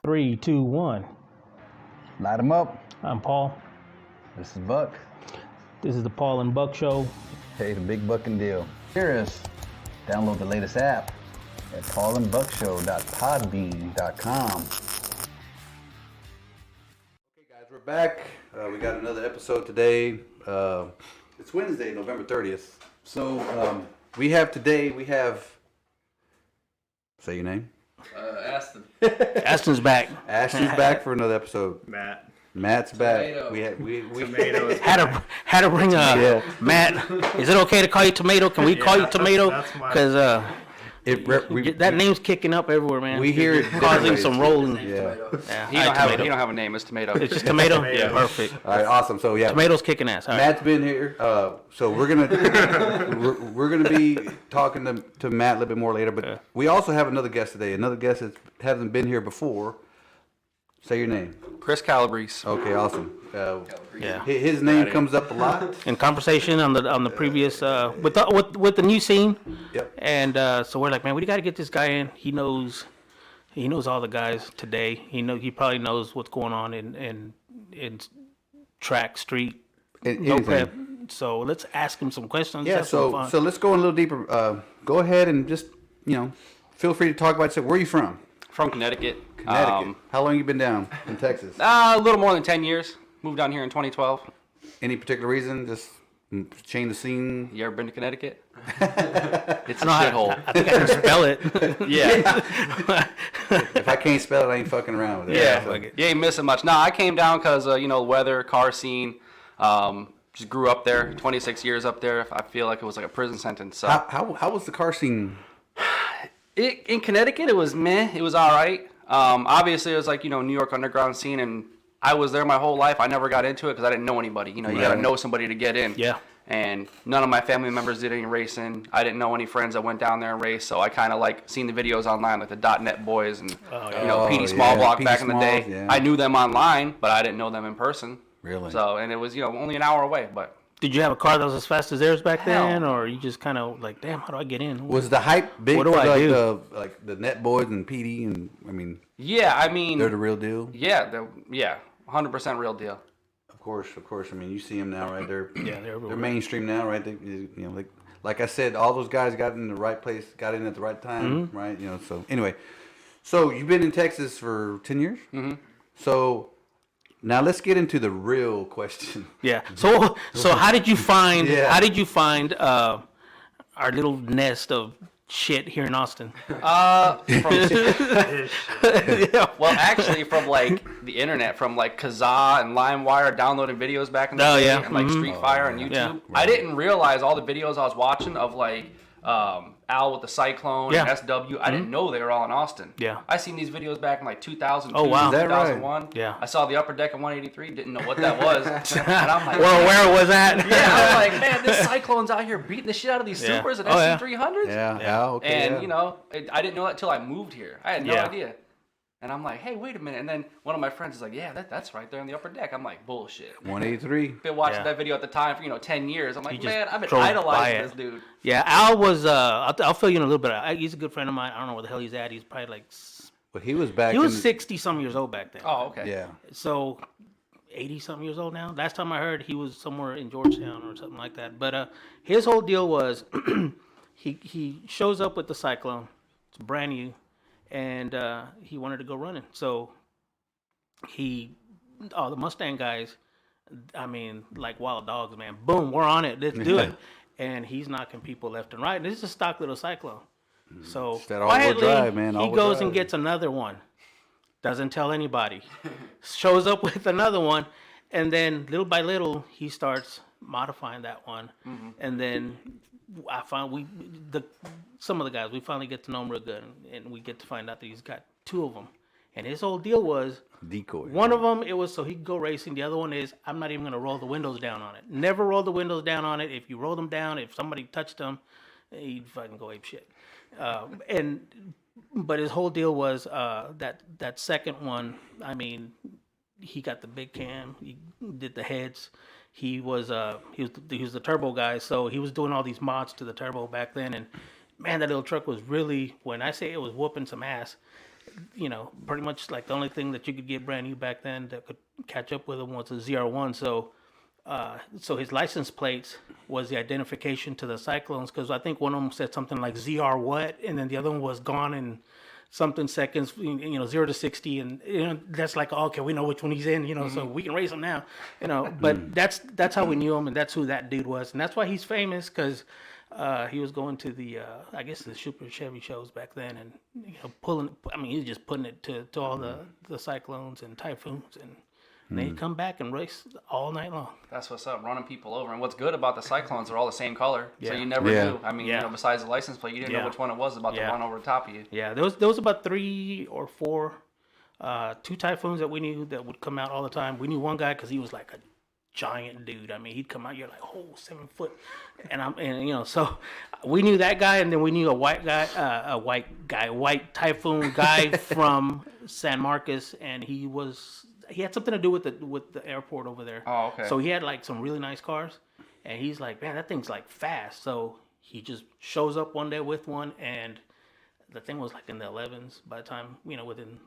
3, 2, 1. Light them up. I'm Paul. This is Buck. This is the Paul and Buck Show. Hey, the big bucking deal. Hear us. Download the latest app at paulandbuckshow.podbean.com. Okay, guys, we're back. We got another episode today. It's Wednesday, November 30th. So we have. Say your name. Astin. Astin's back. Astin's back for another episode. Matt's back. Tomato. We Tomatoes. Had to bring Matt. Is it okay to call you Tomato? Can we call you Tomato? Because that name's kicking up everywhere, man. We hear it causing some rolling. Yeah. He don't have a name. It's Tomato. It's just Tomato. Yeah, perfect. All right, awesome. So yeah, Tomato's kicking ass. All right. Matt's been here. So we're gonna we're gonna be talking to Matt a little bit more later. But we also have another guest today. Another guest that hasn't been here before. Say your name. Chris Calabrese. Okay, awesome. Yeah. His name comes up a lot. In conversation on the previous with the new scene. Yep. And so we're like, man, we got to get this guy in. He knows all the guys today. He probably knows what's going on in track, street, no prep. So let's ask him some questions. Yeah. So let's go a little deeper. Go ahead and just feel free to talk about yourself. Where are you from? From Connecticut. Connecticut. How long you been down in Texas? A little more than 10 years. Moved down here in 2012. Any particular reason? Just change the scene? You ever been to Connecticut? It's a shithole. I think I can spell it. Yeah. If I can't spell it, I ain't fucking around with it. Yeah. So. You ain't missing much. No, I came down because, weather, car scene. Just grew up there. 26 years up there. I feel like it was like a prison sentence. So. How was the car scene? In Connecticut, it was meh. It was all right. Obviously, it was like, New York underground scene, and I was there my whole life. I never got into it because I didn't know anybody. You got to know somebody to get in. Yeah. And none of my family members did any racing. I didn't know any friends that went down there and raced, so I kind of seen the videos online, like the .NET boys and, PD Small Block back in the day. Yeah. I knew them online, but I didn't know them in person. Really? So, and it was, only an hour away, but... Did you have a car that was as fast as theirs back Hell. then, or you just kind of like, damn, how do I get in? Was the hype big What do for I do? the Net Boys and PD and Yeah, they're the real deal? Yeah, 100% real deal. Of course. I mean, you see them now, right? They're they're mainstream now, right? They, like I said, all those guys got in the right place, got in at the right time, right? So anyway, so you've been in Texas for 10 years. Mm-hmm. So now let's get into the real question. Yeah. So how did you find Yeah. our little nest of shit here in Austin? Well, actually, from the internet, from Kazaa and LimeWire, downloading videos back in the day, and Street Fire and YouTube. Yeah. I didn't realize all the videos I was watching of Al with the Cyclone and SW. I didn't know they were all in Austin. Yeah. I seen these videos back in 2002, Oh, wow. Is that right? 2001. Yeah. I saw the upper deck of 183, didn't know what that was, and I'm like, Well, where was that? yeah, I'm like, man, this Cyclone's out here beating the shit out of these Yeah. Supers and Oh, yeah. SC300s. Yeah. Okay. And, yeah. I didn't know that till I moved here. I had no Yeah. idea. And I'm like, hey, wait a minute. And then one of my friends is like, yeah, that's right there in the upper deck. I'm like, bullshit. 183. Been watching Yeah. that video at the time for, 10 years. I'm like, just man, I've been drove by idolizing it. this dude. Yeah, Al was. I'll fill you in a little bit. He's a good friend of mine. I don't know where the hell he's at. He's probably Well, he was back. he was in, 60-some years old back then. Oh, okay. Yeah. So 80-something years old now. Last time I heard, he was somewhere in Georgetown or something like that. But his whole deal was he shows up with the Cyclone. It's brand new, and he wanted to go running. So the Mustang guys, I mean, like wild dogs, man. Boom, we're on it. Let's do it. And he's knocking people left and right. And this is a stock little Cyclone. So It's that all-wheel quietly, drive, man, he all-wheel goes drive. and gets another one. Doesn't tell anybody. Shows up with another one, and then little by little he starts modifying that one. And then I found some of the guys, we finally get to know him real good, and we get to find out that he's got two of them. And his whole deal was Decoy. one of them, it was so he could go racing. The other one is, I'm not even going to roll the windows down on it. Never roll the windows down on it. If you roll them down, if somebody touched them, he'd fucking go ape shit. But his whole deal was that second one. I mean, he got the big cam. He did the heads. He was the turbo guy, so he was doing all these mods to the turbo back then. And man, that little truck was really, when I say it was whooping some ass, pretty much like the only thing that you could get brand new back then that could catch up with him was a ZR1. So his license plates was the identification to the Cyclones, because I think one of them said something like ZR what, and then the other one was gone in something seconds, 0 to 60, and that's like, okay, we know which one he's in, so we can race him now, But that's how we knew him, and that's who that dude was, and that's why he's famous, because he was going to the I guess the Super Chevy shows back then, and he was just putting it to all the Cyclones and Typhoons, and they'd come back and race all night long. That's what's up, running people over. And what's good about the Cyclones, they're all the same color, so Yeah. you never Yeah. knew. I mean, besides the license plate, you didn't know which one it was about to run over the top of you. Yeah, there was about 3 or 4, 2 Typhoons that we knew that would come out all the time. We knew one guy because he was like a giant dude. I mean, he'd come out, you're like, 7 foot, so we knew that guy, and then we knew a white Typhoon guy from San Marcos, and he had something to do with the airport over there. Oh, okay. So he had like some really nice cars, and he's like, man, that thing's like fast. So he just shows up one day with one, and the thing was like in the 11s by the time, within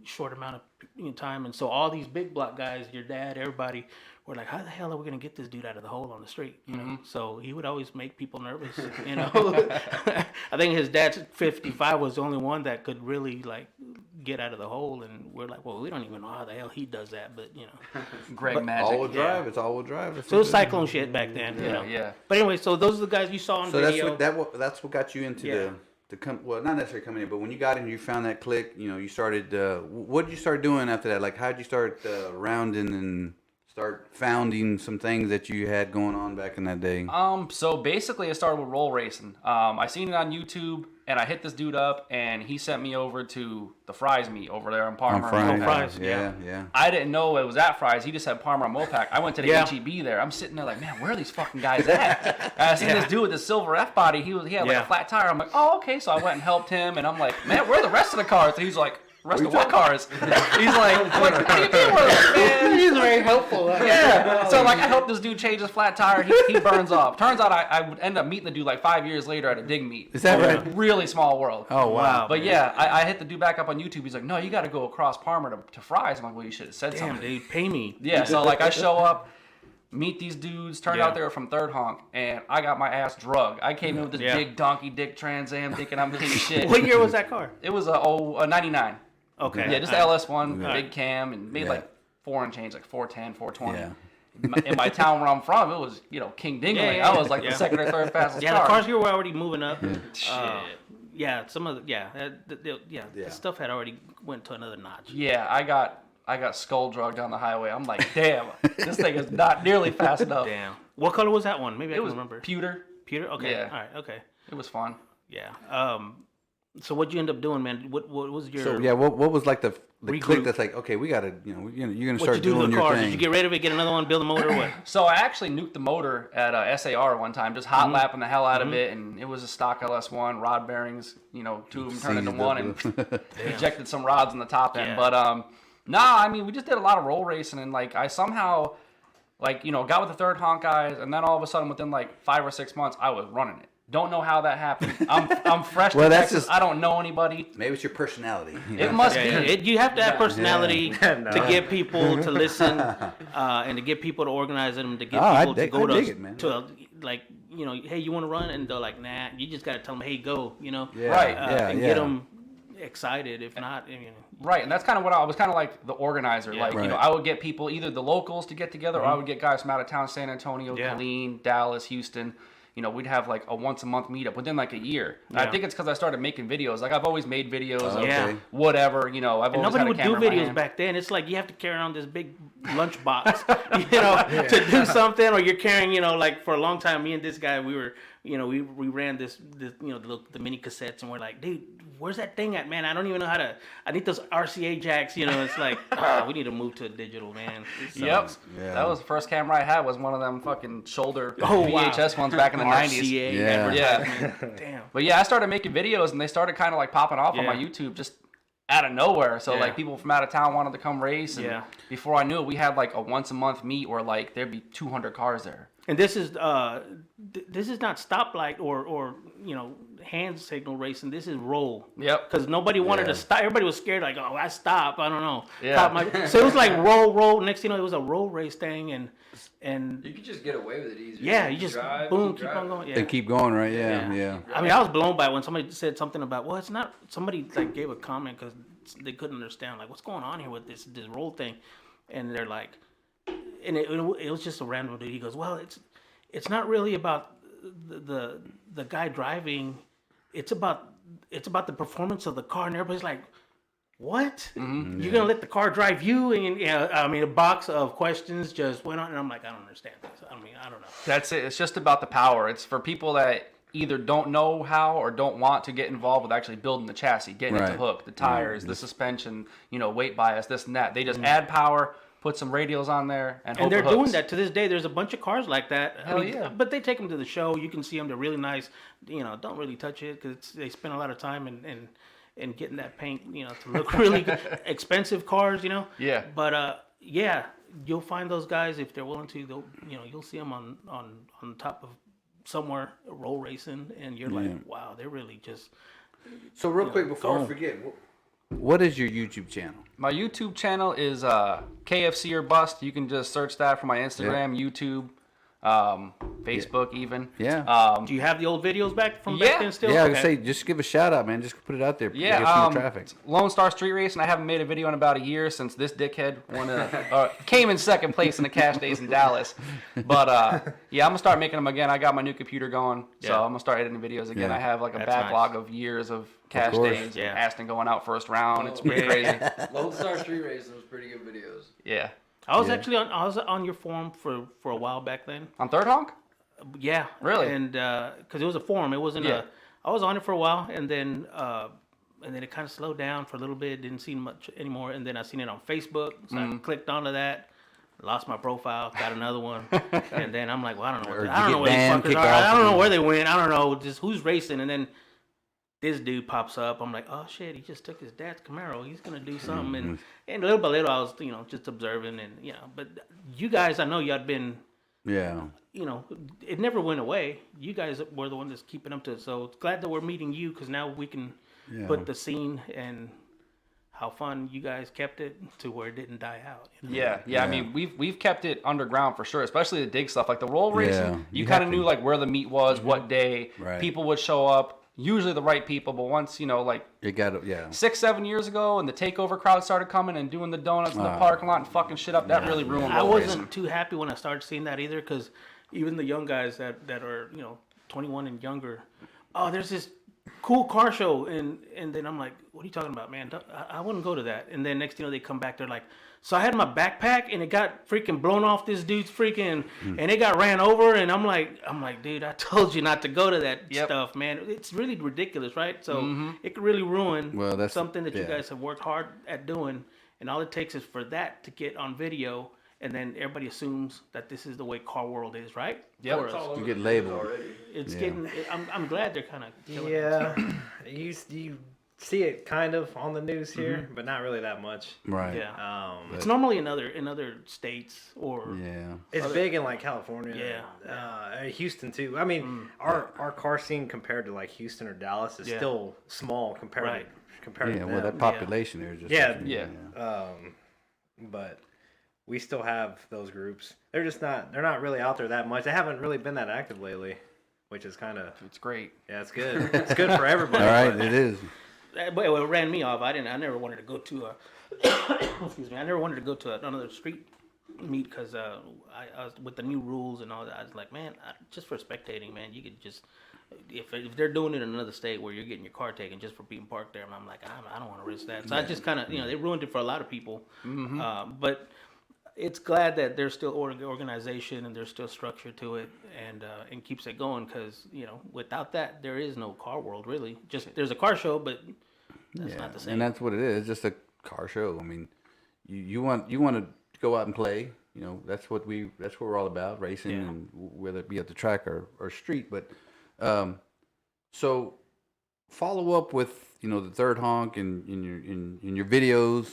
short amount of time. And so all these big block guys, your dad, everybody, were like, how the hell are we going to get this dude out of the hole on the street? So he would always make people nervous, I think his dad's 55 was the only one that could really like get out of the hole, and we're like, well, we don't even know how the hell he does that, but Greg Magic. All-wheel drive. It's all-wheel drive. So it was Cyclone shit back then. Yeah. But anyway, so those are the guys you saw on So video. that's what got you into well, not necessarily coming in, but when you got in, you found that click. You started. What did you start doing after that? Like, how did you start rounding and start founding some things that you had going on back in that day? So basically, I started with roll racing. I seen it on YouTube, and I hit this dude up, and he sent me over to the Fry's meet over there in Parma. Fry's, yeah. I didn't know it was at Fry's. He just said Parma and Mopac. I went to the HEB there. I'm sitting there like, man, where are these fucking guys at? And I seen this dude with this silver F body. He had like a flat tire. I'm like, oh, okay. So I went and helped him, and I'm like, man, where are the rest of the cars? And he's like, rest of what cars? He's like, what do you mean, man? He's very helpful. Yeah. So like I helped this dude change his flat tire. He burns off. Turns out I would end up meeting the dude like 5 years later at a dig meet. Is that right? Really small world. Oh wow. But yeah, I hit the dude back up on YouTube. He's like, no, you got to go across Parma to Fry's. I'm like, well, you should have said Damn, something. dude, pay me. Yeah. So like I show up, meet these dudes. Turned out they were from Third Honk, and I got my ass drugged. I came in with this big donkey dick Trans Am, thinking I'm king of shit. What year was that car? It was a 99. Okay. Yeah, just the LS1, big cam, and made like 4 and change, like 410, 420. Yeah. In my town where I'm from, it was, King Dingling. I was like the second or third fastest car. The cars here were already moving up. Shit. Some of the stuff had already went to another notch. Yeah, I got skull drugged down the highway. I'm like, damn, this thing is not nearly fast enough. Damn. What color was that one? Maybe I can was remember. pewter. Pewter? Okay. Yeah. All right. Okay. It was fun. Yeah. So what'd you end up doing, man? What was your? So yeah, what was like the Regroup. click that's like, okay, we gotta, you're gonna What'd start you do to doing the your car? thing. Did you get rid of it, get another one, build a motor, or what? So I actually nuked the motor at SAR one time, just hot lapping the hell out of it, and it was a stock LS1, rod bearings, 2 of them turned into one, and ejected some rods on the top end. Yeah. But I mean, we just did a lot of roll racing, and like I somehow, got with the Third Honk guys, and then all of a sudden, within like 5 or 6 months, I was running it. Don't know how that happened. I'm fresh to Texas. I don't know anybody. Maybe it's your personality. It must be. You have to have personality to get people to listen, and to get people to organize them, to get people to go hey, you want to run? And they're like, nah. You just got to tell them, hey, go. Right. And get them excited. If not, Right, and that's kind of what I was kind of like the organizer. I would get people, either the locals to get together, or I would get guys from out of town, San Antonio, Killeen, Dallas, Houston. We'd have like a once a month meetup within like a year. I think it's because I started making videos. Like I've always made videos of whatever. I've always nobody had a would do camera in my videos hand. back then. It's like you have to carry around this big lunch box, to do something, or you're carrying, like for a long time. Me and this guy, we were, we ran this the mini cassettes, and we're like, dude, where's that thing at, man? I don't even know how to. I need those RCA jacks. It's like we need to move to a digital, man. Yep. Yeah. That was the first camera I had. Was one of them fucking shoulder wow. VHS ones back in the 90s. RCA Yeah. Damn. But yeah, I started making videos, and they started kind of like popping off on my YouTube just out of nowhere. So like people from out of town wanted to come race, and before I knew it, we had like a once a month meet where like there'd be 200 cars there. And this is not stoplight or hand signal racing. This is roll. Yep. Because nobody wanted Yeah. to stop. Everybody was scared. Like, oh, I stop. I don't know. Yeah. So it was like roll. Next thing you know, it was a roll race thing, and You could just get away with it easier. yeah, you just boom, keep on driving. going. Yeah. They keep going, right? Yeah. I mean, I was blown by it when somebody said something about, well, it's not. Somebody like gave a comment because they couldn't understand, like, what's going on here with this roll thing, and they're like, and it was just a random dude. He goes, well, it's not really about the guy driving. It's about the performance of the car, and everybody's like, what? You're gonna let the car drive you? And I mean, a box of questions just went on, and I'm like, I don't understand this. I mean, I don't know. That's it. It's just about the power. It's for people that either don't know how or don't want to get involved with actually building the chassis, getting it to Right. hook, the tires, the suspension, weight bias, this and that. They just add power, put some radials on there, and hope And they're it hooks. doing that to this day. There's a bunch of cars like that. Hell yeah. But they take them to the show. You can see them. They're really nice. Don't really touch it because they spend a lot of time in getting that paint, to look really good. Expensive cars, Yeah. But yeah, you'll find those guys if they're willing to. They'll, you'll see them on top of somewhere roll racing, and you're like, wow, they're really just. So real quick before I forget, what is your YouTube channel? My YouTube channel is KFC or Bust. You can just search that for my Instagram, YouTube, Facebook even. Yeah. Do you have the old videos back from Yeah. back then still? Yeah, I Okay. would say just give a shout out, man. Just put it out there. Yeah, Get some more traffic. Lone Star Street Racing. I haven't made a video in about a year since this dickhead came in second place in the cash days in Dallas. But yeah, I'm gonna start making them again. I got my new computer going, so Yeah. I'm gonna start editing videos again. Yeah. I have like a That's backlog of years of cash course. days. Yeah. Astin going out first round. It's pretty crazy. Lone Star Street Racing was pretty good videos. Yeah. I was actually on your forum for a while back then. On Third Honk? Yeah. Really? And because it was a forum, it wasn't Yeah. I was on it for a while, and then it kind of slowed down for a little bit. Didn't see much anymore, and then I seen it on Facebook, so I clicked onto that. Lost my profile, got another one, and then I'm like, well, I don't know. Or did I don't you know get where banned, these fuckers kicked are. off, I don't know and- where they went. I don't know just who's racing, and then this dude pops up. I'm like, oh shit, he just took his dad's Camaro. He's gonna do something, and little by little, I was just observing, and but you guys, I know you had been. Yeah. It never went away. You guys were the one that's keeping up to it. So glad that we're meeting you because now we can put the scene and how fun you guys kept it to where it didn't die out. Yeah. I mean, we've kept it underground for sure, especially the dig stuff. Like the roll racing, Yeah, you you kind have of to. knew like where the meet was, what day, Right. people would show up. Usually the right people, but once like You got to, 6-7 years ago, and the takeover crowd started coming and doing the donuts in the parking lot and fucking shit up, that really ruined I roll wasn't racing. too happy when I started seeing that either because even the young guys that are 21 and younger, oh, there's this cool car show, and then I'm like, what are you talking about, man? I wouldn't go to that. And then next thing they come back, they're like, so I had my backpack and it got freaking blown off this dude's freaking, and it got ran over, and I'm like, dude, I told you not to go to that stuff, man. It's really ridiculous, right? So it could really ruin something that you guys have worked hard at doing, and all it takes is for that to get on video. And then everybody assumes that this is the way car world is, right? Yep. For us. You get labeled. It's getting. I'm glad they're kind of. Yeah, you see it kind of on the news here, but not really that much. Right. Yeah. It's normally in other states or. Yeah. It's big in like California. Yeah. Houston too. I mean, our car scene compared to like Houston or Dallas is still small compared Right. to Yeah, them. well, that population there is just. Yeah. such a- Yeah. But we still have those groups. They're not really out there that much. They haven't really been that active lately, which is kind of, It's great. yeah, it's good. It's good for everybody. All right, but- it is. But it ran me off. I never wanted to go to a. Excuse me. I never wanted to go to another street meet because I was with the new rules and all that. I was like, man, just for spectating, man, you could just. If they're doing it in another state where you're getting your car taken just for being parked there, and I'm like, I don't want to risk that. So I just kind of, they ruined it for a lot of people. But it's glad that there's still organization and there's still structure to it, and keeps it going because without that there is no car world really. Just there's a car show, but that's not the same. And that's what it is. It's just a car show. I mean, you want to go out and play. That's what we're all about, racing, and whether it be at the track or street. But so follow up with the third honk and in your videos.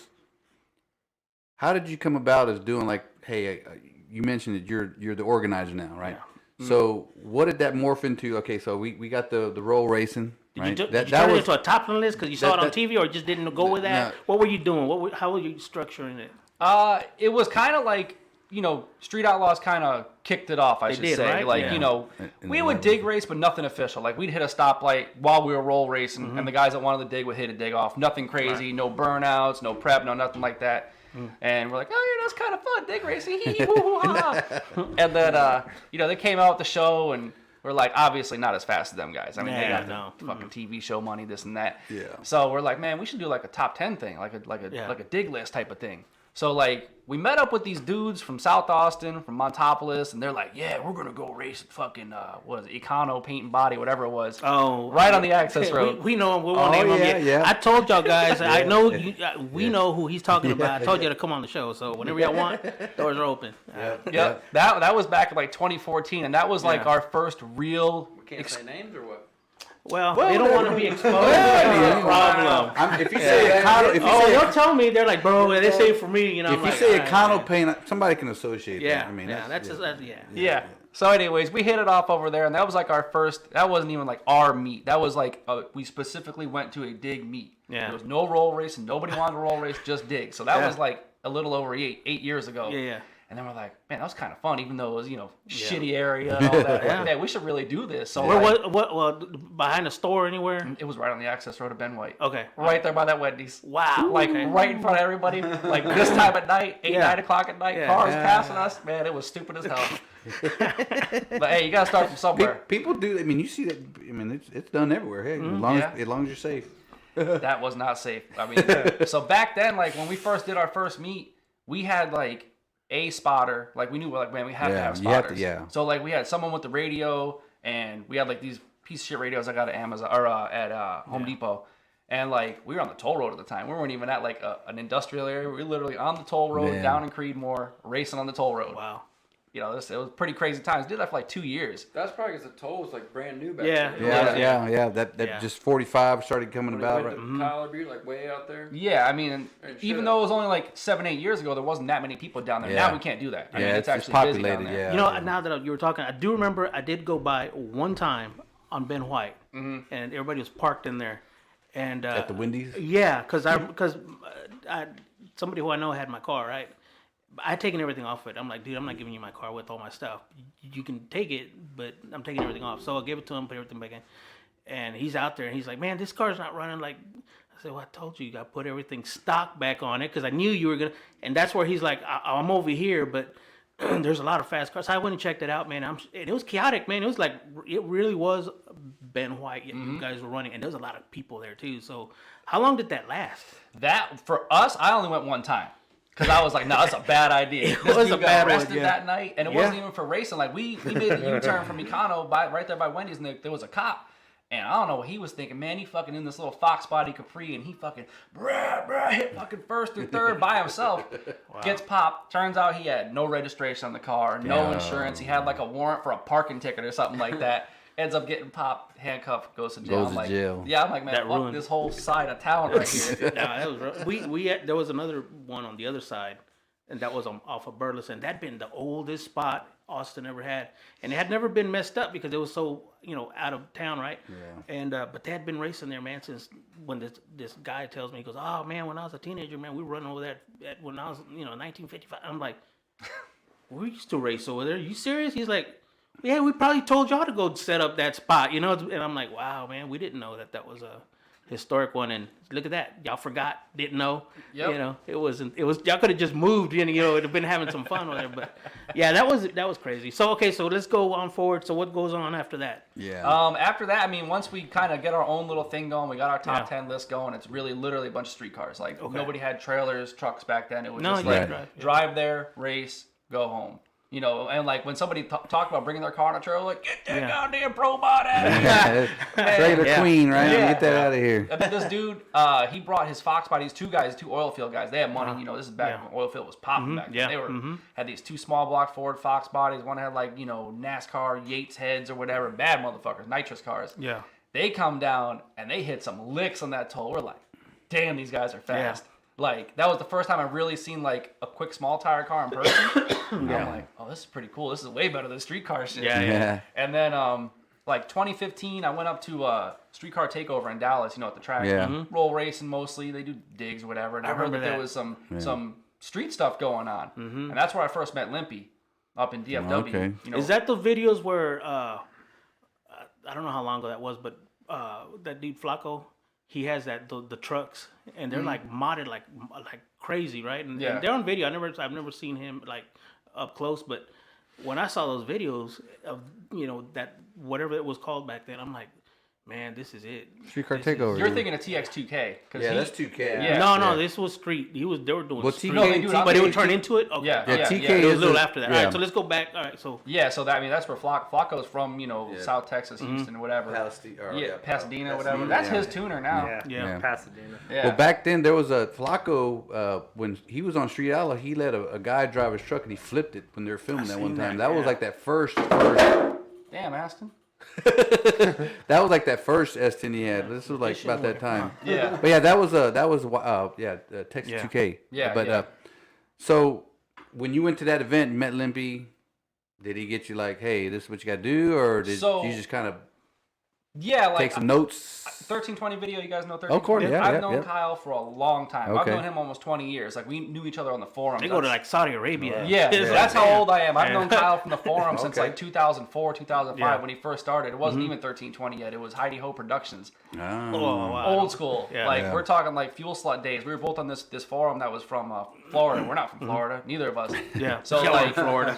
How did you come about as doing like, hey, you mentioned that you're the organizer now, right? So what did that morph into? Okay, so we got the roll racing. Right? Did you turn it into a top list because you saw it on TV, or just didn't go with that? No. What were you doing? How were you structuring it? It was kind of like, Street Outlaws kind of kicked it off, I should say. right? Like, Yeah. we would dig race, but nothing official. Like, we'd hit a stoplight while we were roll racing, and the guys that wanted to dig would hit a dig off. Nothing crazy, no burnouts, no prep, no nothing like that. And we're like, oh, yeah, that's kind of fun, dig racing, hee hee hoo hoo ha. And then, they came out with the show, and we're like, obviously not as fast as them guys. I mean, they got the fucking TV show money, this and that. Yeah. So we're like, man, we should do like a top 10 thing, like a dig list type of thing. So like we met up with these dudes from South Austin, from Montopolis, and they're like, yeah, we're gonna go race fucking what is it, Econo Paint and Body, whatever it was. Oh, right on the access road. We know him. We won't name him yet. Yeah. I told y'all guys. I know we know who he's talking about. I told you to come on the show. So whenever y'all want, doors are open. Yep. That was back in like 2014, and that was like our first real. We can't say names or what? Well, they don't want to be exposed. That's the problem. If you say They'll tell me. They're like, bro, they say it for me. if you say Econo Paint, somebody can associate that. I mean, Yeah. So, anyways, we hit it off over there, and that was like our first. That wasn't even like our meet. That was like we specifically went to a dig meet. Yeah. There was no roll race, and nobody wanted to roll race, just dig. So that was like a little over 8 years ago. Yeah. And then we're like, man, that was kind of fun, even though it was, shitty area and all that. Yeah, we should really do this. So What behind the store anywhere? it was right on the access road of Ben White. Okay. Right there by that Wendy's. Wow. Like right in front of everybody. Like this time at night, 9 o'clock at night, cars passing us. Man, it was stupid as hell. But hey, you gotta start from somewhere. people do. I mean, you see that. I mean, it's done everywhere. Hey, as long as you're safe. That was not safe. I mean, so back then, like when we first did our first meet, we had like a spotter. Like we knew, like, man, we have to have spotters. So like we had someone with the radio, and we had like these piece of shit radios I got at Amazon or at Home Depot. And like we were on the toll road at the time. We weren't even at like an industrial area. We were literally on the toll road down in Creedmoor, racing on the toll road. Wow. It was pretty crazy times. Did that for like 2 years. That's probably because the toll was like brand new back Yeah. then. That just 45 started coming about. Right? Calabrese, like way out there. Yeah, I mean, even though it was only like 7-8 years ago, there wasn't that many people down there. Now we can't do that. I mean, it's actually populated. busy down there. Now that you were talking, I do remember I did go by one time on Ben White, and everybody was parked in there, and At the Wendy's. Yeah, because somebody who I know had my car, right? I had taken everything off it. I'm like, dude, I'm not giving you my car with all my stuff. You can take it, but I'm taking everything off. So I gave it to him, put everything back in. And he's out there, and he's like, man, this car's not running like... I said, well, I told you got to put everything stock back on it because I knew you were going to... And that's where he's like, I'm over here, but there's a lot of fast cars. So I went and checked it out, man. And it was chaotic, man. It was like... It really was Ben White you guys were running. And there was a lot of people there, too. So how long did that last? That, for us, I only went one time. Because I was like, no, that's a bad idea. It was a bad one, arrested that night, and it wasn't even for racing. Like, we made a U-turn from Econo right there by Wendy's, and there was a cop. And I don't know what he was thinking. Man, he fucking in this little Fox body Capri, and he fucking, hit fucking first or third by himself. Wow. Gets popped. Turns out he had no registration on the car, no insurance. He had like a warrant for a parking ticket or something like that. Ends up getting popped, handcuffed, goes to jail. Yeah, I'm like, man, fuck ruined this whole side of town right here. Nah, that was rough. There was another one on the other side, and that was off of Burleson. That'd been the oldest spot Austin ever had, and it had never been messed up because it was so out of town, right? Yeah. And but they had been racing there, man, since when this guy tells me, he goes, oh man, when I was a teenager, man, we were running over there when I was 1955. I'm like, we used to race over there. Are you serious? He's like, yeah, we probably told y'all to go set up that spot, And I'm like, wow, man, we didn't know that was a historic one. And look at that, y'all forgot, didn't know. Yep. It was y'all could have just moved, it'd have been having some fun with it. But yeah, that was crazy. So okay, so let's go on forward. So what goes on after that? Yeah. After that, I mean, once we kind of get our own little thing going, we got our top 10 list going. It's really literally a bunch of street cars. Like nobody had trailers, trucks back then. It was drive there, race, go home. And like when somebody talked about bringing their car on a trailer, like, get that goddamn pro bot out of here. Trailer queen, right? Yeah. Get that out of here. And then this dude, he brought his Fox bodies, two oil field guys. They had money, this is back when oil field was popping back then. They had these 2 small block Ford Fox bodies. One had like, NASCAR Yates heads or whatever. Bad motherfuckers, nitrous cars. Yeah. They come down and they hit some licks on that toll. We're like, damn, these guys are fast. Like that was the first time I really seen like a quick small tire car in person. And I'm like, oh, this is pretty cool. This is way better than street car shit. Yeah. And then like 2015, I went up to Streetcar Takeover in Dallas. You know, at the track. Yeah. Roll racing mostly. They do digs or whatever. And I heard that there was some street stuff going on, and that's where I first met Limpy up in DFW. Okay. You know, Is that the videos where I don't know how long ago that was, but that dude Flacco, he has the trucks, and they're like modded like crazy, right? And they're on video. I've never seen him like up close, but when I saw those videos of that whatever it was called back then, I'm like, man, this is it. Streetcar Takeover. you're thinking of TX2K. Yeah, that's 2K. Yeah. No, this was street. They were doing Well, street. TK, No, they do it on But it would TK. turn into it. Okay. Yeah, TK It was is a little after that. All yeah. right, so let's go back. All right, so Yeah, so that's where Flacco's from, South Texas, Houston, or whatever. Pasadena, whatever. That's his tuner now. yeah. Pasadena. Yeah. Well, back then there was a Flacco when he was on Street Outlaw. He let a guy drive his truck and he flipped it when they were filming that one seen time. that, That was yeah. like that first. Damn, Astin. That was like that first S10 he had. This was like about that time. Yeah. But yeah, that was Texas Yeah. 2K. Yeah, But yeah. so when you went to that event, you met Limpy. Did he get you like, hey, this is what you got to do, or did So- you just kind of Yeah, like take some notes? 1320 video, you guys know 1320? Of course, yeah, I've yeah, known yeah. Kyle for a long time. I've Okay. known him almost 20 years. Like, we knew each other on the forums. They go to like Saudi Arabia. Yeah, that's how old I am. I've Yeah. known Kyle from the forum since Okay. like 2004, 2005 Yeah. when he first started. It wasn't even 1320 yet. It was Heidi Ho Productions. Oh, wow. Old school. Yeah. Like Yeah. we're talking like fuel slut days. We were both on this forum that was from Florida. We're not from Florida, neither of us. Yeah. So Yeah, we're like in Florida.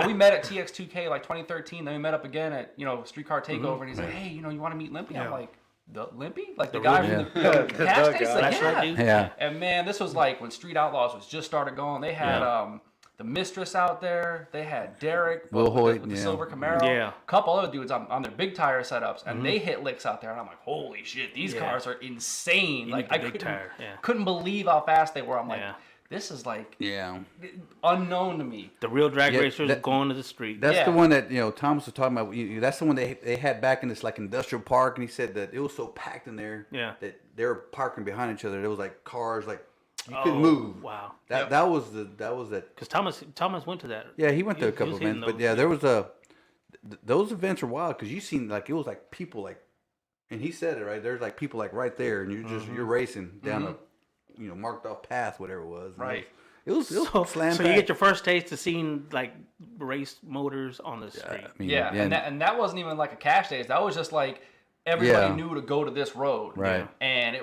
we met at TX2K like 2013. Then we met up again at Streetcar Takeover, and he's like, hey, you want to meet Limpy? I'm Yeah. like, the Limpy? Like the guy real from the cash the days? guy. Like, That's yeah. right, dude. Yeah. And man, this was like when Street Outlaws was just started going. They had the Mistress out there. They had Derek Will with Hoyt, the yeah. silver Camaro. Yeah. A couple other dudes on their big tire setups, and they hit licks out there. And I'm like, holy shit, these cars are insane. You Like need I the big couldn't, tire, yeah. couldn't believe how fast they were. I'm like, Yeah. this is like Yeah. unknown to me. The real drag Yeah, racers that- going to the street. That's Yeah. the one that Thomas was talking about. That's the one they had back in this like industrial park, and he said that it was so packed in there. Yeah. That they were parking behind each other. There was like cars, like you couldn't Oh, move. wow. That was that. Because Thomas went to that. Yeah, he went to a He couple was hitting events, but those. yeah, there was those events are wild because you seen like it was like people like, and he said it right. There's like people like right there, and you're racing down a marked off path, whatever it was. And Right. It was So slam. you get your first taste of seeing like race motors on the street. Yeah, and that wasn't even like a cash days. That was just like everybody Yeah. knew to go to this road. Right. And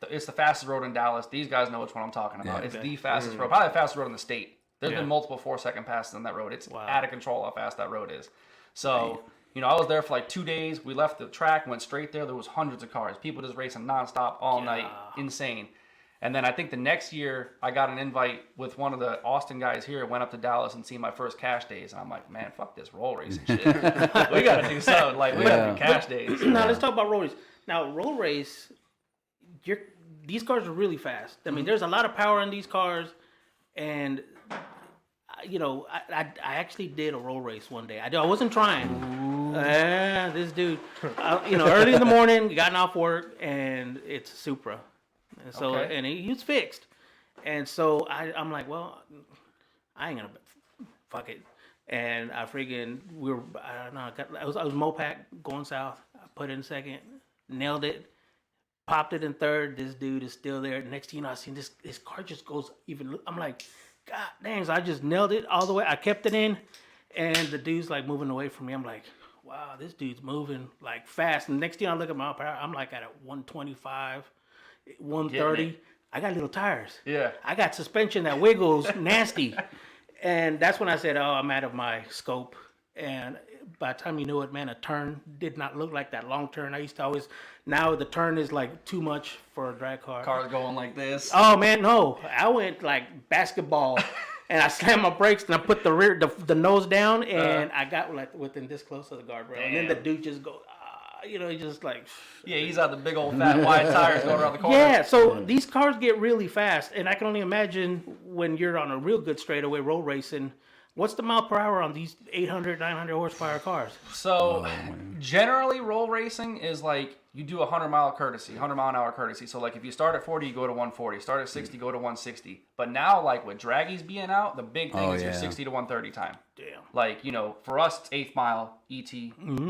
it's the fastest road in Dallas. These guys know which one I'm talking about. Yeah. It's the fastest road, probably the fastest road in the state. There's Yeah. been multiple 4-second passes on that road. It's Wow. out of control how fast that road is. So, I was there for like 2 days. We left the track, went straight there. There was hundreds of cars. People just racing nonstop all night. Insane. And then I think the next year I got an invite with one of the Austin guys here. Went up to Dallas and seen my first cash days. And I'm like, man, fuck this roll racing shit. We got to do something. Like, we got to do cash days. Now let's talk about roll race. Now roll race, these cars are really fast. I mean, there's a lot of power in these cars, and I actually did a roll race one day. I wasn't trying. This dude, early in the morning, gotten off work, and it's a Supra, and so Okay. and he was fixed, and so I'm like, well, I ain't gonna fuck it. And I freaking I don't know. I was Mopac going south. I put it in second, nailed it, popped it in third. This dude is still there. Next thing you know, I seen this car just goes even. I'm like, God dang! So I just nailed it all the way. I kept it in, and the dude's like moving away from me. I'm like, wow, this dude's moving like fast. And next thing I look at my power, I'm like at a 125, 130. Getting I got little tires. Yeah. I got suspension that wiggles nasty. And that's when I said, oh, I'm out of my scope. And by the time you knew it, man, a turn did not look like that long turn. I used to always, now the turn is like too much for a drag car. Cars going like this. Oh, man, no. I went like basketball. And I slammed my brakes and I put the nose down and I got like within this close of the guardrail. And then the dude just goes, he just like. Yeah, he's out the big old fat wide tires going around the corner. Yeah, so these cars get really fast, and I can only imagine when you're on a real good straightaway road racing, What's the mile per hour on these 800, 900 horsepower cars? So generally, roll racing is like you do 100 mile an hour courtesy. So like if you start at 40, you go to 140. Start at 60, go to 160. But now, like with draggies being out, the big thing is your 60 to 130 time. Damn. Like, you know, for us, it's 8th mile, ET,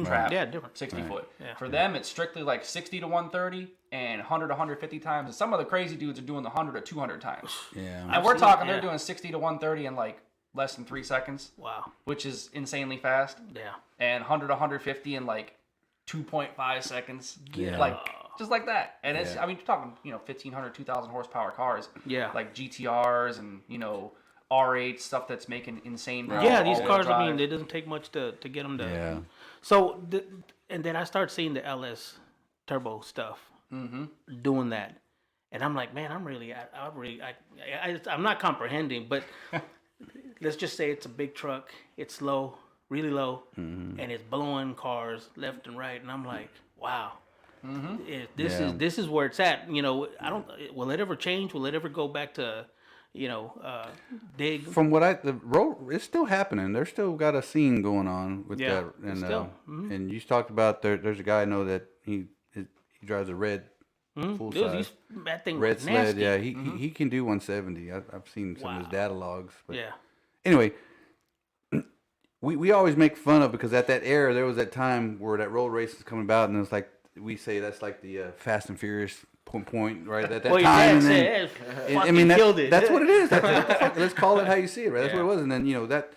trap, Yeah, different. 60 foot. Yeah. For them, it's strictly like 60 to 130 and 100 to 150 times. And some of the crazy dudes are doing the 100 to 200 times. Yeah. And we're talking, yeah. they're doing 60 to 130 in like less than 3 seconds. Wow. Which is insanely fast. Yeah. And 100 to 150 in like 2.5 seconds. Yeah. Like, just like that. And it's, I mean, you're talking, you know, 1,500, 2,000 horsepower cars. Yeah. Like GTRs and, you know, R8 stuff that's making insane power. Yeah, these all-wheel cars, I drive. mean, it doesn't take much to get them to. Yeah. So, and then I start seeing the LS turbo stuff doing that. And I'm like, man, I'm not comprehending, but let's just say it's a big truck, it's low, really low, and it's blowing cars left and right. And I'm like, wow. This is where it's at. You know, will it ever change? Will it ever go back to, you know, dig? From what the road, it's still happening. They're still got a scene going on with Yeah, that. And still. and you talked about there's a guy I know that he drives a red full size That thing red was sled. nasty. Yeah, he can do 170. I've seen some of his Wow. data logs. But Yeah. anyway, we always make fun of, because at that era there was that time where that road race is coming about, and it's like we say that's like the Fast and Furious point right at that Well, your time. dad And then- said, I mean, killed it. that's what it is. That's what the fuck, let's call it how you see it, right? That's what it was. And then, you know, that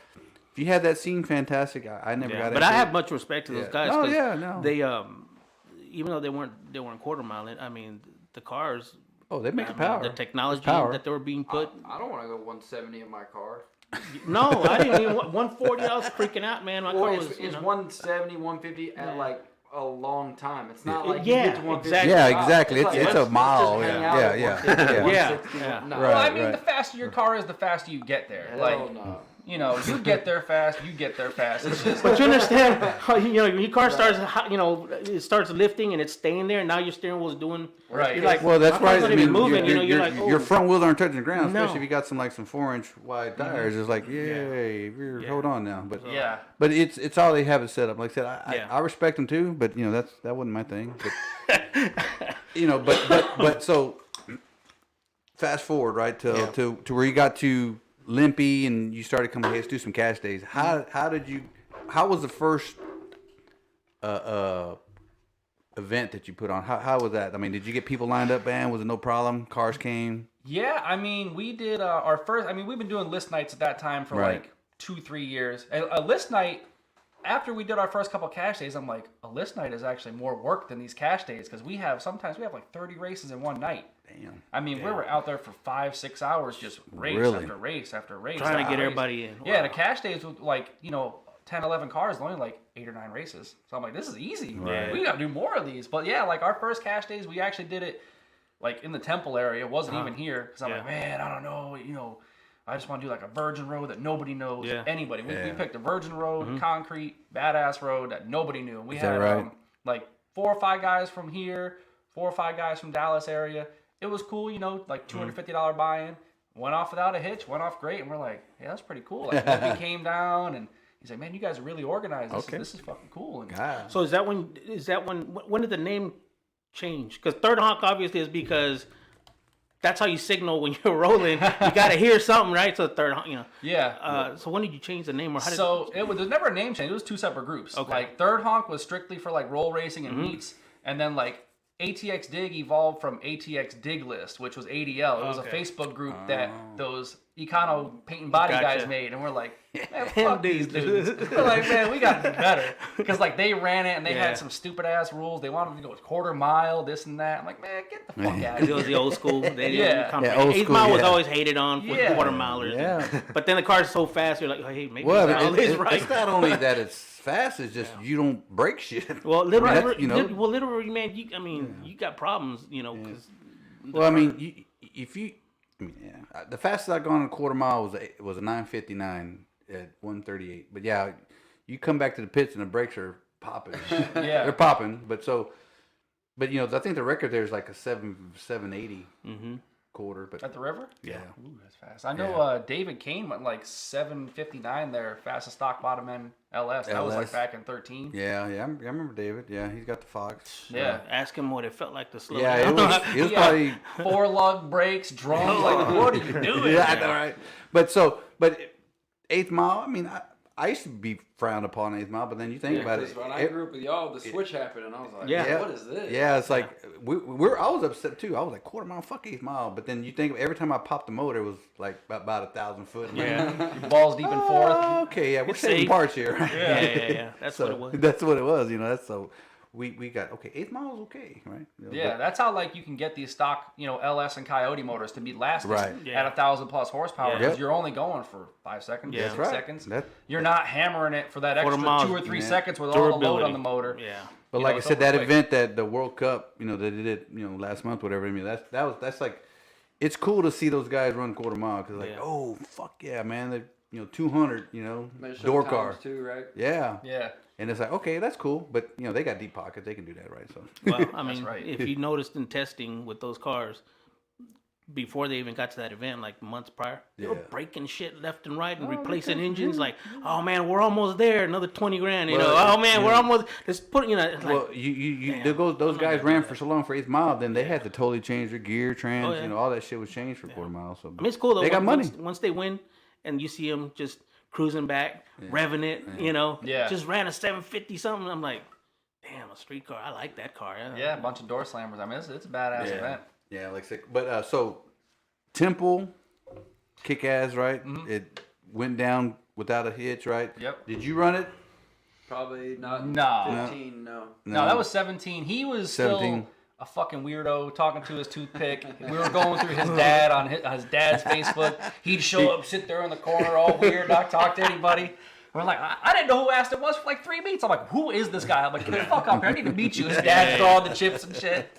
if you had that scene, fantastic. I never got it. But I have much respect to those Yeah. guys. No, 'cause yeah, no. They even though they weren't quarter mile. I mean, the cars. Oh, they make I it mean, power. The technology It's power. that they were being put. I don't want to go 170 in my car. No, I didn't even 140. I was freaking out, man. My car Well, was. it's 170, 150 at like a long time. It's not like Yeah, you get to 150. exactly. Yeah, exactly. Like, It's a let's mile. just hang Yeah, out yeah, at yeah, 150, yeah. 160. Yeah. No. Right. Well, I mean, the faster your car is, the faster you get there. Hell Like, no. you know, you get there fast, you get there fast. It's just, But you understand how, you know, when your car starts, you know, it starts lifting and it's staying there, and now your steering wheel is doing. Right. You're like, Well, that's my car's right. not I even mean, moving. You know, you're like, your oh. front wheels aren't touching the ground, No. especially if you got some 4-inch wide tires. It's like, yay, hold on now. But yeah. but it's all they have it set up. Like I said, Yeah. I respect them too, but you know that wasn't my thing. But, you know, but so fast forward right to where you got to Limpy and you started coming. Hey, let's do some cash days. How was the first event that you put on? How was that? I mean, did you get people lined up, man? Was it no problem? Cars came. Yeah, I mean, we did our first. I mean, we've been doing list nights at that time for Right. like 2-3 years. And a list night, after we did our first couple cash days, I'm like, a list night is actually more work than these cash days, because sometimes we have like 30 races in one night. Damn. I mean, we were out there for 5-6 hours, just race Really? after race after race. Trying to after get race. everybody in. Yeah, Wow. the cash days with like, you know, 10, 11 cars, only like 8 or 9 races. So I'm like, this is easy. Right. We got to do more of these. But yeah, like our first cash days, we actually did it like in the Temple area. It wasn't even here, because I'm Yeah. like, man, I don't know, you know, I just want to do like a virgin road that nobody knows. Yeah. Anybody. We Yeah. picked a virgin road, concrete, badass road that nobody knew. We Is that had right? like 4 or 5 guys from here, 4 or 5 guys from Dallas area. It was cool, you know, like $250 buy-in. Went off without a hitch, went off great, and we're like, hey, that's pretty cool. Like, Lippy came down, and he's like, man, you guys are really organized. This is fucking cool. And God. So when did the name change? Because third honk obviously is because that's how you signal when you're rolling. You got to hear something, right? So third honk, you know. yeah. So when did you change the name, or how did? So there's never a name change. It was 2 separate groups. Okay. Like third honk was strictly for like roll racing and meets, and then like ATX Dig evolved from ATX Dig List, which was ADL. It was a Facebook group that those Econo paint and body Gotcha. guys made, and we're like, man, fuck these dudes. dudes. We're like, man, we got to do better, because like they ran it and they Yeah. had some stupid ass rules. They wanted to go with quarter mile, this and that. I'm like, man, get the fuck out It of here. was the old school. They didn't Yeah. comprehend. Yeah, old Eighth school, mile was yeah. always hated on with Yeah. quarter milers. Yeah. But then the car's so fast, you're like, oh, hey, maybe Well, that is it's right. not only that it's fast; it's just you don't break shit. Well, literally, Right. You know? literally, man. You got problems, you know. 'Cause Well, I mean, the fastest I gone in a quarter mile was a 9:59 at 1:38. But yeah, you come back to the pits and the brakes are popping. Yeah. They're popping. But you know, I think the record there is like a 780 quarter. But At the river? yeah, Ooh, that's fast. I know David Kane went like 7:59 there, fastest stock bottom end LS. That was like LS. back in 13. yeah. I remember David. Yeah, he's got the Fox. Yeah. Ask him what it felt like to slow Yeah, down. it was probably. 4 lug brakes, drums. Like, what are you doing? Yeah, I know, right? But 8th mile. I mean, I used to be frowned upon 8th mile, but then you think about it. When I grew up with y'all, the switch happened, and I was like, Yeah. what is this? Yeah, it's like I was upset too. I was like, quarter mile, fuck 8th mile. But then you think every time I popped the motor, it was like about 1,000 foot. Yeah. Balls deep in fourth. Oh, okay, yeah, we're It's saving safe. parts here. Yeah. That's what it was. That's what it was. That's so. We got 8th mile is okay, right? Yeah, that's how like you can get these stock, LS and Coyote motors to be lasting Right. Yeah. at 1,000+ horsepower Yeah. because Yep. you're only going for 5 seconds, Yeah. 6 That's right. seconds. That- You're not hammering it for that Quarter extra miles, 2 or 3 yeah. seconds with all the load Durability. on the motor. Yeah. But You like know, I it's said, that over quick. event that the World Cup, that they did, last month, whatever. I mean, that's like, it's cool to see those guys run quarter mile because like, Yeah. oh fuck yeah, man, they 200, Measure door times car, too, right? yeah, Yeah. and it's like okay, that's cool, but they got deep pockets, they can do that, right? So Well, I mean, right. if you noticed in testing with those cars, before they even got to that event, like months prior, they were Yeah. breaking shit left and right and replacing engines. Like, oh man, we're almost there. Another 20 grand. You know, Well, oh man, we're almost. Let's put. It's like, well, you damn, those I'm not guys gonna ran do for that. so long for 8th mile, then they had to totally change their gear, trans, Oh, yeah. all that shit was changed for quarter mile. So I mean, it's cool though. They got money. Once they win, and you see them just cruising back, revving it. Yeah. Just ran a 750 something. I'm like, damn, a street car. I like that car. Yeah, a bunch of door slammers. I mean, it's a badass event. Yeah, like sick. But so Temple, kick ass, right? It went down without a hitch, right? Yep. Did you run it? Probably not No. 15, no. No, that was 17. He was 17. still a fucking weirdo talking to his toothpick. We were going through his dad on his dad's Facebook. He'd show up, sit there in the corner, all weird, not talk to anybody. We're like, I didn't know who Astin was for like 3 meets. I'm like, who is this guy? I'm like, get the fuck up here. I need to meet you. His dad's throwing the chips and shit.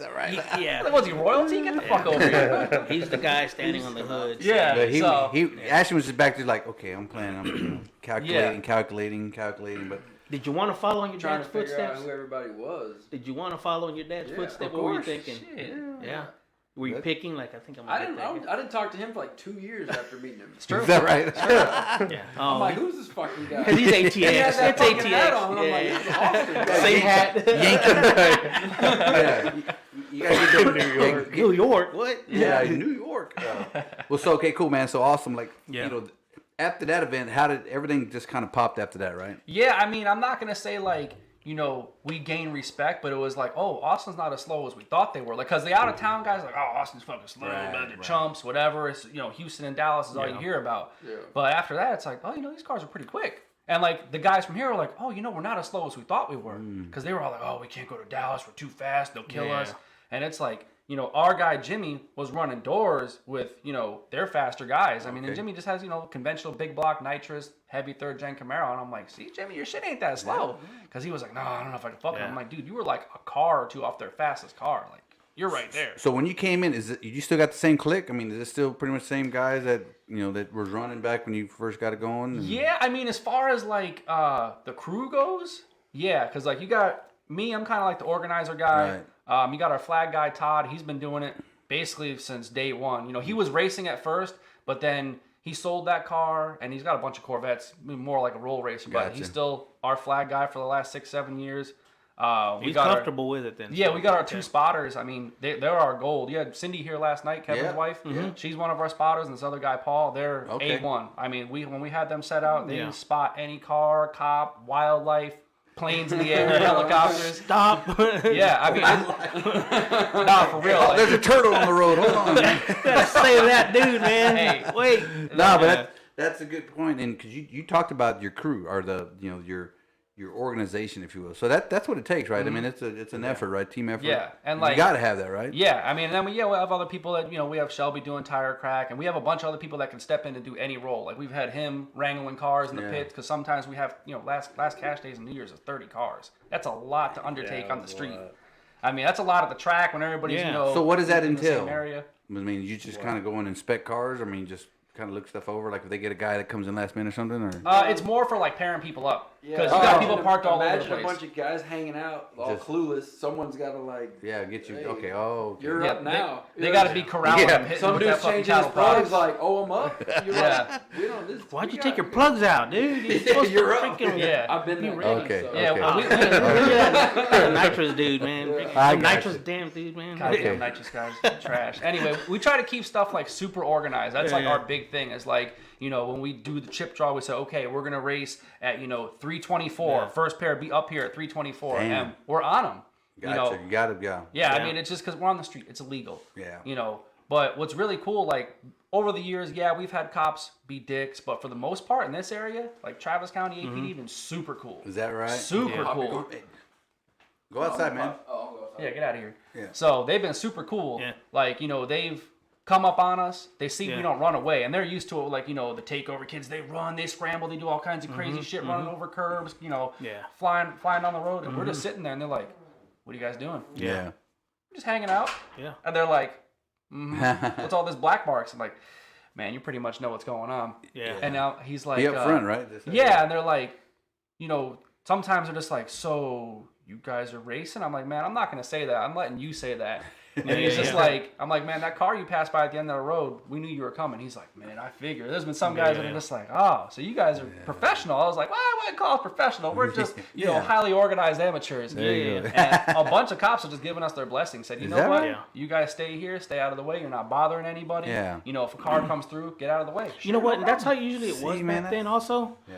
Yeah. Was he royalty? Get the fuck over here. He's the guy standing on the hood. Yeah. But so, Ashton was just back there like, okay, I'm planning, I'm calculating, but Did you want to follow in your Trying dad's to figure out footsteps? who everybody was. Did you want to follow in your dad's footsteps? of What were you course. thinking? shit. Yeah. Were you picking like I think I'm I gonna didn't. get that I didn't talk to him for like 2 years after meeting him. is that right? guy? Yeah. I'm Oh, like, who's this fucking guy? he's ATX. He had that It's fucking hat on, ATX. and I'm like, Yeah, this is Austin guy. Same hat. Yeah. You gotta get New York. New York. What? Yeah, New York. Well, so okay, cool, man. So awesome. Like, Yeah. after that event, how did everything just kind of popped after that, right? yeah, I mean, I'm not going to say like, we gained respect, but it was like, oh, Austin's not as slow as we thought they were. Like, because the out of town guys are like, oh, Austin's fucking slow, they're chumps, whatever. It's, Houston and Dallas is all you hear about. Yeah. But after that, it's like, oh, these cars are pretty quick. And like the guys from here are like, oh, we're not as slow as we thought we were. Because they were all like, oh, we can't go to Dallas, we're too fast, they'll kill us. And it's like, our guy Jimmy was running doors with, their faster guys. I mean, and Jimmy just has, conventional big block nitrous, heavy 3rd gen Camaro. And I'm like, see, Jimmy, your shit ain't that slow. Because he was like, no, I don't know if I can fuck with him. I'm like, dude, you were like a car or two off their fastest car. Like, you're right there. So when you came in, you still got the same clique? I mean, is it still pretty much the same guys that that was running back when you first got it going? Yeah, I mean, as far as like the crew goes, yeah, because like you got me, I'm kind of like the organizer guy. You got our flag guy Todd. He's been doing it basically since day one. He was racing at first, but then he sold that car, and he's got a bunch of Corvettes, more like a roll racer. But he's still our flag guy for the last 6-7 years. He's comfortable with it then. Yeah, we got our 2 spotters. I mean, they're our gold. You had Cindy here last night, Kevin's wife. She's one of our spotters, and this other guy, Paul, they're A1. I mean, when we had them set out, they didn't spot any car, cop, wildlife, planes in the air, helicopters. Stop. Yeah, I mean, nah, for real. Oh, like- there's a turtle on the road. Hold on, man. Gotta save that dude, man. Hey. Wait. No, but that's a good point. And because you talked about your crew or your organization, if you will. So that's what it takes, right? I mean, it's an effort, right? Team effort. Yeah, and you like got to have that, right? Yeah, I mean, and then we have other people that we have Shelby doing tire crack, and we have a bunch of other people that can step in and do any role. Like we've had him wrangling cars in the pits because sometimes we have last cash days and New Year's is 30 cars. That's a lot to undertake on the street. I mean, that's a lot at the track when everybody's So what does that in the same entail? area. I mean, you just kind of go and inspect cars. I mean, just kind of look stuff over. Like if they get a guy that comes in last minute or something, or It's more for like pairing people up. Because you got people parked all over the Imagine place. a bunch of guys hanging out, all Just- clueless. Someone's got to like, Yeah, get you. Hey, Okay. Oh. Okay. you're up now. They got to be corralling Yeah. them, hitting Some with that dude's fucking changing his cattle prod. plugs like, oh, I'm up. You're Yeah. like, we don't. This, Why'd we you got- take your we got- plugs out, dude? You're supposed You're to up. freaking Yeah. I've been there. Okay. So. Yeah, Okay. well, the nitrous dude, man. I The got nitrous you. damn dude, man. Goddamn nitrous guys, trash. Anyway, we try to keep stuff like super organized. That's like our big thing. Is like, you know, when we do the chip draw, we say, okay, we're gonna race at 324. First pair be up here at 324, Damn. and we're on them. Gotcha. You gotta go. Yeah, I mean, it's just because we're on the street. It's illegal. Yeah. But what's really cool, like, over the years, yeah, we've had cops be dicks, but for the most part in this area, like Travis County APD, been super cool. Is that right? Super cool. Go outside, man. Yeah, get out of here. Yeah. So they've been super cool. Yeah. Like, they've come up on us. They see we don't run away, and they're used to it. Like, the takeover kids, they run, they scramble, they do all kinds of crazy shit, running over curbs, flying down the road, and we're just sitting there, and they're like, "What are you guys doing?" Yeah. Just hanging out. Yeah. And they're like, "What's all this black marks?" I'm like, "Man, you pretty much know what's going on." Yeah. And now he's like, Be up front, right? yeah, and they're like, sometimes they're just like, "So you guys are racing?" I'm like, "Man, I'm not gonna say that. I'm letting you say that." And he's just like, I'm like, "Man, that car you passed by at the end of the road, we knew you were coming." He's like, "Man, I figured." There's been some guys that are just like, "Oh, so you guys are professional." I was like, "Well, I wouldn't call us professional. We're just, highly organized amateurs." There you go. And a bunch of cops are just giving us their blessing. Said, "You know that what? right? Yeah. You guys stay here, stay out of the way. You're not bothering anybody. Yeah. If a car comes through, get out of the way." You know what? And that's how usually it was See, man, back then. Also, Yeah.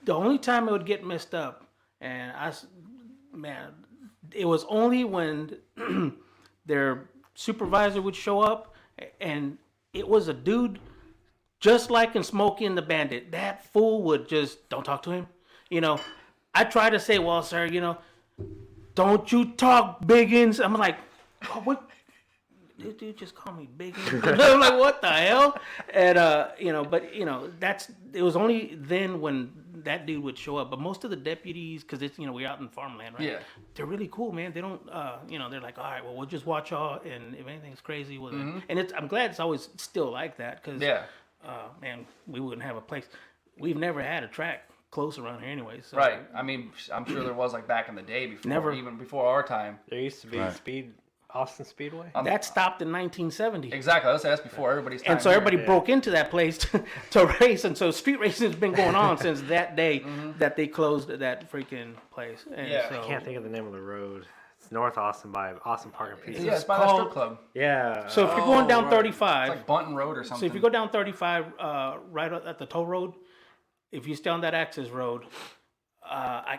the only time it would get messed up, and it was only when their supervisor would show up, and it was a dude just like in Smokey and the Bandit. That fool would just, don't talk to him. I try to say, "Well, sir, don't you talk, Biggins." I'm like, "Oh, what? This dude just called me Biggins." I'm like, "What the hell?" And it was only then when that dude would show up. But most of the deputies, because it's we're out in farmland, right? Yeah. They're really cool, man. They don't, they're like, "All right, well, we'll just watch y'all, and if anything's crazy, with it." And I'm glad it's always still like that, because man, we wouldn't have a place. We've never had a track close around here anyway. So. Right. I mean, I'm sure there was like back in the day before, even before our time. There used to be Austin Speedway. That stopped in 1970. Exactly. That's before everybody's time. And so everybody broke into that place to race, and so street racing has been going on since that day that they closed that freaking place. And so, I can't think of the name of the road. It's North Austin by Austin Park and Pizza. Yeah, it's by that strip club. Yeah. So if you're going down 35, It's like Bunton Road or something. so if you go down 35, right at the toll road, if you stay on that access road, I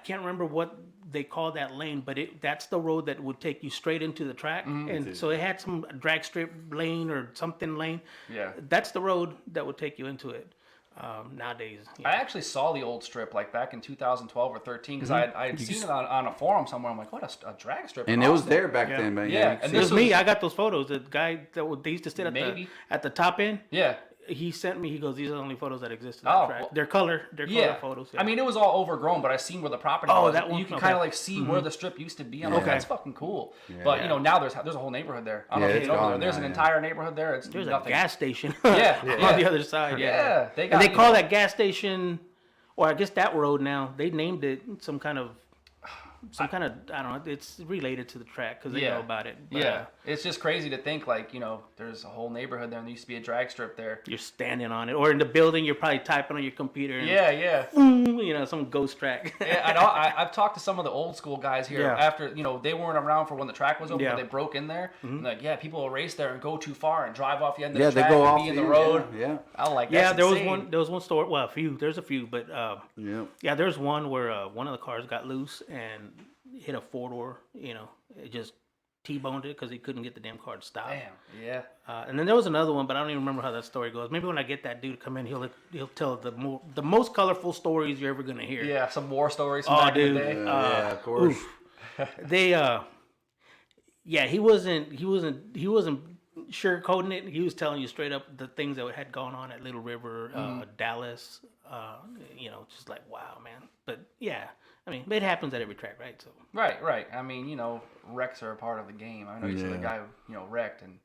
can't remember what they call that lane, but that's the road that would take you straight into the track. And so it had some drag strip lane or something lane. Yeah. That's the road that would take you into it. Nowadays, I actually saw the old strip like back in 2012 or 13 because I had seen it on a forum somewhere. I'm like, what, a drag strip? And in it was Austin? there back then, man. Yeah, and it this was me. I got those photos. The guy they used to sit Maybe. at the top end. Yeah. He sent me. He goes, "These are the only photos that exist in Oh, that track. well- They're color photos." Yeah. I mean, it was all overgrown, but I seen where the property Oh, was. that one? You can Okay. kind of like see where the strip used to be. I'm like, Okay. that's fucking cool. But now there's a whole neighborhood there. I don't know if it's you know gone there. There's now, an yeah. entire neighborhood there. It's There's nothing. a gas station. Yeah, on the other side. Yeah, they got. And they call that gas station, or I guess that road now. They named it some kind of I don't know. It's related to the track because they know about it. But, it's just crazy to think like there's a whole neighborhood there and there used to be a drag strip there. You're standing on it, or in the building, you're probably typing on your computer. And, Yeah. some ghost track. Yeah, I know. I've talked to some of the old school guys here Yeah. after, they weren't around for when the track was open, Yeah. but they broke in there. And like, people will race there and go too far and drive off the end of Yeah, the they track go and off be in the end, road. Yeah. I like that. Yeah, there was one store. Well, a few. There's a few, but Yeah. there's one where one of the cars got loose and hit a 4-door. It just T-boned it because he couldn't get the damn car to stop. Damn. Yeah. And then there was another one, but I don't even remember how that story goes. Maybe when I get that dude to come in, he'll tell the most colorful stories you're ever gonna hear. Yeah, some war stories from Oh, back in dude. the day. Yeah, of course. They he wasn't sugarcoating it. He was telling you straight up the things that had gone on at Little River, Dallas. Just like, wow, man. But yeah, I mean, it happens at every track, right? So Right. I mean, wrecks are a part of the game. I know you said the guy, wrecked, and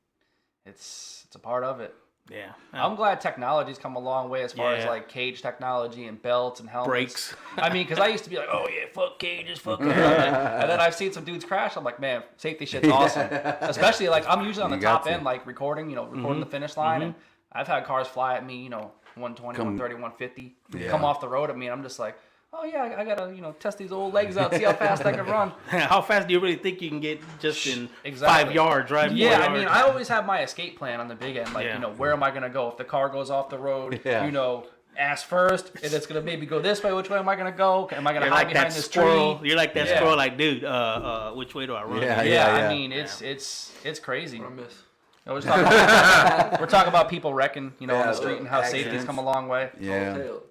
it's a part of it. Yeah. I'm glad technology's come a long way as far as Yeah. like cage technology and belts and helmets. Brakes. I mean, because I used to be like, oh yeah, fuck cages, fuck cages. And then I've seen some dudes crash. I'm like, man, safety shit's awesome. Especially like I'm usually on the You got top to. end, like recording the finish line. And I've had cars fly at me, 120, 130, 150, come off the road at me. And I'm just like, oh yeah, I gotta, test these old legs out, see how fast I can run. How fast do you really think you can get just in Exactly. 5 yards, right? 4 Yeah, I yards? mean, I always have my escape plan on the big end. Like, Yeah. where am I going to go? If the car goes off the road, Yeah. ass first, and it's going to maybe go this way. Which way am I going to go? Am I going to You're hide like behind that this squirrel. tree? You're like that Yeah. squirrel, like, dude, which way do I run? Yeah. Yeah, I mean, it's crazy. What I miss. We're talking about people wrecking, on Yeah, the street and how accidents. safety's come a long way. Yeah. Tail.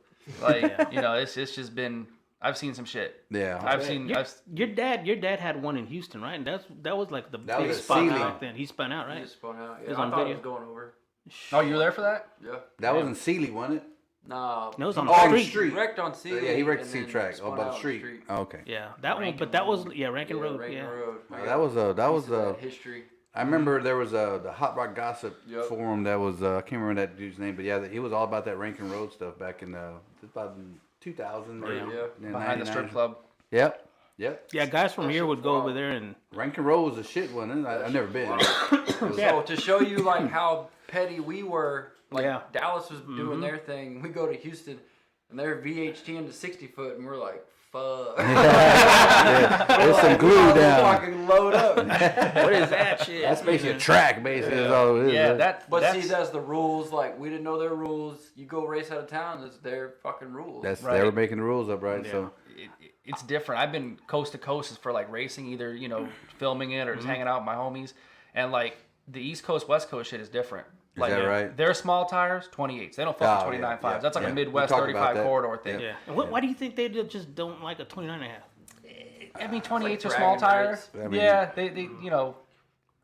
Like, it's just been. I've seen some shit. Yeah. I've seen. Your dad had one in Houston, right? And that was like the That big was a spot ceiling. back then. He spun out, He right? just spun out. It Yeah, was I on thought video. it was going over. Oh, you were there for that? Yeah. That was in Sealy, wasn't it? No. No, it was on Oh, the on the street. street. He wrecked on Sealy. Yeah, he wrecked and the C then track. spun Oh, by out the on street. Oh, okay. Yeah, that one, but that was Rankin Road. Rankin Yeah. Road. That was a history. I remember there was the Hot Rock Gossip Yep. forum that was I can't remember that dude's name, but yeah, he was all about that Rankin Road stuff back in about 2000. Yeah. Behind the strip 99. club. Yep. Yeah, guys from here would go over there and Rankin Road was a shit one. I've never been. So to show you like how petty we were, like Yeah. Dallas was doing their thing. We go to Houston and they're VHT into 60 foot, and we're like, fuck. There's some glue down. Fucking load up. what is that shit? That's basically a track, basically. Is all it is. Yeah, But that's, see, that's the rules. Like we didn't know their rules. You go race out of town, it's their fucking rules. That's Right. they were making the rules up, right? So it's different. I've been coast to coast for like racing, either filming it or just hanging out with my homies, and like the East Coast West Coast shit is different. Like, that right? Their small tires, 28s. They don't fuck with Oh, 29.5s. yeah, That's like yeah. a We Midwest talked about 35 that. corridor thing. Yeah. And why do you think they just don't like a 29 and a half? I mean, 28's like a small dragging tire. rates. I mean- Yeah, they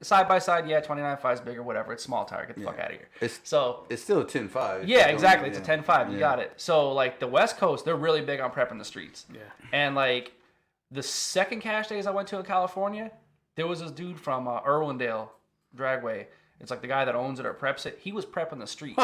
side by side, yeah, 29.5 is bigger, whatever. It's small tire. Get the fuck out of here. It's So it's still a 10.5. yeah, exactly. It's a 10.5. You Yeah. got it. So like the West Coast, they're really big on prepping the streets. Yeah. And like the second cash days I went to in California, there was this dude from Irwindale Dragway. It's like the guy that owns it or preps it. He was prepping the street.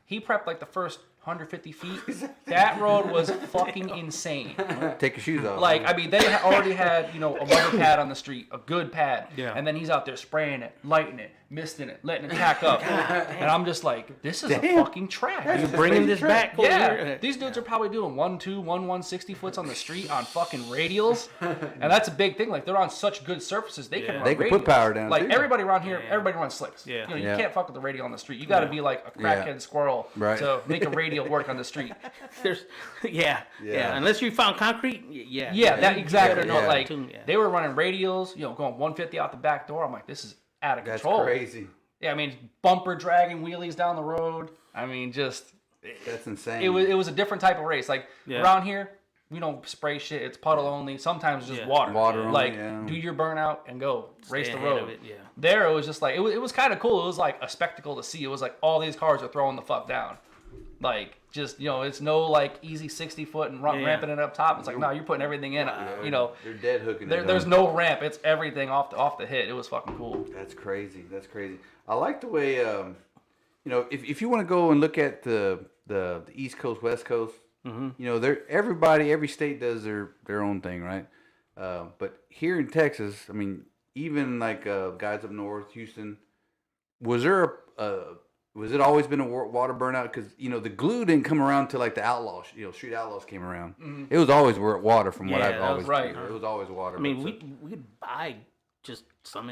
He prepped like the first 150 feet. That road was fucking insane. Take your shoes off. Like, I mean, they already had, a rubber pad on the street, a good pad. Yeah. And then he's out there spraying it, lighting it, misting it, letting it tack up. And I'm just like, this is a fucking track. You bringing this back over Yeah, here? these dudes are probably doing 160 foots on the street on fucking radials, and that's a big thing. Like they're on such good surfaces, they can run They can put radials. power down, Like too. everybody around here, everybody runs slicks. Yeah. You Yeah. can't fuck with the radial on the street. You got to be like a crackhead squirrel Right. to make a radial work on the street. There's, yeah. Unless you found concrete, yeah. Yeah, that exactly. Yeah, No, yeah. like Yeah. they were running radials, going 150 out the back door. I'm like, this is out of That's control. crazy. Yeah, I mean, bumper dragging wheelies down the road. I mean, just That's insane. it was a different type of race. Like Yeah. around here, we don't spray shit. It's puddle only. Sometimes just Yeah. water. Water only, Like yeah. do your burnout and go race the ahead of road. it, yeah. There it was just like it was kind of cool. It was like a spectacle to see. It was like all these cars are throwing the fuck down. Like just it's no like easy 60 foot and Yeah. ramping it up top. It's like no, you're putting everything in. They're dead hooking. it There's up. no ramp. It's everything off the hit. It was fucking cool. That's crazy. That's crazy. I like the way, if you want to go and look at the East Coast, West Coast, every state does their own thing, right? But here in Texas, I mean, even like guys up north, Houston, was it always been a water burnout? Because the glue didn't come around till like the outlaws, Street Outlaws came around. It was always water from what Yeah, I've that was always right. It was always water. I mean, but so- we could buy just some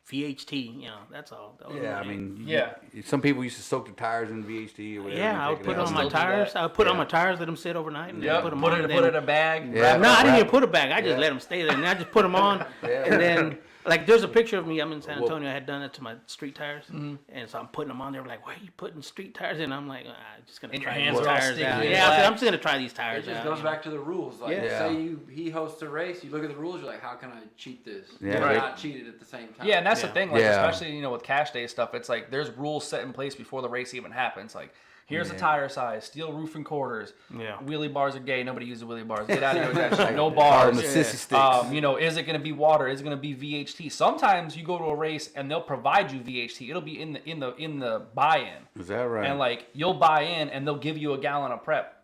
VHT, that's all. That was yeah, I it. mean, Yeah. some people used to soak their tires in VHT or whatever. Yeah, and I take would it put it out. on my Still do tires. that. I would put on Yeah. my tires, let them sit overnight, and Yeah, then put them on. put and it then- in a bag. Yeah. wrap it No, I up. didn't even put it back. I just Yeah. let them stay there, and I just put them on, and then like there's a picture of me. I'm in San Well- Antonio. I had done it to my street tires, and so I'm putting them on. They're like, "Why are you putting street tires in?" I'm like, "I'm just gonna And try your hands these are all tires sticky out." and Yeah, I said, black. I'm just gonna try these It tires just out. goes back to the rules. Like, Yeah. say he hosts a race, you look at the rules, you're like, how can I cheat this? Yeah. But Right. not cheat it at the same time. Yeah, and that's the Yeah. thing. Like, Yeah. especially with cash day stuff, it's like there's rules rules set in place before the race even happens. Like, here's the tire size, steel roof and quarters. Yeah. Wheelie bars are gay. Nobody uses wheelie bars. Get out of here with that shit. No bars. the sissy sticks. You know, is it going to be water? Is it going to be VHT? Sometimes you go to a race and they'll provide you VHT. It'll be in the buy-in. Is that right? And like you'll buy in and they'll give you a gallon of prep.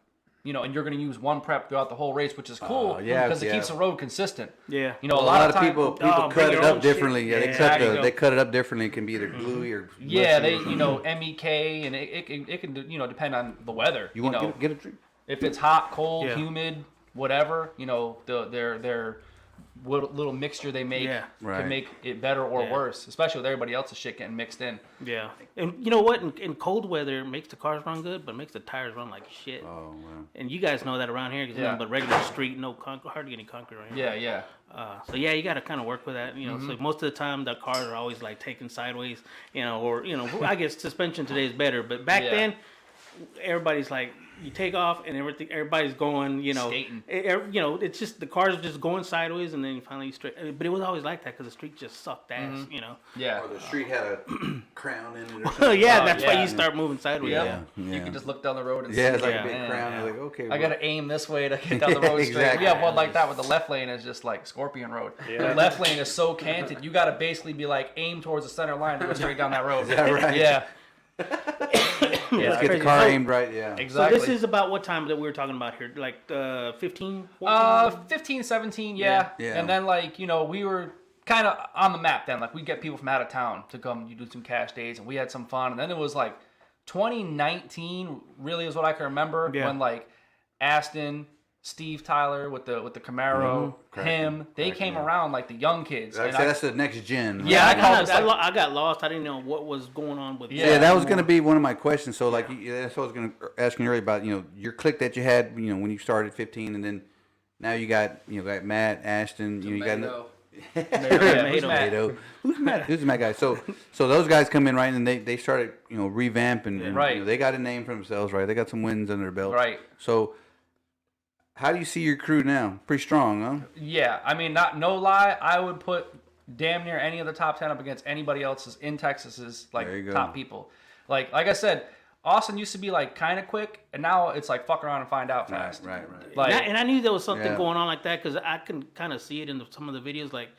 You know, and you're going to use one prep throughout the whole race, which is cool because it keeps the road consistent. Yeah. You know, Well, a lot of time, people bring cut your it own up differently. shit. Yeah, Yeah. they cut it up differently. It can be either gluey or yeah, mushy. they, you know, MEK, and it can, you know, depend on the weather. You want know, to get a drink? if it's hot, cold, Yeah. humid, whatever, you know, their little mixture they make Right. can make it better or worse, especially with everybody else's shit getting mixed in. Yeah. And you know what? In cold weather, it makes the cars run good, but it makes the tires run like shit. Oh, wow. And you guys know that around here, because but regular street, no hardly any concrete around here. Yeah, So yeah, you got to kind of work with that, you know. So most of the time, the cars are always like taken sideways, you know, or you know, I guess suspension today is better, but back then, everybody's like, you take off and everybody's going, you know, Skating. You know, it's just the cars are just going sideways, and then you finally straight. But it was always like that because the street just sucked ass, you know. Yeah. Or the street had a crown in it or Well, something. yeah, that's why yeah. you start moving sideways. Yep. Yeah. You can just look down the road and Yeah, see. it's like Yeah. a big crown. You're like, okay. I gotta aim this way to get down the road straight. Exactly. We have one like that with the left lane is just like Scorpion Road. The left lane is so canted, you gotta basically be like aim towards the center line to go straight down that road. Is that right? Yeah. Let's get the crazy. car So- aimed right. Yeah. So Exactly. this is about what time that we were talking about here? Like 15, 14? 15, 17, yeah. Yeah. And then like, you know, we were kind of on the map then. Like we'd get people from out of town to come, you do some cash days, and we had some fun. And then it was like 2019 really is what I can remember when like Astin, Steve Tyler with the Camaro, him, they came around like the young kids. Like I And said, that's the next gen. Yeah, I call this like, I got lost. I didn't know what was going on with Yeah, that was going to be one of my questions. So, like, that's what I was going to ask you earlier about, you know, your clique that you had, you know, when you started 15, and then now you got Matt, Ashton, you got who's Matt? Who's Matt? Who's the Matt guy? So those guys come in, right, and they started, you know, revamping. And, Right. you know, they got a name for themselves, right? They got some wins under their belt. Right. So, how do you see your crew now? Pretty strong, huh? Yeah, I mean, no lie, I would put damn near any of the top 10 up against anybody else's in Texas's like There you go. top people. Like I said, Austin used to be like kind of quick, and now it's like fuck around and find out fast. Right. Like And I knew there was something Yeah. going on like that because I can kind of see it in some of the videos. Like,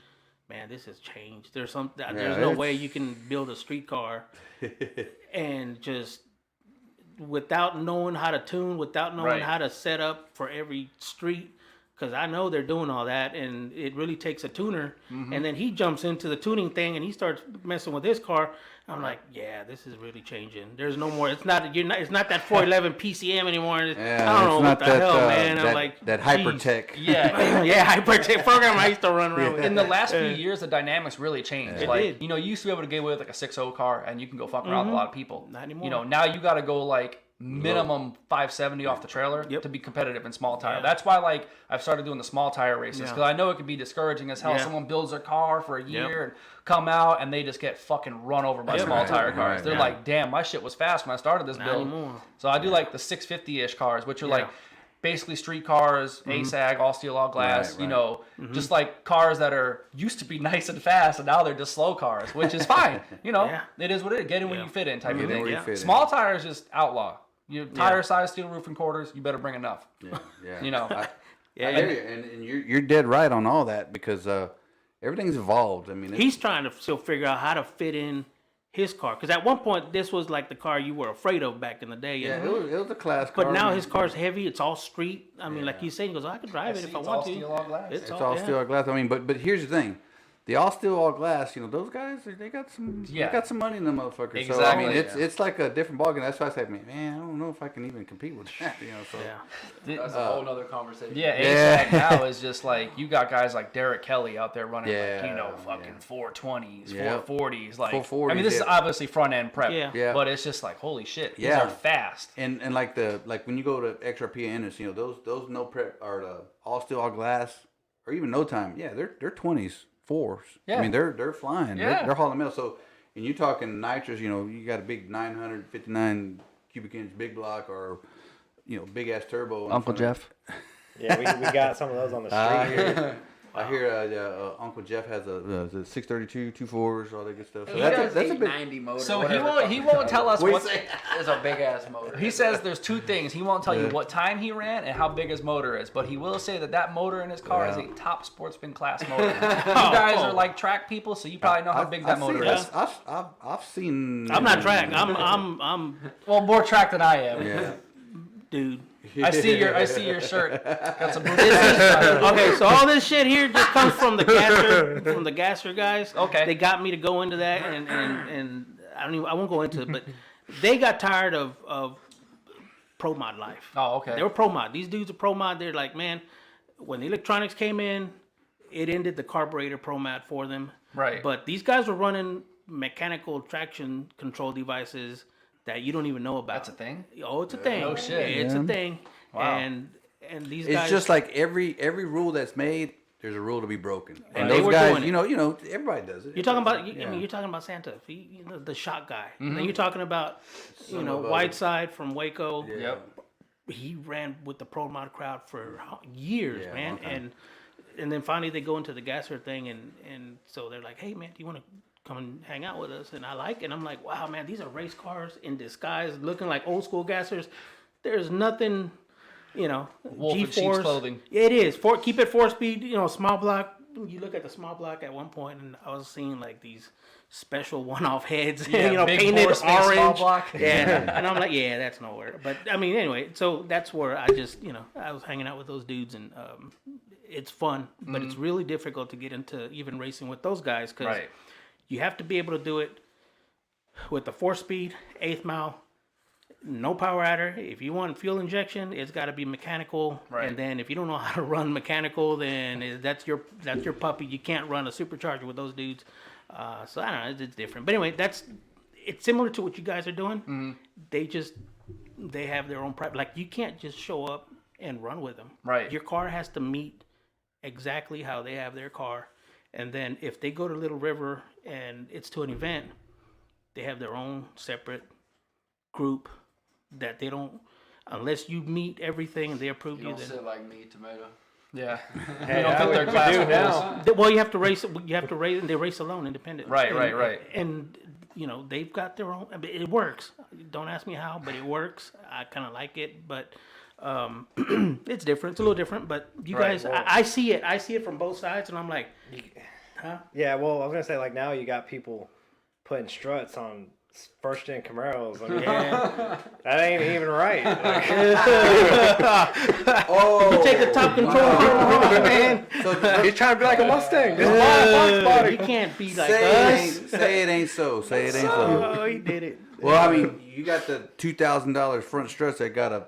man, this has changed. There's no it's- way you can build a street car and just without knowing how to tune, without knowing Right. how to set up for every street. Because I know they're doing all that, and it really takes a tuner. And then he jumps into the tuning thing, and he starts messing with his car. I'm like, yeah, this is really changing. There's no more. It's not. It's not that 411 PCM anymore. Yeah, I don't know it's what not the that, hell, man. that, I'm like, that geez. hypertech. yeah. Yeah, hypertech program I used to run around with. In the last few years, the dynamics really changed. It Like, did. you know, you used to be able to get away with like a 6.0 car, and you can go fuck around with a lot of people. Not anymore. You know, now you got to go like minimum 570 off the trailer Yep. to be competitive in small tire. Yeah. That's why like I've started doing the small tire races because Yeah. I know it can be discouraging as hell. Yeah. Someone builds their car for a year and come out and they just get fucking run over by small tire cars. They're like, damn, my shit was fast when I started this build. anymore. So I do like the 650-ish cars, which are Yeah. like basically street cars, ASAG, all steel, all glass, Right, you right. know, just like cars that are used to be nice and fast and now they're just slow cars, which is fine. You know, Yeah. it is what it is. Get in when Yeah. you fit in type of Get in thing. where you Yeah. fit in. Small tires just outlaw. You tire size, steel roof and quarters, you better bring enough. Yeah. You know. I Yeah, hear you, and you're dead right on all that because everything's evolved. I mean, He's trying to still figure out how to fit in his car. Because at one point, this was like the car you were afraid of back in the day. yeah, And- it was a class car. but now man. his car's heavy. It's all street. I mean, like Yeah. he's saying, he goes, I can drive it see, if I it's want all to. steel, all glass. It's all steel glass. I mean, but here's the thing. The all steel, all glass, you know, those guys, they got some money in them motherfuckers. So, I mean, Exactly. it's like a different ballgame. That's why I say, man, I don't know if I can even compete with that, you know. So, Yeah. That's a whole nother conversation. Yeah, Yeah. ASAG now is just like you got guys like Derek Kelly out there running like, you know, Yeah, fucking 420s, Yeah. 440s. Like 440s, I mean, this is yeah. obviously front end prep. Yeah. But it's just like, holy shit, these Yeah. are fast. And like when you go to XRP and Ennis, you know, those no prep or the all steel, all glass, or even no time. Yeah, they're 20s, 4s. Yeah. I mean, they're flying. Yeah. They're hauling mail. So, and you talking nitrous, you know, you got a big 959 cubic inch big block or, you know, big ass turbo. in Uncle front of- Jeff. Yeah, we got some of those on the street here. I hear Uncle Jeff has a 632, 2.4s, all that good stuff. So He that's does a big. 890 motor. So whatever he won't tell us what. It's a big ass motor. He says there's two things. He won't tell you what time he ran and how big his motor is, but he will say that motor in his car is a top sportsman class motor. You guys are like track people, so you probably know how big that motor is. I've seen. I'm not track. I'm Well, more track than I am. Yeah. dude. I see your shirt. Got some Okay, so all this shit here just comes from the gasser guys. Okay. They got me to go into that, and I won't go into it, but they got tired of pro mod life. Oh, okay. They were pro mod. These dudes are pro mod. They're like, man, when the electronics came in, it ended the carburetor pro mod for them. Right. But these guys were running mechanical traction control devices that you don't even know about. That's a thing? Oh, it's a thing. No shit. It's a thing. Wow. And these It's guys. just like every rule that's made, there's a rule to be broken. And They those were guys, doing it. you know, everybody does it. You're talking about. I Yeah. mean, you're talking about Santa, the shot guy. Mm-hmm. Then you're talking about, Whiteside from Waco. Yep. He ran with the pro mod crowd for years, Yeah, man. long time. And then finally they go into the gasser thing, and so they're like, hey man, do you want to come and hang out with us? And I like it. And I'm like, wow, man, these are race cars in disguise, looking like old school gassers. There's nothing, Wolf in sheep's G-force. clothing. It is. Keep it 4-speed, small block. You look at the small block at one point, and I was seeing like these special one-off heads, Yeah, big painted bore space small orange. block. Yeah, and I'm like, yeah, that's nowhere. But I mean, anyway, so that's where I just, I was hanging out with those dudes, and it's fun, but it's really difficult to get into even racing with those guys because Right. you have to be able to do it with the 4-speed, 8th mile, no power adder. If you want fuel injection, it's got to be mechanical. Right. And then if you don't know how to run mechanical, then that's your puppy. You can't run a supercharger with those dudes. So I don't know, it's different. But anyway, it's similar to what you guys are doing. Mm-hmm. They have their own prep. Like you can't just show up and run with them. Right. Your car has to meet exactly how they have their car. And then if they go to Little River and it's to an event, they have their own separate group that they don't, unless you meet everything and they approve You you. don't Then sit like me, Tomato. Yeah. Hey, You don't I think would they're class do rules. now. well, you have to race. You have to race, and they race alone, independent. Right, And- right. And they've got their own. I mean, it works. Don't ask me how, but it works. I kind of like it, but it's different. It's a little different. But you Right, guys, well- I see it. I see it from both sides, and I'm like, Yeah, well, I was gonna say like now you got people putting struts on first gen Camaros. I mean, that ain't even right. Like, Oh, take the top control, man. he's trying to be like a Mustang. Just buy a Fox body. You can't be like say us. it ain't so. Say it ain't so. Oh, he did it. Well, I mean, you got the $2,000 front struts that got a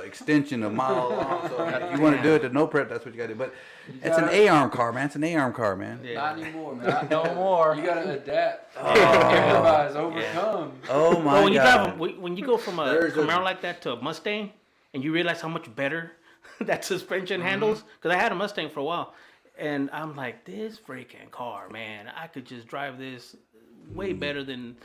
extension a mile long. So if you want to do it to no prep, that's what you got to do. But it's an A-arm car, man. It's an A-arm car, man. Not anymore, man. No more. You gotta adapt. Improvise, overcome. Oh my Well, when you God. drive, when you go from a There's a- Camaro like that to a Mustang, and you realize how much better that suspension handles, because I had a Mustang for a while, and I'm like, this freaking car, man, I could just drive this way better than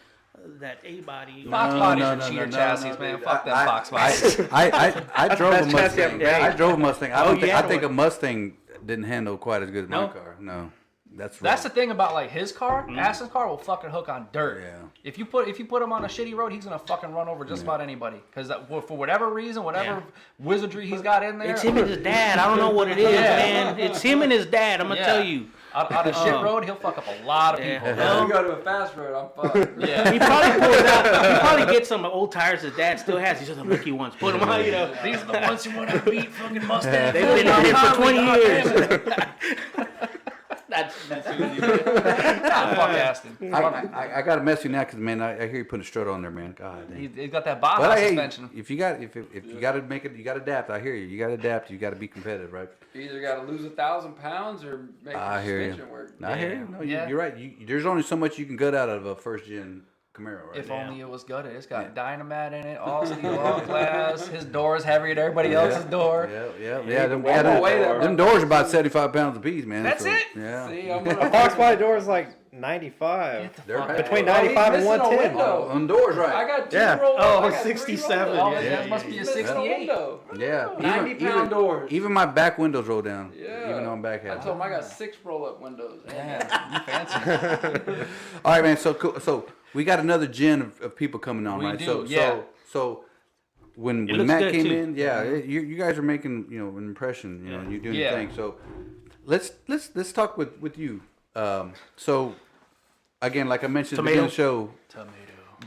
that A body. Fox bodies are cheater chassis, man. dude. Fuck them Fox bodies. I drove a That's chassis I've Mustang. made. I drove a Mustang. Oh, you had I think a one. Mustang didn't handle quite as good as my No? car. No, that's That's the wrong. thing about like his car. Astin's car will fucking hook on dirt. Yeah. If you put him on a shitty road, he's gonna fucking run over just about anybody. Because for whatever reason, whatever wizardry he's got in there, It's him and his dad. I don't know what it is, man. It's him and his dad. I'm gonna Yeah. tell you. on a shit road, he'll fuck up a lot of Yeah. people. If you go to a fast road, I'm fucked. Yeah. He probably pulls out. He probably gets some old tires his dad still has. He's just the rookie ones. Put them on, These are the ones you want to beat, fucking Mustang. They've been on it for 20 years. That's easy. Fuck Astin. I got to mess you now because man, I hear you putting a strut on there, man. God. Dang. He's got that Baja But hey, suspension. if you got to make it, you got to adapt. I hear you. You got to adapt. You got to be competitive, right? You either gotta lose 1,000 pounds or make I the hear you. suspension work. I hear you. No, Yeah. you're right. There's only so much you can gut out of a first gen Camaro, right? If only it was gutted. It's got dynamite in it, all steel, all glass. His door is heavier than everybody else's door. Yeah. Them doors are about 75 pounds apiece, man. That's it? Yeah. See, I'm A gonna Fox body door is like 95. They're Between Oh, he's 95 and missing a 110. window. on doors, I right? got two Yeah. roll Oh, I got 67, three roll-ups. Oh, yeah, that must be a Missing 68. window. Yeah. 90-pound doors. Even my back windows roll down. Yeah. Even though I'm back I half. told him I got 6 roll-up windows. Yeah, you fancy. All right, man. So cool. So we got another gen of people coming on, We right? do, yeah. So when looks Matt good, came too. in, you guys are making an impression. You know, you're doing Yeah. your thing. So let's talk with you. So again, like I mentioned at the beginning of the show,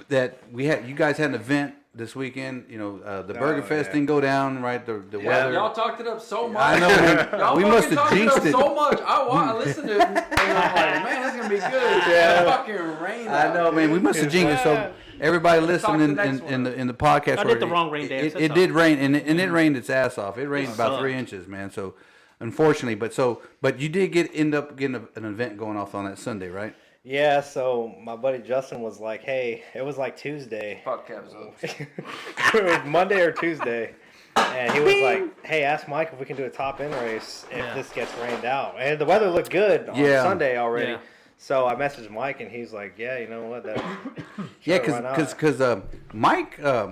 that you guys had an event this weekend. You know, the Burger Fest didn't go down, right? The weather. Y'all talked it up so much. I know, man. Y'all We fucking must have talked it jinxed up it. so much. I listened to it and I'm like, man, it's gonna be good. Yeah. Fucking rain. I know, man. We must have jinxed it. So everybody listening Talk the next in the podcast, I did the wrong rain dance, It that's did all. rain, and it rained its ass off. It rained about sucked. 3 inches, man. So unfortunately, but you did end up getting an event going off on that Sunday, right? Yeah, so my buddy Justin was like, hey, it was like Tuesday. Fuck Cavs up. It was Monday or Tuesday. And he was like, hey, ask Mike if we can do a top end race if this gets rained out. And the weather looked good on Sunday already. Yeah. So I messaged Mike and he's like, yeah, you know what? Yeah, why not? because Mike, I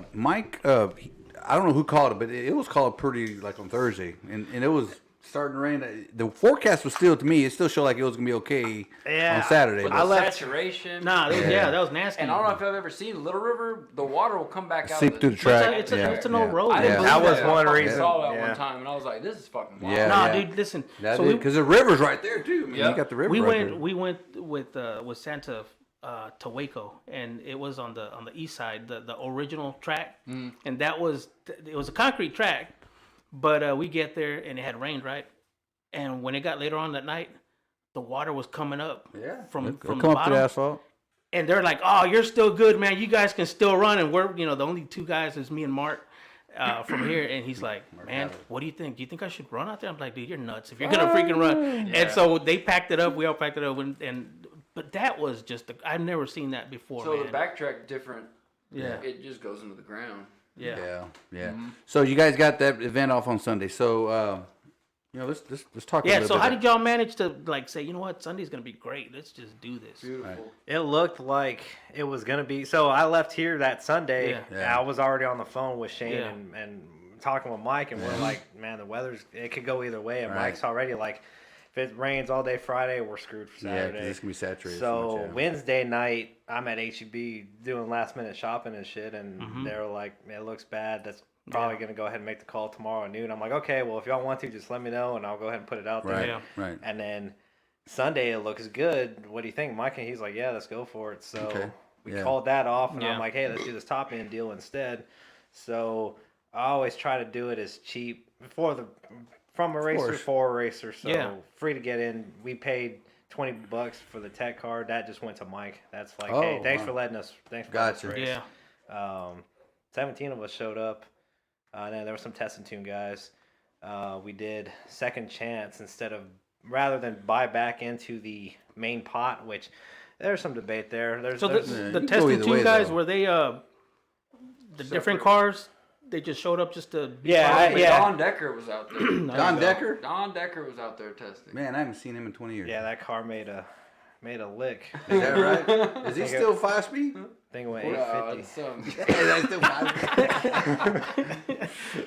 don't know who called it, but it was called pretty like on Thursday, and it was starting to rain. The forecast was still, to me, it still showed like it was gonna be okay on Saturday. I But left. Saturation. Nah, that was nasty. And I don't know if I've ever seen Little River. The water will come back out. seep of through the It's track. it's an old road. I didn't man. believe That was that. one I fucking reason, saw that yeah. one time, and I was like, "This is fucking wild." Yeah. Nah, yeah. dude, listen. That so because the river's right there too. I mean, Yeah. you got the river. we right went there. we went with Santa to Waco, and it was on the east side, the original track, and that was it was a concrete track, but we get there and it had rained, right, and when it got later on that night, the water was coming up from It'll the come up to bottom, the asphalt. and they're like, "Oh, you're still good, man. You guys can still run." And we're the only two guys is me and Mark. From here, and he's like, "Man, what do you think? Do you think I should run out there?" I'm like, "Dude, you're nuts if you're gonna freaking run." And so they packed it up. We all packed it up, but that was just I've never seen that before. So man. the backtrack different. Yeah. It just goes into the ground. Yeah. Yeah. So you guys got that event off on Sunday. So let's talk. Yeah. A little So bit how about- did y'all manage to say, you know what, Sunday's gonna be great. Let's just do this. Beautiful. It looked like it was gonna be. So I left here that Sunday. Yeah. And I was already on the phone with Shane Yeah. and talking with Mike, and we're like, man, the weather's it could go either way. And Right. Mike's already like, if it rains all day Friday, we're screwed for Yeah, Saturday. because it's gonna be saturated. So much, yeah. Wednesday night, I'm at HEB doing last minute shopping and shit, and they're like, "It looks bad. That's probably gonna go ahead and make the call tomorrow at noon." I'm like, "Okay, well, if y'all want to, just let me know, and I'll go ahead and put it out there." Right. Yeah. Right. And then Sunday it looks good. What do you think, Mike? And he's like, "Yeah, let's go for it." So Okay. we Yeah. called that off, and Yeah. I'm like, "Hey, let's do this top end deal instead." So I always try to do it as cheap from a racer course. for a racer. So Yeah. free to get in. We paid $20 for the tech card. That just went to Mike. That's like, Oh, hey, thanks wow. for letting us. Thanks for Gotcha. letting us race. Yeah. 17 of us showed up. And then there were some test and tune guys. We did second chance rather than buy back into the main pot, which there's some debate there. So there's you the can test go and either two way, guys though. were they the different cars? They just showed up just to be Yeah, part of But it? yeah. Don Decker was out there. Don Decker? Don Decker was out there testing. Man, I haven't seen him in 20 years. yeah, that car made a lick. Is that right? Is he still 5-speed? I think it went Wow, 850. it's, um, Is that still 5-speed?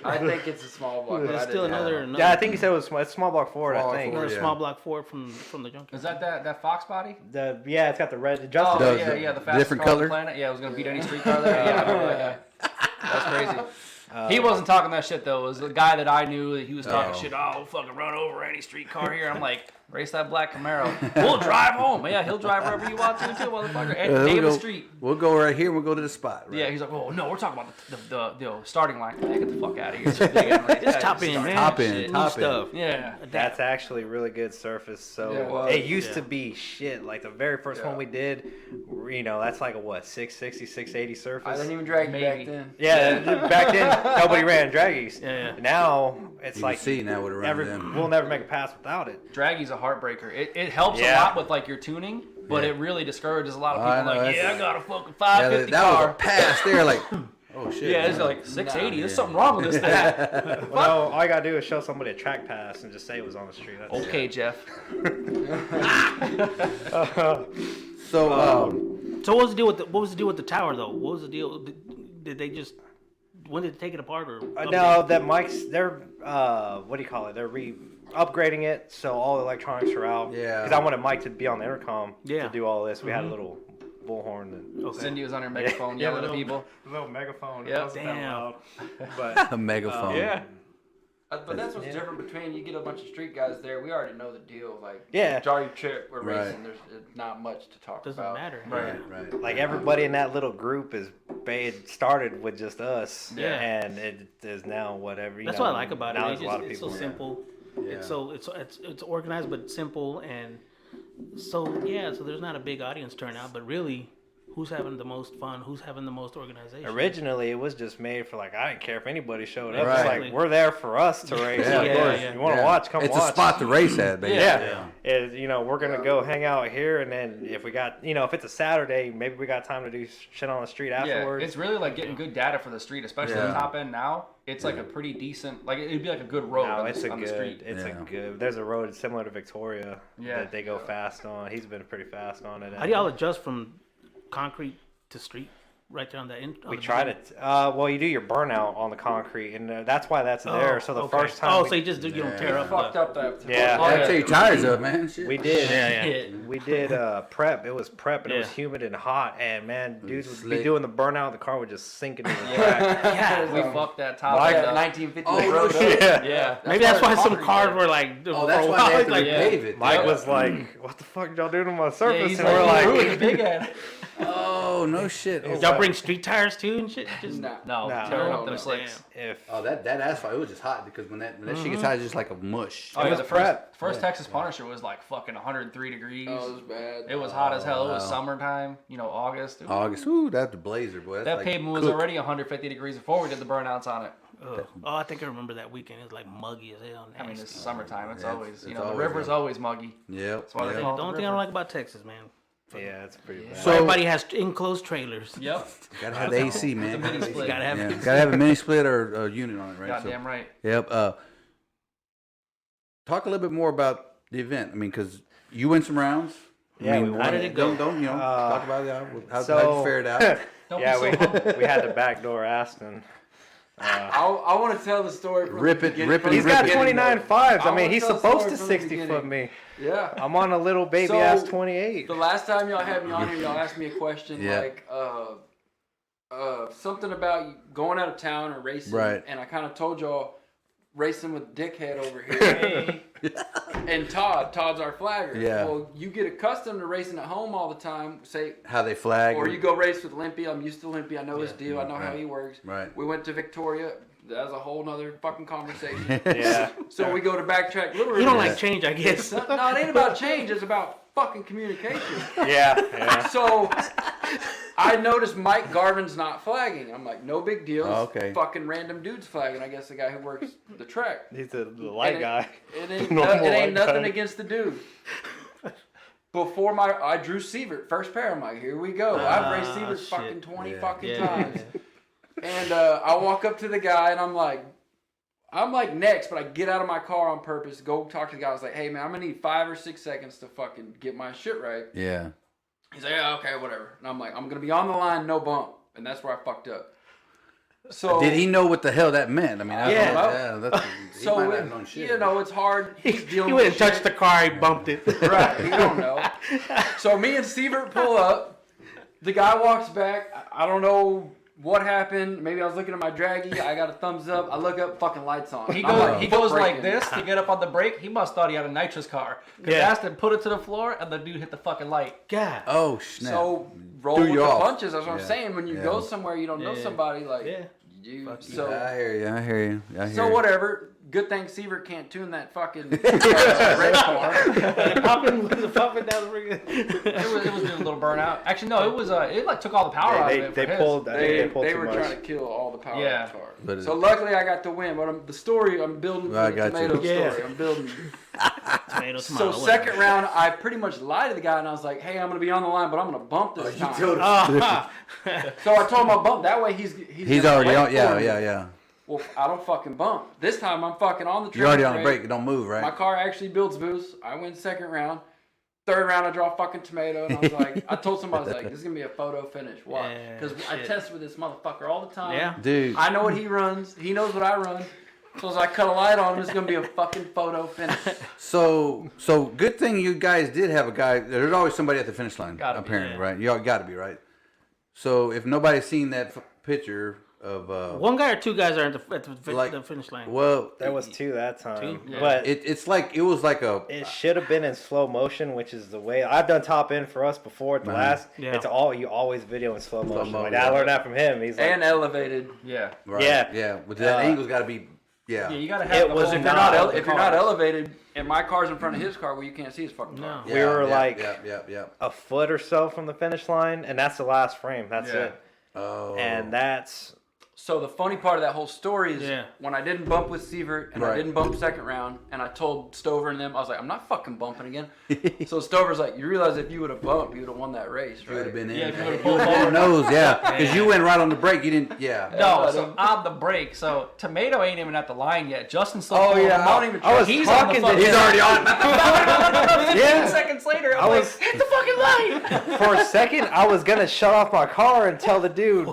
I think it's a small block. But There's I still didn't know. another Yeah, I think he said it was it's small block Ford. Small I think. Ford. another Yeah. small block Ford from the junkyard. Is that Fox body? It's got the red. Oh, Justin. Does yeah, it- yeah, the fastest different car on color? the planet. Yeah, it was gonna beat any street car there. Yeah, I remember that guy. That's crazy. He wasn't talking that shit though. It was the guy that I knew that he was talking shit. Oh, we'll fucking run over any street car here. I'm like, race that black Camaro. We'll drive home. Yeah, he'll drive wherever you want to too, motherfucker. And We'll name go- a street. We'll go right here. We'll go to the spot. Right? Yeah, he's like, oh no, we're talking about the starting line. Hey, get the fuck out of here. Just Top end, man. Top end, Shit, new top stuff. Yeah. That's actually really good surface. So Yeah, it was. it used to be shit. Like the very first one we did, that's like a 660, 680 surface. I didn't even drag you Maybe. back then. Yeah, back then nobody ran draggies. Yeah. Now it's You like can see now what around them. we'll never make a pass without it. Draggy's a heartbreaker. It helps a Yeah. lot with like your tuning, but it really discourages a lot of I people. know, Like, that's- I got a fucking Yeah, 550 that was car. a pass. They're like, oh shit. Yeah, it's like 680. There's something wrong with this thing. Well, no, all you gotta do is show somebody a track pass and just say it was on the street. That's Okay, Jeff. So, So what was the deal with the tower though? What was the deal? Did they just when did they take it apart or? No, that mics, they're, what do you call it? They're upgrading it, so all the electronics are out. Yeah. Because I wanted Mike to be on the intercom Yeah. to do all this. We had a little bullhorn. And, Okay. Cindy was on her megaphone yelling at people. little megaphone. Yep. Wasn't Damn. that loud. But, a megaphone. yeah. But that's what's different between you get a bunch of street guys there. We already know the deal. Like, Yeah. Jolly Trip, we're Right. racing. There's not much to talk Doesn't about. matter. Right. Like everybody in that little group it started with just us. Yeah. And it is now whatever. That's what I like about now it. there's a lot of It's so people. simple. Yeah. It's organized but simple and so yeah. So there's not a big audience turnout, but really, who's having the most fun? Who's having the most organization? Originally, it was just made for like I didn't care if anybody showed up. Right. It's like we're there for us to race. Yeah, Like, of course. You want to watch? Come It's watch. a spot to race at, baby. Yeah. We're gonna go hang out here, and then if we got, if it's a Saturday, maybe we got time to do shit on the street Yeah, afterwards. it's really like getting good data for the street, especially Yeah. the top end now. It's like a pretty decent, like it'd be like a good road No, on, it's the, a on good. the street. It's Yeah. a good. There's a road similar to Victoria Yeah. that they go fast on. He's been pretty fast on it. How do y'all adjust from concrete to street right there on that end? We tried it. Well, you do your burnout on the concrete, and that's why that's there. So the first time. so you just do, you don't tear up. Fucked up that. Yeah. Gotta tear your tires up, man. Shit. We did. Yeah. We did prep. It was prep, and it was Yeah. humid and hot. And man, dudes would be slick. doing the burnout. The car would just sink into the track. We fucked that top Like end up. 1950 Oh, road no up. shit. Yeah. Maybe that's why some concrete cars there. were like. Oh, that's why they have to like, repave it. Mike was like, "What the fuck y'all doing to my Yeah, surface?" he's and we're like, like, "Ruined the big end." Oh, no shit. Oh, Y'all bring street tires too and shit. Just, Nah. No, Nah. tearing up No, them no, slicks. "If Oh, that asphalt, it was just hot because when that shit gets hot, it's just like a mush. Oh, yeah, was the prep. first Texas Punisher was like fucking 103 degrees. Oh, it was bad. It was hot as hell. It was wow. summertime, August. August, ooh, that's the blazer, boy. That's That like pavement was cook. already 150 degrees before we did the burnouts on it. oh, I think I remember that weekend. It was like muggy as hell. I mean, nasty. it's summertime. It's Yeah, always, it's the always river's like- always muggy. Yep. why they yep. call The only thing I don't like about Texas, man. yeah, it's pretty bad." So- Everybody has enclosed trailers. Yep. Gotta have the AC, man. The mini split. Gotta have Yeah, gotta have a mini split or a unit on it, right? Goddamn right. Yep. Talk a little bit more about the event. I mean, because you win some rounds. Yeah, we How won did it. it go? Don't talk about it. How'd So- you fare it out? Don't yeah, be so humble. we had the backdoor Aston. I want to tell the story from Rip the it, beginning. rip it, From the He's got beginning, 29 though. fives. I I mean, wanna he's tell the supposed story to from the 60 foot beginning. me. Yeah. I'm on a little baby So, ass 28. The last time y'all had me on here, y'all asked me a question Yeah. like something about you going out of town or racing, Right. and I kind of told y'all racing with Dickhead over here, and Todd's our flagger. Yeah. Well, you get accustomed to racing at home all the time, say, How they flag? or you go race with Limpy. I'm used to Limpy. I know his deal. I know how Right. he works. Right. We went to Victoria. That's a whole nother fucking conversation. Yeah. So we go to backtrack Little River. You don't like change, I guess. No, it ain't about change. It's about fucking communication. Yeah. So I noticed Mike Garvin's not flagging. I'm like, no big deal. Oh, It's okay. fucking random dudes flagging. I guess the guy who works the track. He's the light And guy. It ain't, Normal it ain't white nothing guy. against the dude. Before I drew Sievert, first pair. I'm like, here we go. I've raced Sievert shit. fucking 20 Yeah. fucking Yeah. times. And I walk up to the guy and I'm like next, but I get out of my car on purpose, go talk to the guy. I was like, hey man, I'm gonna need 5 or 6 seconds to fucking get my shit right. Yeah. He's like, yeah, okay, whatever. And I'm like, I'm gonna be on the line, no bump. And that's where I fucked up. So Did he know what the hell that meant? I mean, I Yeah. don't know. That's, he So might not have known shit. it's hard. He's He dealing went with and touched shit. the car, he bumped it. Right, you don't know. So me and Sievert pull up. The guy walks back. I don't know what happened. Maybe I was looking at my draggy. I got a thumbs up. I look up, fucking lights on. He I'm goes, like, he foot goes like braking. this to get up on the brake. He must thought he had a nitrous car. Because Yeah. Aston put it to the floor and the dude hit the fucking light. God. Oh, snap. So roll Threw with you the off. punches. That's what Yeah. I'm saying. When you Yeah. go somewhere you don't know Yeah. somebody, like Yeah. you. Yeah, So I hear you. I hear you. I hear so you. whatever. good thing Sievert can't tune that fucking red car. popping down the ring. It was doing a little burnout. Actually, no, it was it like took all the power out of it. They for his. pulled. I think They they pulled too were much. trying to kill all the power Yeah. of the car. But So luckily I got the win. But the story I'm building I for the got you. tomato Yeah. story. I'm building. Tomato, So tomato, second round, I pretty much lied to the guy and I was like, "Hey, I'm gonna be on the line, but I'm gonna bump this time." told So I told him I'll bump. That way he's He's gonna already wait on. for Yeah, me. yeah. Well, I don't fucking bump. This time I'm fucking on the track. You're already on the break. It don't move, My right? car actually builds boost. I win second round. Third round, I draw fucking tomato, and I was like, I told somebody, I was like, this is gonna be a photo finish. Why? Yeah, Because I shit. test with this motherfucker all the time. Yeah. Dude. I know what he runs. He knows what I run. So as I cut a light on him, it's gonna be a fucking photo finish. So good thing you guys did have a guy. There's always somebody at the finish line, Gotta be, apparently, yeah. right? You all got to be, right? So if nobody's seen that picture of One guy or two guys are at the Like- finish line. well, There was two that time, Two? Yeah. but it was like a it should have been in slow motion, which is the way I've done top end for us before at the last. Yeah. It's all you always video in slow motion. mo, Like, yeah. I learned that from him. He's like, And elevated. Yeah. right, Yeah. yeah. But that angle's got to be Yeah, you gotta It have the was whole If you're not- not, knot of the if you're not cars. elevated, and my car's in front of his car, well, you can't see his fucking car. No. we were like yeah. a foot or so from the finish line, and that's the last frame. That's Yeah. it. Oh, And that's So the funny part of that whole story is Yeah. when I didn't bump with Sievert and I Right. didn't bump second round, and I told Stover and them, I was like, I'm not fucking bumping again. So Stover's like, you realize if you would have bumped, you would have won that race, you would right? have been in. Yeah, if you there. would've pulled would've been forward. nose, yeah, because you went right on the break. You didn't, yeah. No, so on the break. So Tomato ain't even at the line yet. Justin's still. pulling yeah, him I up. don't even I was He's talking on the to fucking. him. He's already on. 15 Yeah. seconds later, I I'm was- like, hit the fucking line. for a second I was gonna shut off my car and tell the dude,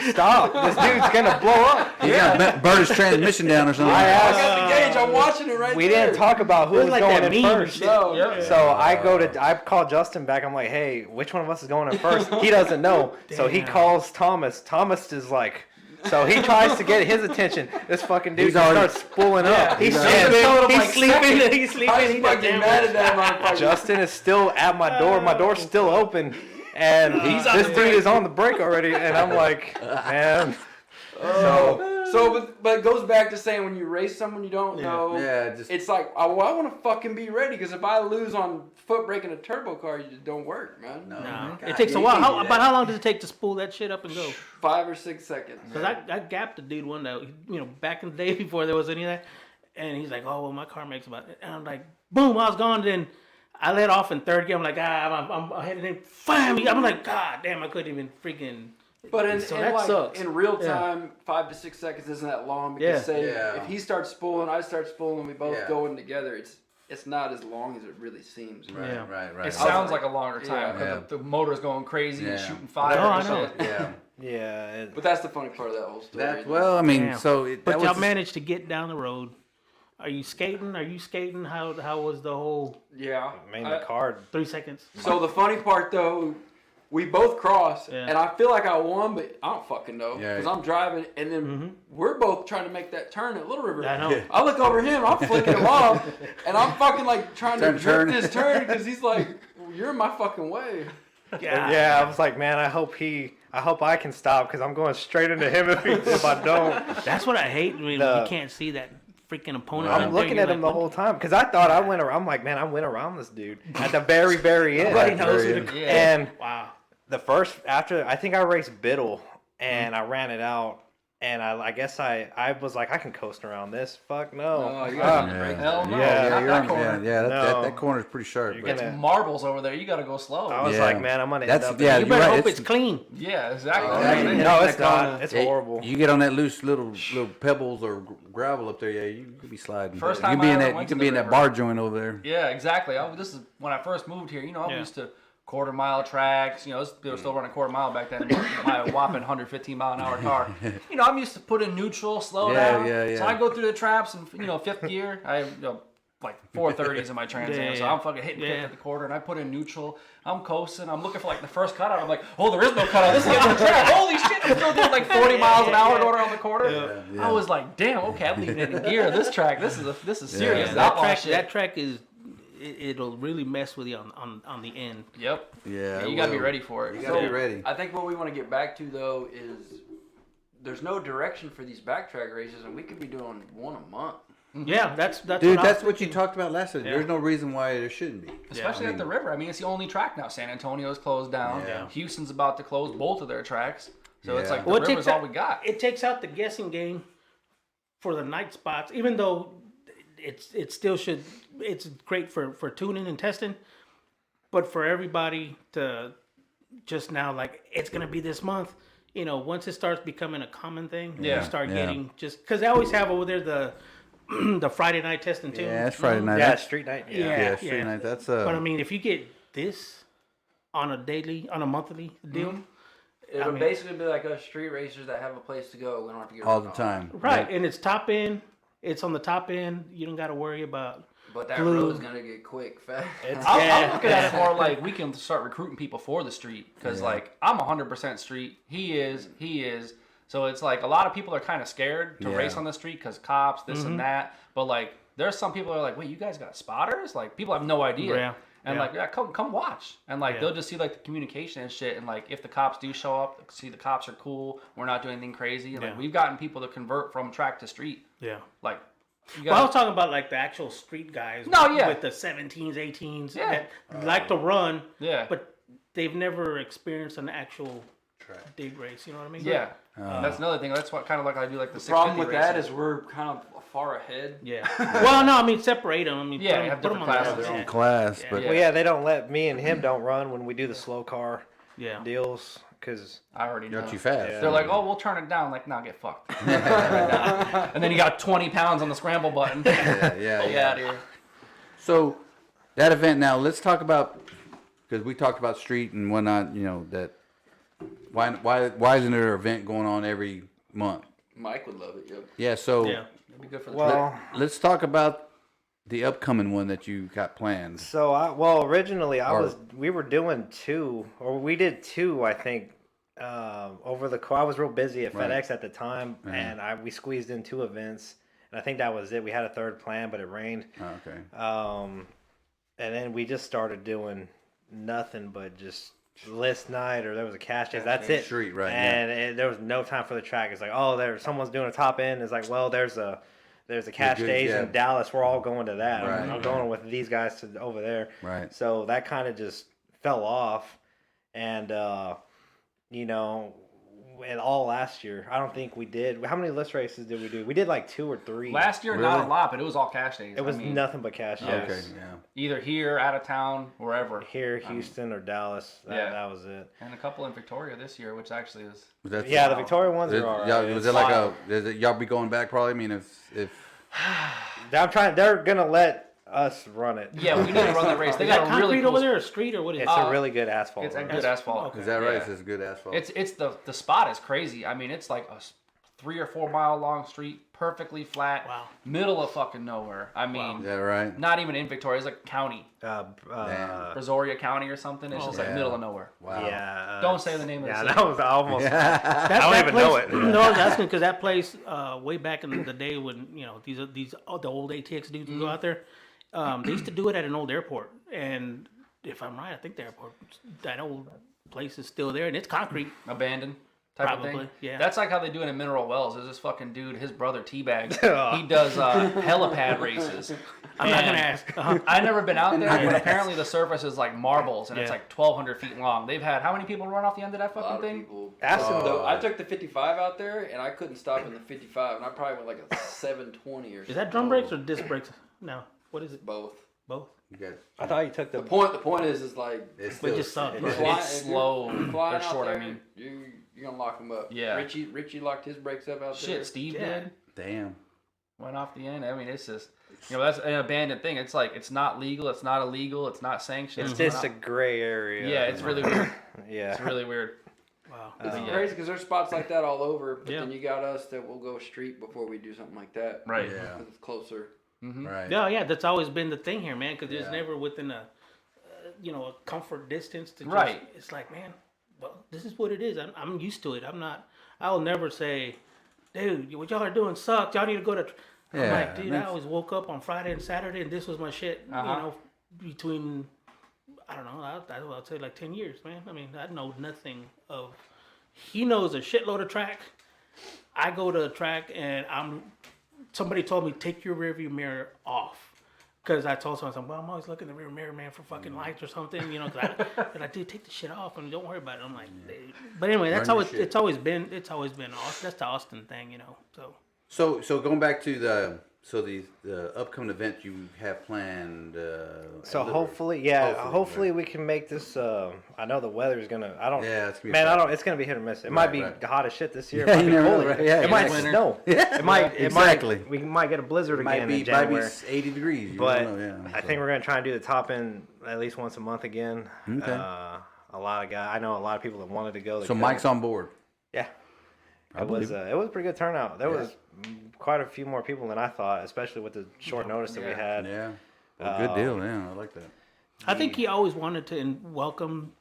stop. This dude's gonna blow up. He's gonna burn his transmission down or something. I I asked. got the gauge, I'm watching it right We there. didn't talk about who It was was like going that in meme first. shit. No. Yep. So I call Justin back. I'm like, hey, which one of us is going in first? He doesn't know. So he Damn. calls Thomas. Thomas is like, so he tries to get his attention. This fucking dude He's just already- starts spooling up. He's Yeah. sleeping. He's like sleeping. second. He's sleeping. I was He's fucking mad at that motherfucker. Justin is still at my door. My door's still open. And He's on this the dude break. is on the break already. And I'm like, man. But it goes back to saying when you race someone you don't know, Yeah, just it's like, I want to fucking be ready because if I lose on foot brake in a turbo car, you just don't work, man. No, God, it takes a you while. can't How, do about that. how long does it take to spool that shit up and go? 5 or 6 seconds. Because I gapped the dude one day, back in the day before there was any of that. And he's like, oh, well, my car makes about, and I'm like, boom, I was gone. Then I let off in third gear. I'm like, I'm headed in, bam. I'm like, God damn, I couldn't even freaking. But in, So in that like sucks. in real Yeah. time, 5 to 6 seconds isn't that long because Yeah. say Yeah. if he starts spooling, I start spooling, we both Yeah. go in together. It's not as long as it really seems. right, Yeah. right. It sounds like a longer time Yeah. because the motor's going crazy and Yeah. shooting fire. Oh, I and know. shit. yeah. Yeah. But that's the funny part of that whole story. That well, I mean, Damn. so it, But that y'all was just- managed to get down the road. Are you skating? How was the whole Yeah. I mean, the card. 3 seconds? So the funny part though, we both cross, Yeah. and I feel like I won, but I don't fucking know Yeah. because I'm driving, and then we're both trying to make that turn at Little River. I know. I look over him, I'm flicking him off, and I'm fucking like trying to Turn. drift this turn because he's like, "You're in my fucking way." Yeah, I was like, man, I hope I can stop because I'm going straight into him if I don't. That's what I hate when The- you can't see that freaking opponent. Right. out I'm there. looking You're at him like, the whole time because I thought I went around. I'm like, man, I went around this dude at the very, very end. Nobody knows Very who the- Yeah. And Wow. the first after I think I raced Biddle and I ran it out and I guess I was like I can coast around this. Fuck no. Oh, you guys Yeah. break Hell no. Yeah, not you're that on, corner. yeah, No. that corner's pretty sharp. You're but- gonna- It's marbles over there. You got to go slow. I was Yeah. like, man, I'm gonna That's- end up. yeah, You you're better right, hope it's- it's clean. Yeah, exactly. Oh, That's what I mean. no, it's Gonna- not. It's Hey, horrible. You get on that loose little pebbles or gravel up there, yeah, you could be sliding. First you time can be I in ever that. You went can to be the in that river. bar joint over there. Yeah, exactly. This is when I first moved here. I'm Yeah. used to quarter-mile tracks. They were still running quarter-mile back then. My whopping 115-mile-an-hour car. I'm used to put in neutral, slow Yeah, down. yeah, So yeah. I go through the traps and fifth gear. I have like 430s in my Trans Am, Yeah, so yeah. I'm fucking hitting fifth Yeah. at the quarter, and I put in neutral. I'm coasting. I'm looking for like the first cutout. I'm like, oh, there is no cutout. This is the track. Holy shit! I'm still doing like 40 miles an hour going around the corner. Yeah. I was like, damn. Okay, I'm leaving it in gear. This track. This is serious. Yeah. That track is. It'll really mess with you on the end. Yep. Yeah, You it got to be will. ready for it. You gotta be ready. I think what we want to get back to though is there's no direction for these backtrack races, and we could be doing one a month. Yeah, that's Dude, what I that's was what you thinking. talked about last time. Yeah. There's no reason why there shouldn't be. Especially at the river. I mean, it's the only track now. San Antonio's closed down. Yeah. Houston's about to close both of their tracks. So it's Yeah. like the Well, it river's takes all we got. It takes out the guessing game for the night spots, even though it still should. It's great for tuning and testing, but for everybody to just now like it's gonna be this month. You know, once it starts becoming a common thing, Yeah. you start Yeah. getting just because they always have over there the the Friday night testing too. Yeah, it's Friday night. Yeah, That's- street night. Yeah. Yeah, Street night. That's But I mean, if you get this on a monthly deal, It'll mean- basically be like us street racers that have a place to go. We don't have to get all run the off. time. right? And it's top end. It's on the top end. You don't got to worry about. But that Glue. road's gonna get quick, fast. I'm looking at it more like we can start recruiting people for the street. Because, like, I'm 100% street. He is. So it's like a lot of people are kind of scared to Yeah. race on the street because cops, this and that. But, like, there's some people that are like, wait, you guys got spotters? Like, people have no idea. Yeah. And Yeah. like, yeah, come watch. And like, they'll just see like the communication and shit. And like, if the cops do show up, see the cops are cool. We're not doing anything crazy. And like, Yeah. we've gotten people to convert from track to street. Yeah. Like, you Well, I got was talking about like the actual street guys. No, yeah. With the 17s, 18s Yeah. that like to run, yeah, but they've never experienced an actual dig race. You know what I mean? yeah. That's another thing. That's what kind of like I do like the The problem with 650 that races. is we're kind of far ahead. Yeah. Well, no, I mean separate them. I mean, Yeah, put 'em- have put 'em different on classes. their Their own. own class, but Yeah. Well, yeah, they don't let me and him don't run when we do the slow car Yeah. deals because I already know. you're too fast. Yeah. They're like, oh, we'll turn it down. Like, nah, get fucked. And then you got 20 pounds on the scramble button. Yeah, yeah, Get yeah. out of here. So that event now, let's talk about, because we talked about street and whatnot. You know that why isn't there an event going on every month? Mike would love it. Yep. Yeah. So Yeah. It'd be good for the well, let's talk about the upcoming one that you got planned. so originally we were doing two, or we did two, I think. Over the I was real busy at Right. FedEx at the time, and we squeezed in two events, and I think that was it. We had a third plan, but it rained. Oh, okay. And then we just started doing nothing but just list night, or there was a cash day. That's it. Street, right, And there was no time for the track. It's like, oh, someone's doing a top end. It's like, well, there's a cash good, days yeah. in Dallas. We're all going to that. Right, I'm going with these guys to over there. Right. So that kind of just fell off, and and all last year, I don't think we did. How many list races did we do? We did like 2 or 3. Last year, Really? not a lot, but it was all cash days. It was I mean, nothing but cash days. Okay. Yeah. either here, out of town, wherever. Here, Houston, or Dallas. That was it. And a couple in Victoria this year, which actually is. That's, Yeah, the Victoria ones are all right. Was it like y'all be going back probably? I mean, if They're gonna let us run it. Yeah, we need to run that race. They Is that got a concrete really cool. over there, or street, or what is It's it? a really good asphalt. It's a road. good asphalt. is that right? Yeah. It's good asphalt. It's the spot is crazy. I mean, it's like a 3 or 4 mile long street, perfectly flat, Wow. middle of fucking nowhere. I mean, is that right? not even in Victoria. It's like county, Damn. Brazoria County or something. It's just like Yeah. middle of nowhere. Wow. Yeah. Don't say the name of the Yeah, city. that was almost. That don't even know place, it. No, I was asking because that place, way back in the day when the old ATX dudes would go out there, they used to do it at an old airport. And if I'm right, I think the airport, that old place is still there, and it's concrete. Abandoned type of Probably, thing. yeah. That's like how they do it in Mineral Wells. There's this fucking dude, his brother Teabag. He does helipad races. I'm not gonna And ask. I've never been out there, but apparently the surface is like marbles, and it's Yeah. like 1,200 feet long. They've had how many people run off the end of that A lot fucking of thing? people. Astin, Though I took the 55 out there, and I couldn't stop in the 55, and I probably went like a 720 or something. Is that drum brakes or disc brakes? No. What is it? Both. Both. You got I thought you took The the. point is like it's We still, just saw it. if you're Right. flying- It's if you're slow. flying They're out short, I there, mean. you're gonna lock them up. Yeah. Richie locked his brakes up out there. Shit, Steve Yeah. did. Damn. Went off the end. I mean, it's just, that's an abandoned thing. It's like, it's not legal, it's not illegal, it's not sanctioned. It's just a gray area. Yeah, it's really weird. Yeah. It's really weird. Wow. It's Yeah. crazy because there's spots like that all over, but Yeah. then you got us that will go street before we do something like that. Right. Yeah. 'Cause it's closer. Right. Yeah, that's always been the thing here, man. Because there's Yeah. never within a comfort distance to just, Right. It's like, man, well, this is what it is. I'm used to it. I'll never say, dude, what y'all are doing sucks. Y'all need to go to. I'm Yeah, like, dude, I that's- always woke up on Friday and Saturday, and this was my shit. Uh-huh. Between, I don't know, I'll say like 10 years, man. I mean, I know nothing of. He knows a shitload of track. I go to a track and I'm somebody told me take your rearview mirror off. Because I told someone, well, I'm always looking in the rear mirror, man, for fucking lights or something, you know. Cause I do take the shit off and don't worry about it. I'm like, but anyway, that's always it's always been Austin. That's the Austin thing, you know. So going back to the upcoming event you have planned. So hopefully, hopefully we can make this. I know the weather's gonna. I don't. Yeah, it's gonna be man. I don't. It's gonna be hit or miss. It might be hot as shit this year. It might be you never cold. know, right? Yeah, it might winter. snow. Yeah, it might. exactly. We might get a blizzard again in Might January. be 80 degrees. You But don't know, yeah, I think we're gonna try and do the top end at least once a month again. Okay. A lot of guys. I know a lot of people that wanted to go. So Mike's on board. Yeah. It was a pretty good turnout. There was quite a few more people than I thought, especially with the short notice that we had. Yeah. Well, good deal. Yeah, I like that. I think he always wanted to welcome,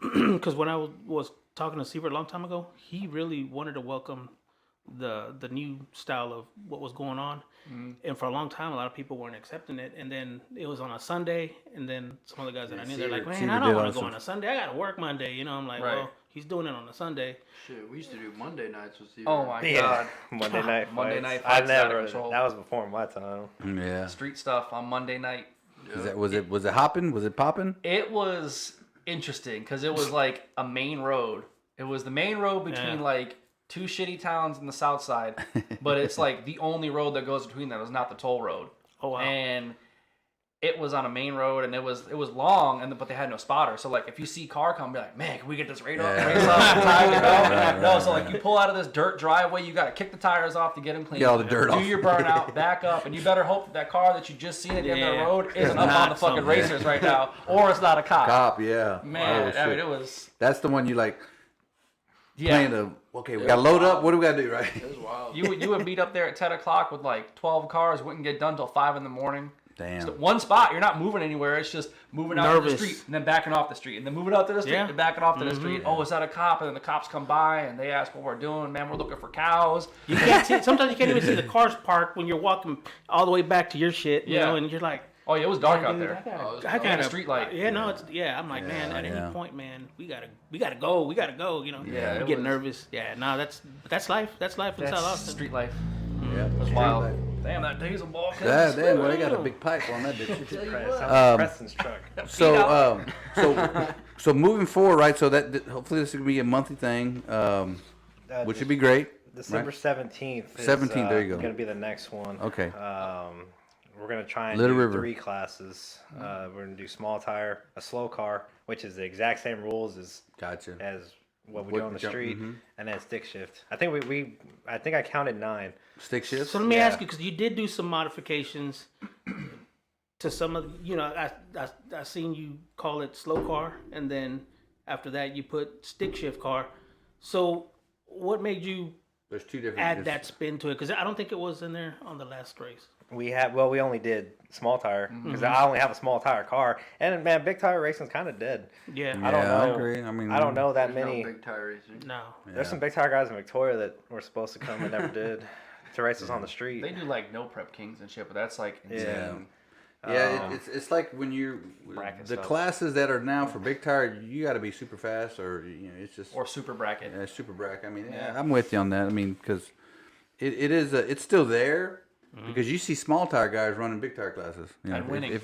because when I was talking to Sievert a long time ago, he really wanted to welcome the new style of what was going on. And for a long time, a lot of people weren't accepting it. And then it was on a Sunday, and then some of the guys that I knew, they're like, man, I don't want to go on a Sunday. I got to work Monday. You know, I'm like, well, he's doing it on a Sunday. Shit, we used to do Monday nights with Steve. Oh my god. Monday night. Monday night I fights out of never. control. That was before my time. Yeah. Street stuff on Monday night. Was it hopping? Was it popping? It was interesting because it was like a main road. It was the main road between like two shitty towns in the south side, but it's like the only road that goes between them is not the toll road. Oh wow. And it was on a main road, and it was long, but they had no spotter. So like, if you see car come, be like, man, can we get this race up? Race up, time to go. No, so like you pull out of this dirt driveway, you got to kick the tires off to get them clean. Get all the dirt do off. your burnout, back up, and you better hope that car that you just seen at the end of the road isn't up not on the fucking something. racers right now, or it's not a cop. Cop, yeah. Man, Oh, I mean, shit. it was That's the one you like yeah. playing the. Okay, we got to load up. What do we got to do, right? It was wild. You would meet up there at 10 o'clock with like 12 cars, wouldn't get done till 5 in the morning. Damn. So one spot, you're not moving anywhere. It's just moving out to the Nervous. street and then backing off the street and then moving out to the street and backing off to the street. Oh, is that a cop? And then the cops come by and they ask what we're doing. Man, we're looking for cows. You can't see, sometimes you can't even see the cars parked when you're walking all the way back to your shit, you know, and you're like, Oh yeah, it was dark out dude, there. I got a street light. Yeah, no, it's I'm like, man, at any point, man, we gotta go, you know. Yeah, you it get was- nervous. Yeah, no, that's life. That's life in South That's Austin. street life. Yeah, It was wild. Damn, that diesel ball. damn, well, they got a big pipe on that bitch. Preston's truck. So moving forward, right? So that hopefully this is gonna be a monthly thing, which would be great. December 17th. 17th, there you go. Going to be the next one. Okay. We're going to try and Little do River. 3 classes. We're going to do small tire, a slow car, which is the exact same rules as Gotcha. what we do on the street, and then stick shift. I think I think I counted 9. Stick shifts. So let me ask you, because you did do some modifications to some of, I seen you call it slow car, and then after that you put stick shift car. So what made you There's 2 different. add that spin to it? Because I don't think it was in there on the last race. We only did small tire because I only have a small tire car, and man, big tire racing's kind of dead. Yeah. I don't know. I agree. I mean, I don't know that There's many. no big tire racing. No. There's some big tire guys in Victoria that were supposed to come and never did to race us on the street. They do like no prep kings and shit, but that's like insane. Yeah, it's like when you Bracket the stuff. classes that are now for big tire, you got to be super fast, or it's just Or super bracket. super bracket. I mean, I'm with you on that. I mean, because it's still there. Because you see small tire guys running big tire classes And winning.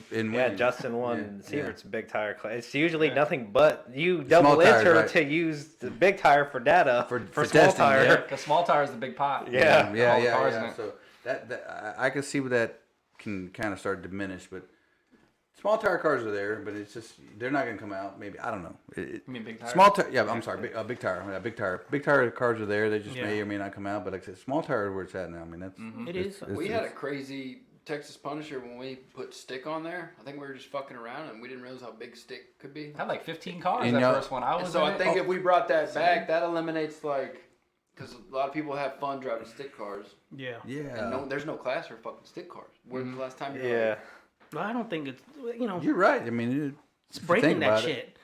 Justin won Yeah. Sievert's big tire class. It's usually nothing but you double tires, enter right. to use the big tire for data For small testing, tire. yeah. Because small tire is the big pot. Yeah. All the yeah. cars in it. So that I can see where that can kind of start to diminish, but small tire cars are there, but it's just they're not going to come out. Maybe I don't know. You mean big tire? Small tire, yeah. I'm sorry, big tire. Yeah, big tire. Big tire cars are there. They just may or may not come out. But like I said, small tire is where it's at now. I mean, that's It is. We had a crazy Texas Punisher when we put stick on there. I think we were just fucking around and we didn't realize how big stick could be. I had like 15 cars And that y'all- first one. I And was so in I it. think if we brought that back, that eliminates because a lot of people have fun driving stick cars. Yeah. And there's no class for fucking stick cars. When's the last time you were Yeah. like, Well, I don't think it's, you're right. I mean, it's breaking that shit.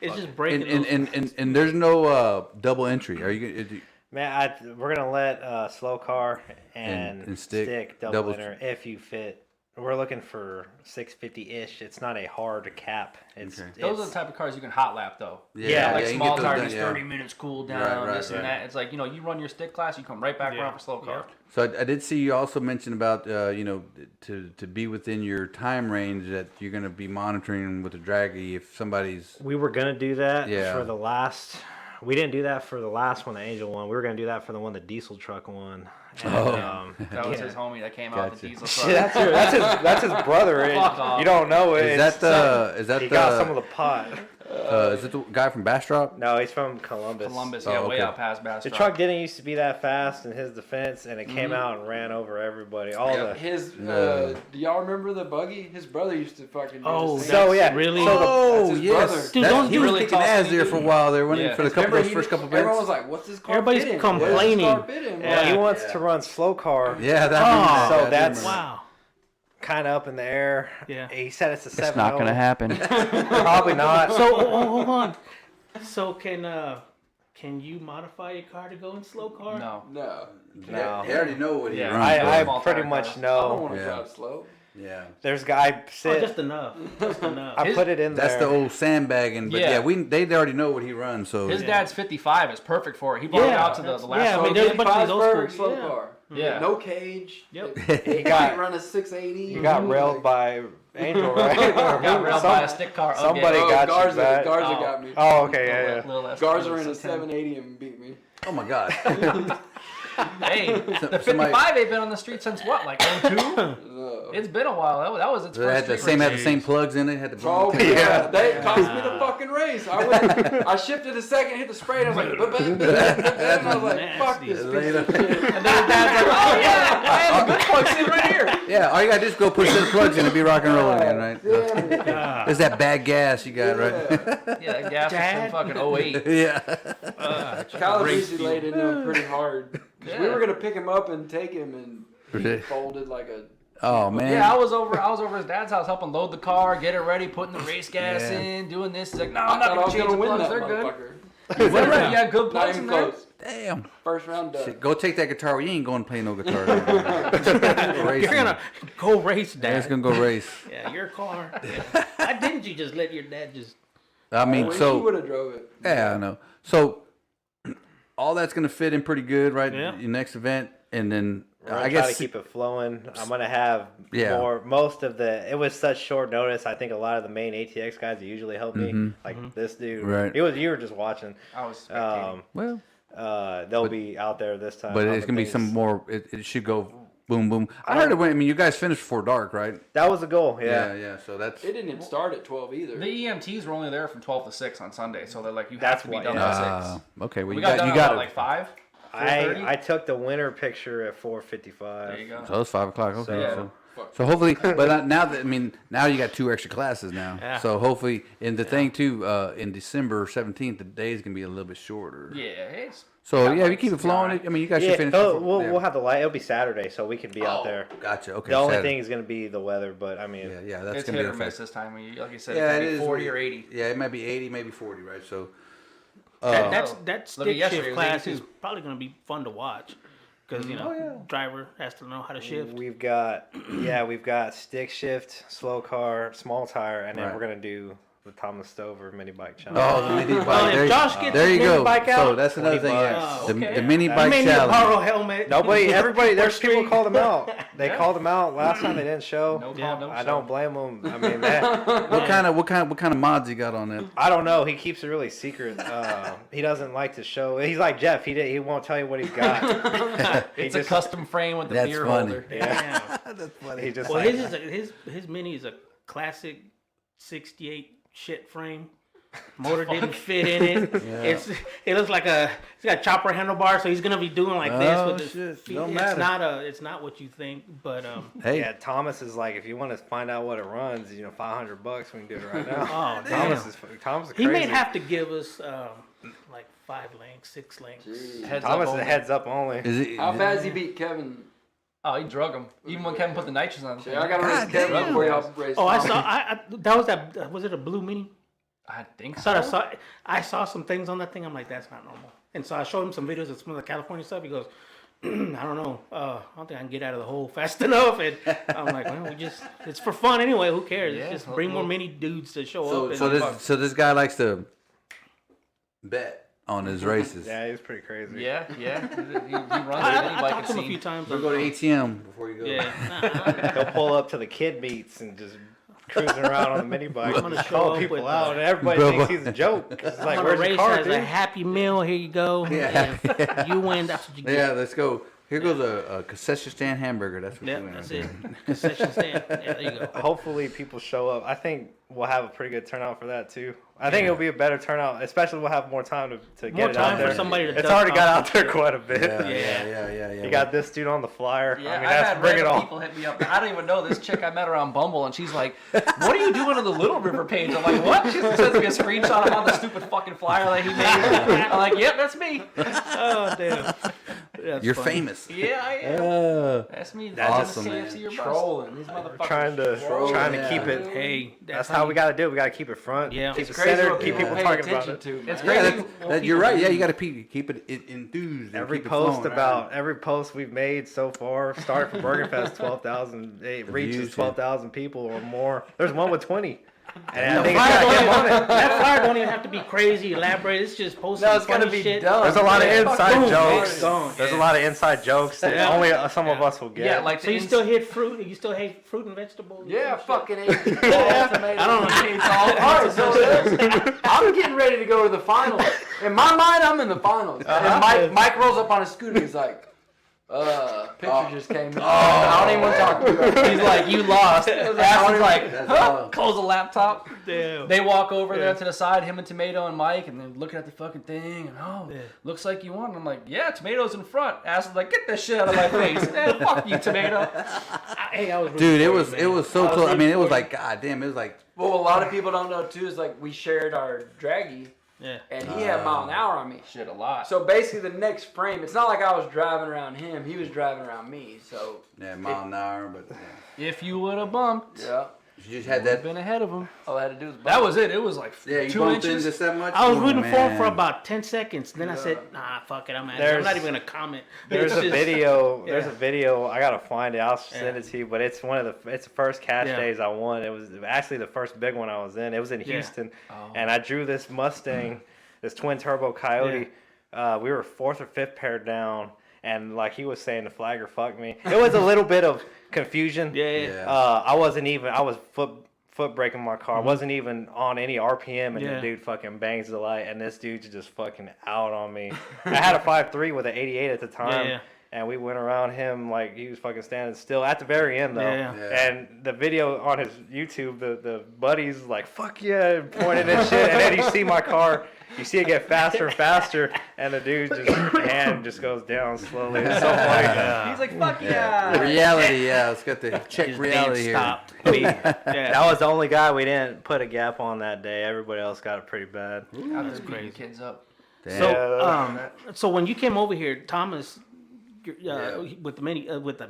It's just breaking and there's no double entry. Are you? Man, we're gonna let slow car and And stick stick double double- enter if you fit We're looking for 650-ish. It's not a hard cap. It's, Okay. Those are the type of cars you can hot lap though. Yeah, like you can small get those tire, done, just yeah. 30 minutes cool down, Right, this right. and that. It's like, you run your stick class, you come right back around for slow car. So I did see you also mention about to be within your time range that you're going to be monitoring with the draggy if somebody's We were gonna do that Yeah. for the last. We didn't do that for the last one, the Angel one. We were gonna do that for the one the diesel truck one. And, That was yeah. his homie that came out with the diesel Shit, truck. that's his brother. and Fuck off. You don't know it. is It's- that he the got some of the pot. is it the guy from Bastrop? No, he's from Columbus. Columbus, Oh, yeah, okay. way out past Bastrop. The truck didn't used to be that fast in his defense, and it came out and ran over everybody. All the His, No. do y'all remember the buggy? His brother used to fucking do Oh, the same so yeah, really? So the, Oh, his yes. brother. Dude, don't He do was really kicking tall, ass skinny there for a dude. while. They were running Yeah. for the Remember those he- first couple Everyone was events. like, "What's this car Everybody's fit in? complaining. What's this car fit in?" yeah, he Like, wants to run slow car. Yeah, that. Oh, So I do that's- remember. Wow. Kind of up in the air. Yeah. He said it's a 7. It's not going to happen. Probably not. So hold on. So can you modify your car to go in slow car? No. No, No. They already know what he Yeah. runs. I Small pretty tire much cars. I don't know. want to Yeah. drive slow. yeah. There's a guy Oh, sit. just enough. Just enough. I put it in That's there. the old sandbagging, but Yeah. they already know what he runs. So His dad's 55 is perfect for it. He brought it Yeah, out to the that's- last yeah, I one. mean, there's a bunch of these old Pittsburgh school- slow yeah. car. Yeah. No cage. Yep. He Might got run a 680. you got railed by Angel, right? Got railed by a stick car. somebody Okay. got you Garza, back. Garza Oh. got me. Oh, okay, yeah, yeah. Little less- Garza little ran a less than 780 and beat me. oh my god. Hey, the somebody- 55 ain't been on the street since what, like 02? No. It's been a while. That was its They first had the street same race. had the same plugs in it. Had the Oh, yeah. yeah. They cost me the fucking race. I shifted a second, hit the spray, and I was like, and I was like, fuck this piece of shit. And then his dad's like, oh yeah, I have a good plug sitting right here. Yeah, all you gotta do is go push those plugs in and be rock and rolling again, right? Damn it. There's that bad gas you got, right? Yeah, that gas Dad. was from fucking 08. Yeah. Calabrese laid into him pretty hard. 'Cause Yeah. we were gonna pick him up and take him, and he Really? folded like a. Oh man. Yeah, I was over at his dad's house helping load the car, get it ready, putting the race gas Yeah. in, doing this. He's like, no, I I'm not thought I gonna was change gonna the win plugs. that They're good. motherfucker. Well, right, you got good Not plugs even in there. close. Damn. First round done. Shit, go take that guitar. You ain't going to play no guitar. You're gonna go race, Yeah, it's Dad. gonna go race. Yeah, your car. Why didn't you just let your dad just? I mean, Wish you so would have drove it. yeah, I know. So all that's gonna fit in pretty good, right? Yeah. Your next event, and then We're gonna I try guess to keep it flowing. I'm gonna have Yeah. most of the. It was such short notice. I think a lot of the main ATX guys that usually help me, like this dude. Right. You were just watching. I was spectating. well, They'll be out there this time. but on it's the gonna be things. some more. It should go boom boom. I heard it went. I mean, you guys finished before dark, right? That was the goal. Yeah, Yeah. yeah. So that's It didn't even start at 12 either. The EMTs were only there from 12 to 6 on Sunday, so they're like, you That's have to be why- done yeah. by 6. okay. Well, We you got done you at got about, it. like 5. 4:30? I took the winter picture at 4:55. There you go. So it's 5 o'clock. Okay. yeah. So hopefully, but now that now you got 2 extra classes now. Yeah. So hopefully, in the thing too, in December 17th, the day is gonna be a little bit shorter. Yeah, it's So got yeah, if you lights, keep it it'll be flowing. alright. I mean, you guys should Yeah, finish. we'll have the light. It'll be Saturday, so we can be out there. Gotcha. Okay. The only Saturday. thing is going to be the weather, but I mean, Yeah, that's it's gonna hit be or a miss fact. this time. Like you said, Yeah, it it could be is 40 or 80. Yeah, it might be 80, maybe 40, right? So That Look that at stick yesterday, shift it was class 82. is probably gonna be fun to watch, because driver has to know how to shift. we've got stick shift, slow car, small tire, and then Right. we're going to do the Thomas Stover mini bike challenge. oh, the mini bike. Well, if there, Josh gets there his you mini go. bike So out, that's another thing. Yeah, $20. the, Okay. the mini You bike may need a challenge. borrow helmet. There's Street. people called him out. They called him out last time. They didn't show. No Yeah. call, no I show. don't blame him. I mean, that, What kind of mods he got on that? I don't know. He keeps it really secret. He doesn't like to show. He's like Jeff. He won't tell you what he's got. It's a custom frame with the That's beer funny. holder. Yeah. That's funny. He just Well, like, his mini is a classic '68 shit frame. Motor didn't fit in it. It looks like it's got chopper handlebar, so he's gonna be doing like this Oh, with his shit. feet. Don't It's matter. it's not what you think, but Hey, yeah, Thomas is like, if you want to find out what it runs, $500, we can do it right now. oh Thomas damn. is He crazy. may have to give us like 5 links, 6 links. Heads Thomas up is only. heads up only. is it? How fast he beat Kevin? Oh, he drug him. Even when Kevin put the nitrous on the Yeah, I got to God race Kevin damn. before y'all race. Oh, I Thomas. saw. That was that. Was it a blue mini? I think I so. thought I saw some things on that thing. I'm like, that's not normal. And so I showed him some videos of some of the California stuff. He goes, I don't know. I don't think I can get out of the hole fast enough. And I'm like, well, it's for fun anyway. Who cares? Yeah, Just bring more mini dudes to show So, up. And so this guy likes to bet on his races. Yeah, he's pretty crazy. Yeah. He runs I anybody talked to can him a see. few times. We'll go to ATM before you go. Yeah. He'll pull up to the kid meets and just cruising around on the mini bike. I'm gonna and show call up people with, out, and everybody thinks he's a joke. It's like, I'm where's gonna your race car, as dude? a Happy Meal. Here you go. Yeah. And you win. That's what you get. Yeah, let's go. Here goes a concession stand hamburger. That's what Yeah, you win. that's it. Concession stand. Yeah, there you go. Hopefully people show up. I think we'll have a pretty good turnout for that too. I think it'll be a better turnout, especially we'll have more time to More get it time out for there. somebody to It's duck already got off. out there quite a bit. Yeah. You got this dude on the flyer. Yeah, I mean, I've that's had bring it random on. people hit me up. I don't even know this chick I met her on Bumble, and she's like, "What are you doing on the Little River page?" I'm like, "What?" She sends me a screenshot of on the stupid fucking flyer that he made. I'm like, "Yep, that's me." Oh damn. That's You're funny. famous. Yeah, I am. That's me. That's awesome, the man. KFC or bust. Trolling. These motherfuckers. Trying to keep it. Hey, That's how we got to do it. We got to keep it front. Yeah. Keep It's it Crazy centered. what Keep people pay talking about attention it. to. It's man. crazy. Yeah, you're right. Yeah, you got to keep it enthused. and Every keep it post flowing, about right? every post we've made so far, started from Bergenfest, 12,000. It reaches views, 12,000 people or more. There's one with 20. And I The think it's flyer got don't him on even- it. that flyer don't even have to be crazy elaborate. It's just posting No, it's funny gonna be shit. dumb. There's a lot of Yeah. inside Boom, jokes. it's gone. There's a lot of inside jokes that Yeah. only some of us will get. Yeah, like So you still hit fruit? You still hate fruit and vegetables? Yeah, and shit? fucking ate tomatoes. I don't know. All right, so I'm getting ready to go to the finals. In my mind, I'm in the finals. And Mike rolls up on his scooter. He's like, picture just came in. I don't even want to talk to you about it. He's like, "You lost." Aston's like, That's "Huh?" all. Close the laptop. Damn. They walk over there to the side, him and Tomato and Mike, and they're looking at the fucking thing. And looks like you won. And I'm like, "Yeah, Tomato's in front." Aston's like, "Get this shit out of my face." Man, fuck you, Tomato. Hey, I was Dude, it rooting was for you, man. so close. I mean, it was rooting like, god damn, it was like, Well, a lot of people don't know too is like we shared our draggy, Yeah. and he had mile an hour on me. Shit, a lot. So basically, the next frame, it's not like I was driving around him; he was driving around me. So yeah, mile an hour, but If you would have bumped, yeah, you just had would have that. been ahead of him. all I had to do was That was it. It was like Yeah, you 2 bumped inches. into that much. I was Oh, rooting for him man. for about 10 seconds. Then I said, nah, fuck it. I'm not There's- even going to comment. There's It's a just- video. There's yeah. a video. I gotta find it. I'll send it to you. But it's it's the first cash Yeah. days I won. It was actually the first big one I was in. It was in Houston, and I drew this Mustang, this twin turbo Coyote. We were 4th or 5th paired down, and like he was saying, the flagger fucked me. It was a little bit of confusion. Yeah. I wasn't even. I was foot braking my car. Wasn't even on any RPM, and Yeah. the dude fucking bangs the light, and this dude's just fucking out on me. I had a 5.3 with an 88 at the time. Yeah. And we went around him like he was fucking standing still at the very end though. Yeah. Yeah. And the video on his YouTube, the buddies like fuck yeah, pointing and shit. And then you see my car, you see it get faster and faster, and the dude hand just goes down slowly. It's so funny. He's like, "Fuck Yeah. yeah." Reality, yeah. Let's get the check His reality band here. stopped. Yeah. That was the only guy we didn't put a gap on that day. Everybody else got it pretty bad. Out there beating kids up. Damn. So when you came over here, Thomas, with the mini, with the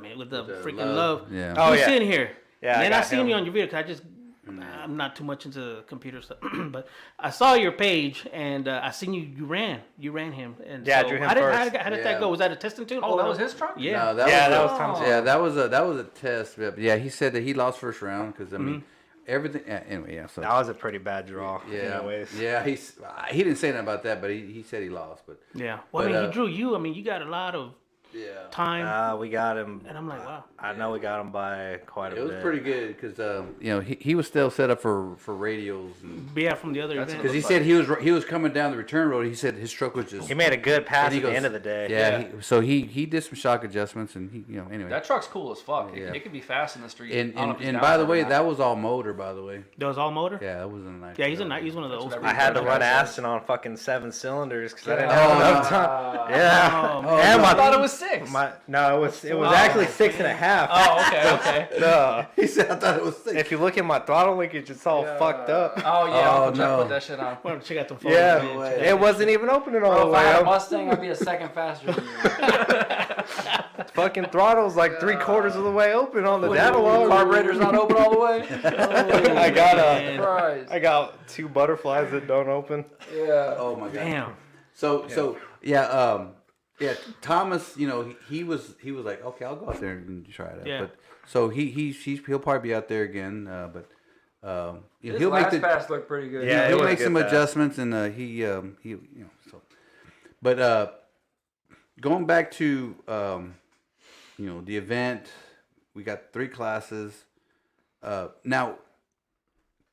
freaking love, Yeah. Oh, you was yeah. sitting here. Yeah, I And then I got seen him. you on your video because I'm not too much into computer stuff, but I saw your page and I seen you ran him. And Yeah, I so drew him how did, first. How did Yeah. that go? Was that a testing tune? Oh, that was his truck? Yeah. No, that Yeah, was that was Tom's. Yeah, that was a test. But yeah, he said that he lost first round because I mean everything. Anyway, yeah. So That was a pretty bad draw. yeah, Anyways. yeah. He didn't say nothing about that, but he said he lost. But Yeah. Well, I But, mean, he drew you. I mean, you got a lot of yeah, time. We got him. And I'm like, wow. I know we got him by quite a it was bit. pretty good because you know he was still set up for radios and. Yeah, from the other event. Because he said he was coming down the return road. He said his truck was just. He made a good pass he at goes- the end of the day. Yeah. So he did some shock adjustments and he anyway. That truck's cool as fuck. Yeah. It can be fast in the street. and I don't know if he's and down by the for way, that. that was all motor. By the way. That was all motor? Yeah, that wasn't a nice. Yeah, he's truck. he's one of the old what school. I had to run Yeah. Astin on fucking 7 cylinders because I didn't Oh, have no. enough time. Yeah. Oh, and I my, thought it was 6. no, it was actually 6.5. Oh, okay. No. He said I thought it was 6. If you look at my throttle linkage, it's all fucked up. Oh, yeah. Oh, Uncle Chuck no. put that shit on. Why don't you check out the photos? Yeah, man. way. Check it out- wasn't even opening all Bro, the if I way had a up. Mustang, I'd be a second faster than you. Fucking throttle's like 3/4 of the way open on the data log. Carburetor's not open all the way. I got Man. Christ. I got 2 butterflies that don't open. Yeah. Oh my god. Damn. So yeah. Yeah, Thomas, you know, he was like, okay, I'll go out there and try it out. Yeah. But so he'll probably be out there again. But you know, His he'll make last the pass looked pretty good. Yeah, it he'll was a make good some pass. adjustments, and he you know so. But going back to you know, the event, we got 3 classes. Now,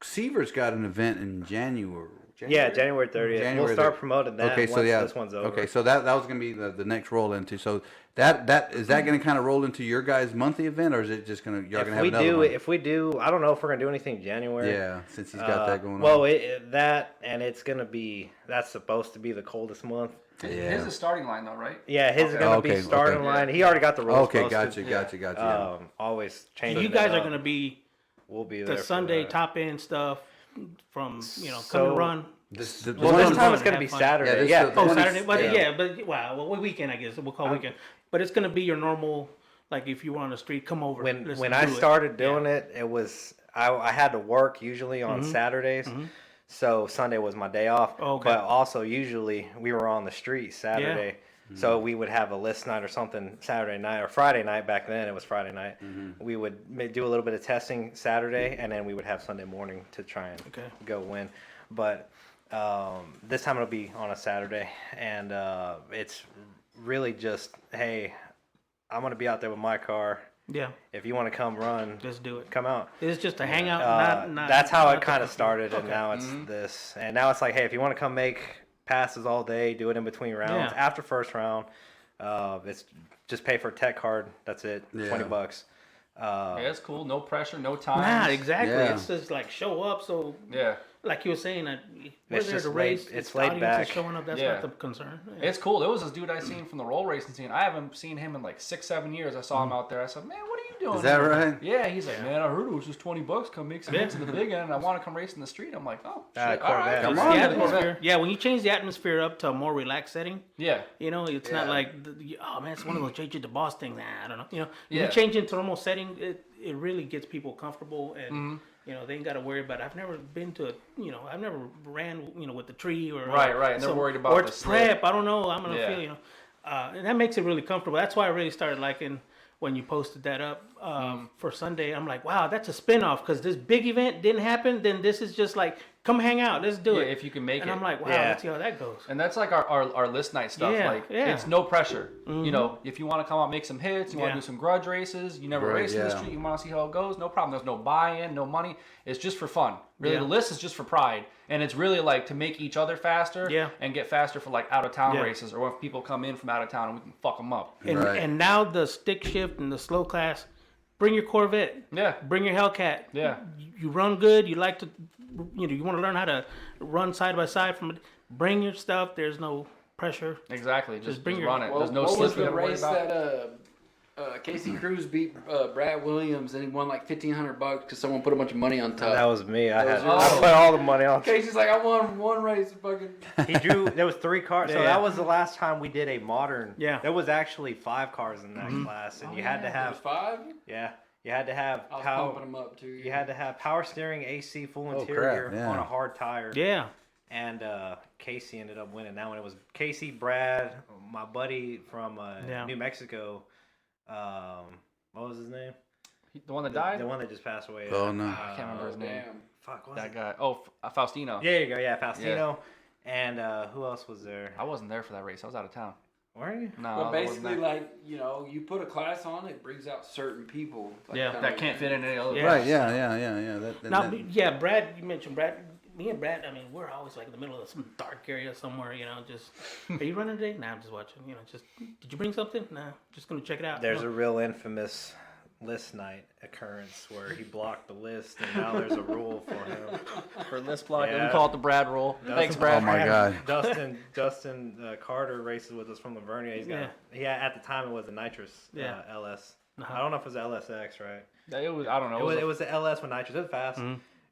Seaver's got an event in January. Yeah, January 30th. January We'll start 30th. promoting that Okay, once so yeah, this one's over. okay, so that was gonna be the next roll into. So that is that gonna kind of roll into your guys' monthly event, or is it just gonna If have we another do, one? if we do, I don't know if we're gonna do anything in January. Yeah, since he's got that going on. Well, that and it's gonna be that's supposed to be the coldest month. His is starting line though, right? Yeah, his is gonna Okay, be starting okay. line. He already got the rules. Okay, posted. gotcha. Yeah. Always So changing. you guys it are up. going to be We'll be there. the for Sunday that. top end stuff from, you know, come So- and run. The Well, one this on- time it's Have gonna be fun. Saturday. Yeah, this- Yeah. the Oh, one Saturday, is- but yeah. yeah, but wow, well, weekend I guess we'll call weekend. But it's gonna be your normal, like if you were on the street, come over. When let's when do I it. started doing Yeah. it, it was I had to work usually on Saturdays, so Sunday was my day off. Oh, okay. But also usually we were on the street Saturday, so we would have a list night or something Saturday night or Friday night. Back then it was Friday night. We would do a little bit of testing Saturday, and then we would have Sunday morning to try and Okay. go win. But this time it'll be on a Saturday, and it's really just, hey, I'm gonna be out there with my car. Yeah, If you want to come run, just do it. come out. It's just a hangout. Not That's how not it the kind of company. started, and Okay. now it's this. And now it's like, hey, if you want to come make passes all day, do it in between rounds. Yeah. After first round, it's just pay for a tech card. That's it, Yeah. $20. Yeah, it's cool. No pressure, no time. Nah, exactly. Yeah. It's just like show up. So Yeah. like you were saying, we're It's there just to race. laid- it's the laid audience back. is showing up. That's Yeah. not the concern. Yeah. It's cool. There was this dude I seen from the roll racing scene. I haven't seen him in like 6-7 years. I saw him out there. I said, man, what are you doing? Is that here?" right? Yeah, he's like, man, I heard it was just $20. Come make some hits in the big end. And I want to come race in the street. I'm like, oh, shit. All right. Corvette. Come It's on. the Yeah, atmosphere. Yeah, when you change the atmosphere up to a more relaxed setting, Yeah. you know, it's not like, oh man, it's one of those JJ DeBoss things. Nah, I don't know. You know, when Yeah. you change into a normal setting, it really gets people comfortable, and you know they ain't got to worry about it. I've never been to, I've never ran, with the tree or Right, and they're worried about or the it's slip. prep. I don't know. I'm gonna Yeah. feel, and that makes it really comfortable. That's why I really started liking when you posted that up for Sunday. I'm like, wow, that's a spinoff because this big event didn't happen. Then this is just like, come hang out, let's do Yeah, it. if you can make and it. I'm like, wow, Yeah. let's see how that goes. And that's like our list night stuff. Yeah, Like yeah. it's no pressure. You know, if you want to come out, make some hits, you want Yeah. to do some grudge races, you never Right, race in the yeah. street, you want to see how it goes, no problem. There's no buy-in, no money. It's just for fun. Really, Yeah. the list is just for pride, and it's really like to make each other faster. Yeah. And get faster for like out of town Yeah. races, or if people come in from out of town and we can fuck them up. And Right. and now the stick shift and the slow class, bring your Corvette. Yeah. Bring your Hellcat. Yeah. You run good. You like to, you want to learn how to run side by side from it. Bring your stuff. There's no pressure. Exactly. Just bring just your- run it. Well, There's no what was slipping the to worry race about. that Casey Cruz beat Brad Williams and he won like $1,500 because someone put a bunch of money on top? That was me. I was had yours. I put all the money on. Casey's like, I won one race. Fucking. He drew. There was 3 cars. So Yeah. that was the last time we did a modern. Yeah. There was actually 5 cars in that class, and you had to There's have. 5. You had to have I was power. pumping them up too. You had to have power steering, AC, full crap, interior yeah. on a hard tire. Yeah. And Casey ended up winning that one. It was Casey, Brad, my buddy from Yeah. New Mexico. What was his name? The one that died? The one that just passed away. Oh, no. I can't remember his name. Damn. Fuck, what was That it? guy. Oh, Faustino. Yeah, there you go. Yeah, Faustino. And who else was there? I wasn't there for that race. I was out of town. Were you? No, But I wasn't basically, there. like, you put a class on, it brings out certain people. Like, Yeah. kinda That can't fit in any other. Yeah. Right, yeah. Now, yeah, Brad, you mentioned Brad. Me and Brad, I mean, we're always like in the middle of some dark area somewhere, just, are you running today? Nah, I'm just watching, just, did you bring something? Nah, just going to check it out. There's a real infamous list night occurrence where he blocked the list, and now there's a rule for him. For list block, Yeah. we call it the Brad rule. Thanks, Brad. Oh my God. Dustin Carter races with us from Lavernia. He's got, at the time it was a nitrous Yeah. LS. I don't know if it was LSX, right? It was, I don't know. It was the LS with nitrous. It was fast.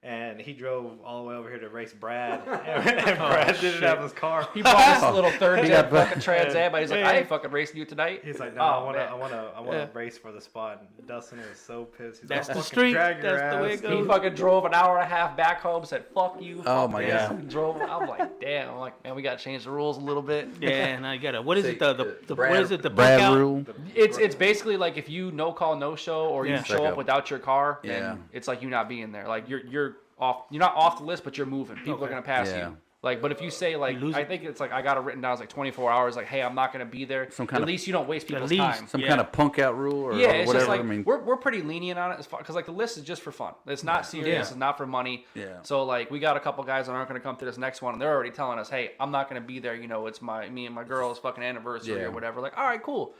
and he drove all the way over here to race Brad, and Brad didn't have his car. He bought this little third gen fucking Trans Am, but he's like, I ain't fucking racing you tonight. He's like, no, Oh, I want man. to race for the spot. And Dustin was so pissed. He's That's like, the "Fucking street. drag your That's the way ass." it He goes. fucking drove an hour and a half back home, said, fuck you. Oh, fuck my this," God. and drove. I'm like, damn. I'm like, man, we got to change the rules a little bit. Yeah, now you gotta. What is it? The Brad- what is it? The Brad breakout? rule. It's basically like if you no call, no show, or you Yeah. show Like up a- without your car, then Yeah. it's like you not being there. Like you're off. You're not off the list, but you're moving. People are Okay. gonna pass Yeah. you. Like, but if you say like, lose I it. think it's like I got it written down as like 24 hours. Like, hey, I'm not gonna be there. Some kind At of- least you don't waste people's least. time. Some Yeah. kind of punk out rule or, Yeah, or it's whatever. just like I mean, we're pretty lenient on it as far because like the list is just for fun. It's not serious. Yeah. It's not for money. Yeah. So like we got a couple guys that aren't going to come to this next one, and they're already telling us, hey, I'm not going to be there. You know, it's me and my girl's fucking anniversary Yeah. or whatever. Like, all right, cool.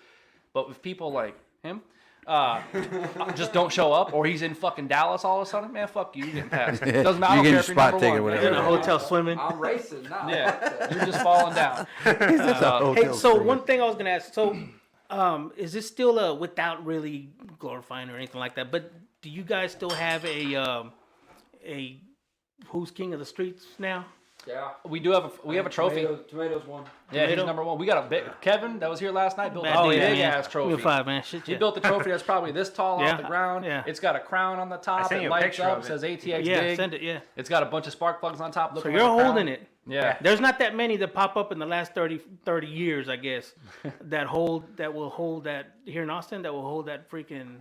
But if people like him. Just don't show up, or he's in fucking Dallas all of a sudden. Man, fuck you, you're getting passed. Doesn't matter. I You don't get care your if you're spot number ticket, one. whatever. In a hotel swimming. I'm racing now. Yeah, you're just falling down. Hey, so one thing I was gonna ask. So, is this still without really glorifying or anything like that? But do you guys still have a who's king of the streets now? Yeah. We do have a trophy. Tomatoes won. Yeah, he's Tomato? number one. We got a big Kevin that was here last night built Oh, a yeah, big man. ass trophy. Give me a five, man. Shit, He yeah. built the trophy that's probably this tall Yeah, off the ground. yeah. It's got a crown on the top. sent It you a lights picture up. of it. Says ATX Yeah, Dig. send it. Yeah. It's got a bunch of spark plugs on top. So Looking you're like a holding crown. it. Yeah. There's not that many that pop up in the last 30 years, I guess, that will hold that here in Austin, that will hold that freaking,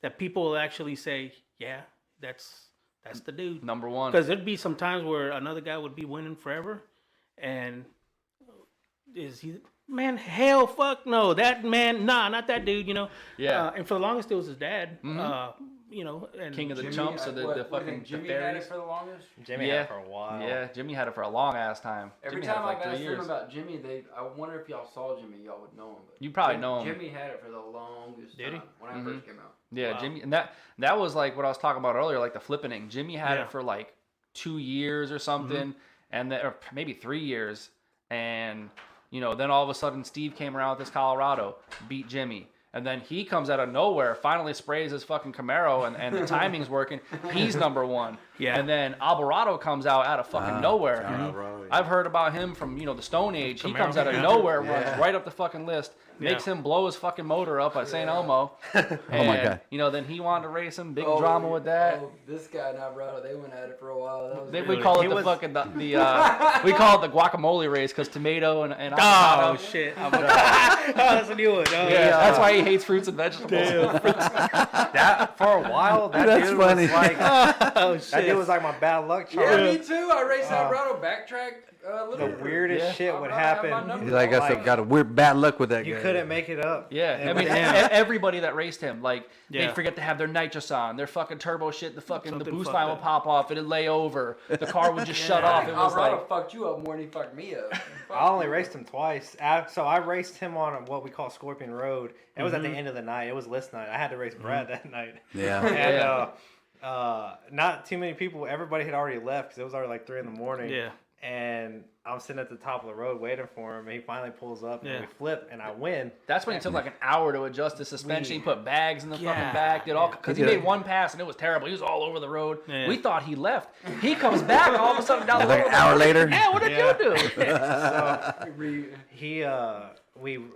that people will actually say, yeah, that's the dude. Number one. Because there'd be some times where another guy would be winning forever, and is he, man, hell, fuck no, that man, nah, not that dude, you know. Yeah. And for the longest, it was his dad. You know, and King of the Jimmy, chumps or the what do you fucking think Jimmy the had it fairies. for the longest? Jimmy Yeah. had it for a while. Yeah, Jimmy had it for a long ass time. Every Jimmy had it time for like I've 3 asked years. them about Jimmy, I wonder if y'all saw Jimmy, y'all would know him. But You probably know him. Jimmy had it for the longest Did he? time when I first came out. Yeah, Wow. Jimmy, and that was like what I was talking about earlier, like the flippening. Jimmy had Yeah. it for like 2 years or something, and then, or maybe 3 years, and then all of a sudden Steve came around with this Colorado, beat Jimmy. And then he comes out of nowhere, finally sprays his fucking Camaro, and the timing's working. He's number one. Yeah. And then Alvarado comes out of fucking nowhere. Alvarado, yeah. I've heard about him from the Stone Age. He comes out of nowhere, runs right up the fucking list, makes him blow his fucking motor up at St. Elmo. Oh my God. Then he wanted to race him. Big drama with that. Oh, this guy and Alvarado, they went at it for a while. That was We call it the fucking we call it the guacamole race because tomato and oh avocado. shit, oh, that's a new one. Oh, Yeah, that's why he hates fruits and vegetables. That for a while, that That's dude funny. was like Oh that shit. dude was like my bad luck charm. Yeah, me too. I raced Alvarado backtrack. The weirdest shit would happen. He's like, got a weird bad luck with that You guy. couldn't make it up. Yeah, I mean, everybody that raced him, like, Yeah. they'd forget to have their nitrous on, their fucking turbo shit, the Something boost fucked line would up. pop off, it'd lay over, the car would just shut I off. think It was Alvarado like, fucked you up more than he fucked me up. I only raced him twice. So I raced him on what we call Scorpion Road. It was at the end of the night. It was list night. I had to race Brad that night. Yeah. And not too many people. Everybody had already left because it was already like 3 a.m. Yeah. And I'm sitting at the top of the road waiting for him. And he finally pulls up Yeah. and we flip and I win. that's when it took like an hour to adjust the suspension. He put bags in the fucking Yeah. back, did all, because he Yeah. made one pass and it was terrible. He was all over the road. Yeah. We thought he left. He comes back all of a sudden down the Like road. an hour later. Yeah, what did you do?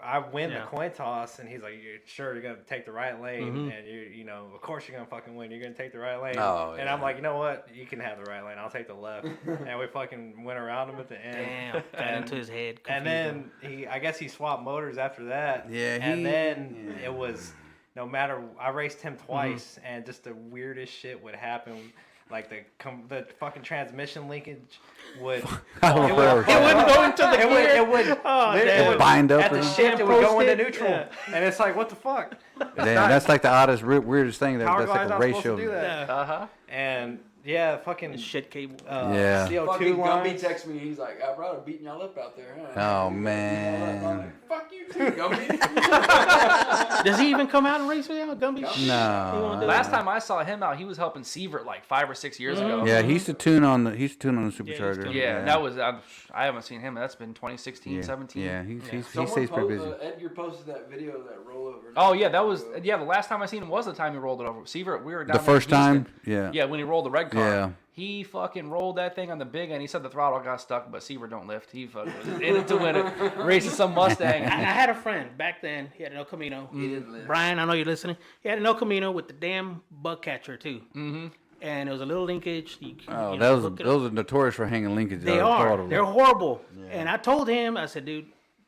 I win Yeah. the coin toss and he's like, "You're sure you're gonna take the right lane?" And of course you're gonna fucking win. You're gonna take the right lane. Oh, and I'm like, you know what? You can have the right lane. I'll take the left. And we fucking went around him at the end. Damn, got into his head. And confused then I guess he swapped motors after that. Yeah, And then it was no matter. I raced him twice, and just the weirdest shit would happen. Like the fucking transmission linkage would. It him. It wouldn't go into the gear. It would. Oh, it damn. would Bind up at the or- shift. It would go into Posted. neutral, Yeah. and it's like, what the fuck? Damn, that's like the oddest, weirdest thing. Power That's like glide's a not supposed to ratio. do that. Yeah. And yeah, fucking Shit cable. Yeah. CO2 Fucking Gumby lines. texts me. He's like, Alvarado beating y'all up out there. Huh? Oh I'm man. like, fuck you too, Gumby. Does he even come out and race with y'all, Gumby? No. Last time I saw him out, he was helping Sievert like 5 or 6 years ago. Yeah, he used to tune on the supercharger. tuned. Yeah, that was I haven't seen him. That's been 2016, 17. Yeah, he Someone stays pretty busy. Edgar posted that video of that rollover. Oh yeah, that was the last time I seen him was the time he rolled it over. Sievert, we were down The there in first time, Houston. yeah. Yeah, when he rolled the red And car. Yeah. He fucking rolled that thing on the big end. He said the throttle got stuck, but Seaver don't lift. He fucking was in it to win it, racing some Mustang. I had a friend back then. He had an El Camino. He didn't live. Brian, I know you're listening. He had an El Camino with the damn bug catcher too. Mm-hmm. And it was a little linkage. Oh, those are notorious for hanging linkages. They out of the are. throttle. They're horrible. And I told him, I said, dude,